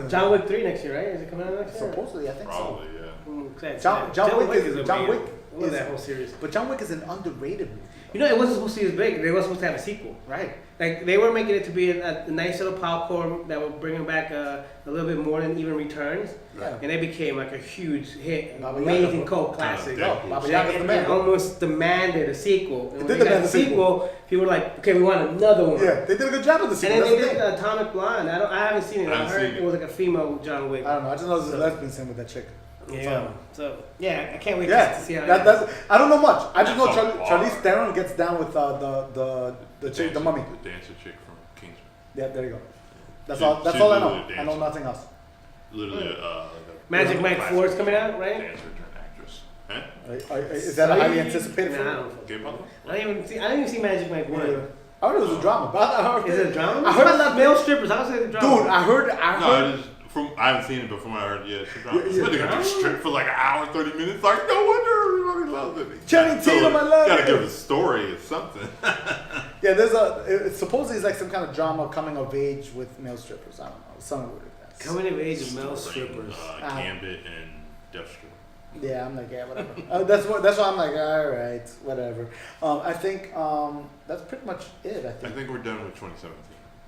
[SPEAKER 2] John Wick 3 next year, right? Is it coming out next year?
[SPEAKER 1] supposedly, I think
[SPEAKER 3] Probably, yeah.
[SPEAKER 2] I'm excited.
[SPEAKER 1] John Wick is
[SPEAKER 2] amazing.
[SPEAKER 1] John Wick.
[SPEAKER 2] I love that whole series.
[SPEAKER 1] But John Wick is an underrated movie.
[SPEAKER 2] You know, it wasn't supposed to be as big. They were supposed to have a sequel.
[SPEAKER 1] Right.
[SPEAKER 2] Like they were making it to be a nice little popcorn that would bring them back a little bit more than even returns,
[SPEAKER 1] Yeah.
[SPEAKER 2] and they became like a huge hit,
[SPEAKER 1] Baba
[SPEAKER 2] amazing
[SPEAKER 1] Yaga.
[SPEAKER 2] cult classic.
[SPEAKER 3] Yeah.
[SPEAKER 1] Oh, Baba
[SPEAKER 2] They
[SPEAKER 1] Yaga's the man.
[SPEAKER 2] almost demanded a sequel. And
[SPEAKER 1] It
[SPEAKER 2] when
[SPEAKER 1] did
[SPEAKER 2] they got
[SPEAKER 1] demand
[SPEAKER 2] the
[SPEAKER 1] a sequel.
[SPEAKER 2] sequel, people were like, "Okay, we want another one."
[SPEAKER 1] Yeah, they did a good job with the
[SPEAKER 2] And
[SPEAKER 1] sequel.
[SPEAKER 2] then they
[SPEAKER 1] That's the
[SPEAKER 2] did
[SPEAKER 1] thing.
[SPEAKER 2] Atomic Blonde. I haven't seen it.
[SPEAKER 3] I
[SPEAKER 2] I
[SPEAKER 3] haven't
[SPEAKER 2] heard
[SPEAKER 3] seen it.
[SPEAKER 2] it was like a female John Wick.
[SPEAKER 1] I don't know. I just know there's a lesbian scene with that chick.
[SPEAKER 2] Yeah. So yeah, I can't wait
[SPEAKER 1] Yeah,
[SPEAKER 2] to see how
[SPEAKER 1] that's. I don't know much. I just know
[SPEAKER 3] That's a
[SPEAKER 1] Charlize
[SPEAKER 3] bar.
[SPEAKER 1] Theron gets down with the chick, the mummy.
[SPEAKER 3] The dancer chick from Kingsman.
[SPEAKER 1] Yeah, there you go. That's
[SPEAKER 3] She-
[SPEAKER 1] all. That's
[SPEAKER 3] she's
[SPEAKER 1] all I know.
[SPEAKER 3] literally
[SPEAKER 1] I know
[SPEAKER 3] dancing.
[SPEAKER 1] nothing else.
[SPEAKER 3] Literally,
[SPEAKER 2] Magic Mike
[SPEAKER 3] classic
[SPEAKER 2] 4 is coming out, right?
[SPEAKER 3] Dancer turned actress. Huh?
[SPEAKER 1] Is that a highly anticipated
[SPEAKER 2] Nah, I
[SPEAKER 1] film?
[SPEAKER 2] don't
[SPEAKER 3] Gay Papa?
[SPEAKER 2] I didn't even see Magic Mike 1.
[SPEAKER 1] Yeah. I heard it was a drama, but I heard
[SPEAKER 2] Is it a drama?
[SPEAKER 1] I heard
[SPEAKER 2] I
[SPEAKER 1] it.
[SPEAKER 2] love male strippers. How is it a drama?
[SPEAKER 1] Dude, I heard.
[SPEAKER 3] No, it is from. I haven't seen it, but from what I heard, yeah, it's a drama.
[SPEAKER 1] Yeah, yeah.
[SPEAKER 3] But they got to strip for like an hour, 30 minutes. Like, no wonder everybody loves it.
[SPEAKER 1] Channing Tatum, I love
[SPEAKER 3] Gotta
[SPEAKER 1] it.
[SPEAKER 3] give a story or something.
[SPEAKER 1] Yeah, there's it's supposedly it's like some kind of drama coming of age with male strippers. I don't know, something weird like that.
[SPEAKER 2] Coming of age of male strippers.
[SPEAKER 3] Gambit and Deathstroke.
[SPEAKER 1] Yeah, I'm like, yeah, whatever. That's why I'm like, all right, whatever. I think that's pretty much it. I
[SPEAKER 3] I
[SPEAKER 1] think.
[SPEAKER 3] think we're done with 2017.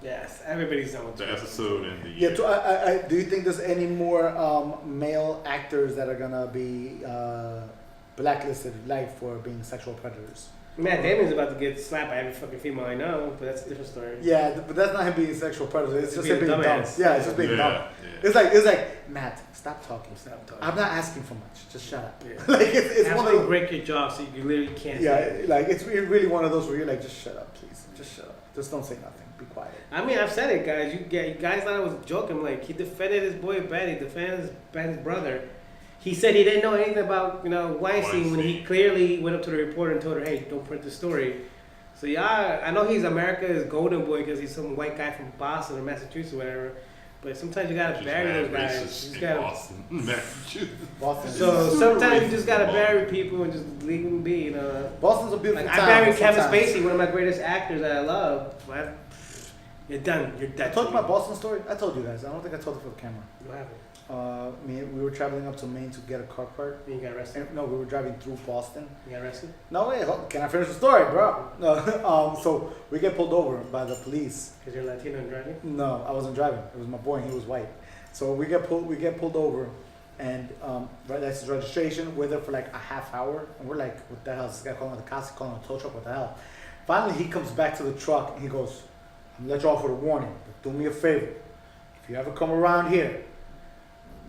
[SPEAKER 2] Yes, everybody's done with
[SPEAKER 3] The
[SPEAKER 2] it.
[SPEAKER 3] episode and the
[SPEAKER 1] Yeah.
[SPEAKER 3] year.
[SPEAKER 1] Do you think there's any more male actors that are gonna be blacklisted like for being sexual predators?
[SPEAKER 2] Matt Damon's about to get slapped by every fucking female I know, but that's a different story.
[SPEAKER 1] Yeah, but that's not him being a sexual predator. It's just him
[SPEAKER 2] being
[SPEAKER 1] being
[SPEAKER 2] a
[SPEAKER 1] dumb.
[SPEAKER 2] dumbass.
[SPEAKER 1] Yeah, it's just being dumb.
[SPEAKER 3] yeah.
[SPEAKER 1] It's like Matt, stop talking.
[SPEAKER 2] Stop talking.
[SPEAKER 1] I'm not asking for much. Just shut up.
[SPEAKER 2] Yeah.
[SPEAKER 1] Like it's one of
[SPEAKER 2] Absolutely
[SPEAKER 1] those.
[SPEAKER 2] break your jaw so you literally can't say it.
[SPEAKER 1] Yeah, like it's really one of those where you're like, just shut up, please. Just shut up. Just don't say nothing. Be quiet.
[SPEAKER 2] I mean, I've said it, guys. You guys thought I was joking. Like, he defended his boy Ben. He defended his brother. He said he didn't know anything about, Weinstein when he
[SPEAKER 3] Weinstein.
[SPEAKER 2] clearly went up to the reporter and told her, hey, don't print the story. So, yeah, I know he's America's golden boy because he's some white guy from Boston or Massachusetts or whatever. But sometimes you gotta
[SPEAKER 3] Just
[SPEAKER 2] bury
[SPEAKER 3] mad
[SPEAKER 2] those guys. You
[SPEAKER 3] racist
[SPEAKER 2] just
[SPEAKER 3] in
[SPEAKER 2] gotta,
[SPEAKER 3] Boston, Massachusetts.
[SPEAKER 1] Boston.
[SPEAKER 2] so
[SPEAKER 3] Super
[SPEAKER 2] sometimes you
[SPEAKER 3] racist
[SPEAKER 2] just gotta
[SPEAKER 3] in
[SPEAKER 2] bury
[SPEAKER 3] Boston.
[SPEAKER 2] people and just leave them be,
[SPEAKER 1] Boston's a beautiful
[SPEAKER 2] Like,
[SPEAKER 1] town.
[SPEAKER 2] I buried Kevin
[SPEAKER 1] sometimes.
[SPEAKER 2] Spacey, one of my greatest actors that I love. But you're done. You're
[SPEAKER 1] I
[SPEAKER 2] dead.
[SPEAKER 1] told you my Boston story. I told you guys. I don't think I told it for the camera.
[SPEAKER 2] What happened?
[SPEAKER 1] We were traveling up to Maine to get a car part.
[SPEAKER 2] You got arrested?
[SPEAKER 1] No, we were driving through Boston.
[SPEAKER 2] You got arrested?
[SPEAKER 1] No way. Can I finish the story, bro? No. So we get pulled over by the police.
[SPEAKER 2] Because you're Latino and driving?
[SPEAKER 1] No, I wasn't driving. It was my boy, and he was white. So we get pulled over, and that's his registration. We're there for like a half hour, and we're like, "What the hell is this guy calling the cops? Calling a tow truck? What the hell?" Finally, he comes back to the truck, and he goes, "I'm gonna let you off with a warning, but do me a favor. If you ever come around here,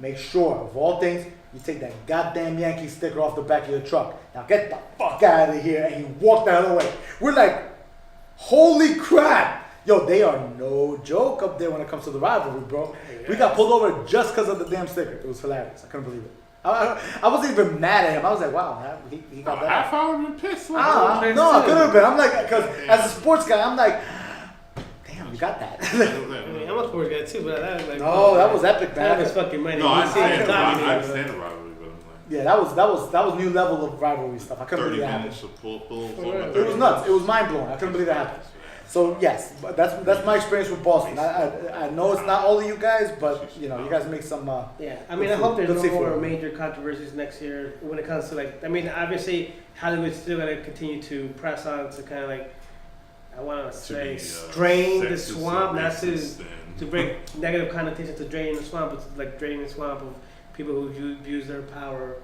[SPEAKER 1] make sure of all things you take that goddamn Yankee sticker off the back of your truck. Now get the fuck out of here!" And he walked the hell away. We're like, "Holy crap!" Yo, they are no joke up there when it comes to the rivalry, bro. We got pulled over just because of the damn sticker. It was hilarious. I couldn't believe it. I wasn't even mad at him. I was like, wow, he got that.
[SPEAKER 3] Half hour been pissed.
[SPEAKER 1] No, I could have been. I'm like, because as a sports guy, I'm like, damn, you got that.
[SPEAKER 2] I mean, I'm a sports guy too, but that was like...
[SPEAKER 1] No, that was epic,
[SPEAKER 2] That was
[SPEAKER 1] man.
[SPEAKER 2] fucking money.
[SPEAKER 3] No, I
[SPEAKER 2] You see it
[SPEAKER 3] understand.
[SPEAKER 2] talking
[SPEAKER 3] I
[SPEAKER 2] to you,
[SPEAKER 3] understand the rivalry, but I'm like,
[SPEAKER 1] Yeah, that was new level of rivalry stuff. I couldn't
[SPEAKER 3] 30
[SPEAKER 1] believe that happened.
[SPEAKER 3] minutes of pull.
[SPEAKER 1] It was nuts. It was mind blowing. I couldn't believe that happened. So yes, but that's my experience with Boston. I know it's not all of you guys, but you guys make some.
[SPEAKER 2] Yeah, I mean, I
[SPEAKER 1] Good
[SPEAKER 2] hope
[SPEAKER 1] food.
[SPEAKER 2] there's
[SPEAKER 1] Good
[SPEAKER 2] no more
[SPEAKER 1] seafood.
[SPEAKER 2] major controversies next year when it comes to like. I mean, obviously Hollywood's still gonna continue to press on to kind of like, I want to say, strain the swamp, not to bring negative connotation to draining the swamp, but to, like draining the swamp of people who abuse their power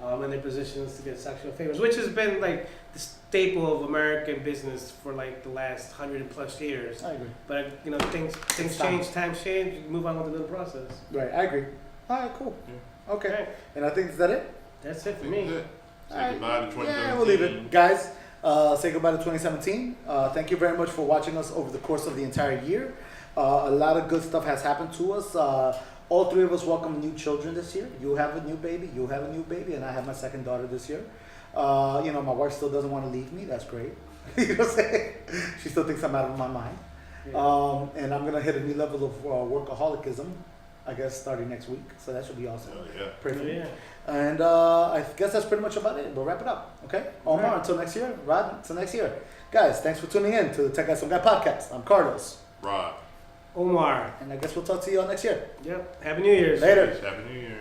[SPEAKER 2] and their positions to get sexual favors, which has been like the staple of American business for like the last 100+ years.
[SPEAKER 1] I agree.
[SPEAKER 2] But things
[SPEAKER 1] It's
[SPEAKER 2] change, times change. You move on with the process.
[SPEAKER 1] Right, I agree. All right, cool. Okay,
[SPEAKER 2] Okay,
[SPEAKER 1] and I think is that it.
[SPEAKER 2] that's it for me.
[SPEAKER 3] Say goodbye to 2017.
[SPEAKER 1] Yeah, we'll leave it, guys. Say goodbye to 2017. Thank you very much for watching us over the course of the entire year. A lot of good stuff has happened to us. All three of us welcome new children this year. You have a new baby, you have a new baby, and I have my second daughter this year. My wife still doesn't want to leave me. That's great. You know what I'm saying? She still thinks I'm out of my mind.
[SPEAKER 2] Yeah.
[SPEAKER 1] And I'm gonna hit a new level of workaholicism, I guess, starting next week. So that should be awesome.
[SPEAKER 3] Oh, yeah.
[SPEAKER 1] Pray for me.
[SPEAKER 2] Yeah.
[SPEAKER 1] And I guess that's pretty much about it. We'll wrap it up. Okay? Omar,
[SPEAKER 2] Alright.
[SPEAKER 1] until next year. Rod, until next year. Guys, thanks for tuning in to the Tech Guy Some Guy podcast. I'm Carlos.
[SPEAKER 3] Rod.
[SPEAKER 2] Omar.
[SPEAKER 1] And I guess we'll talk to you all next year.
[SPEAKER 2] Yep. Happy New Year's.
[SPEAKER 1] Later.
[SPEAKER 3] Happy New Year.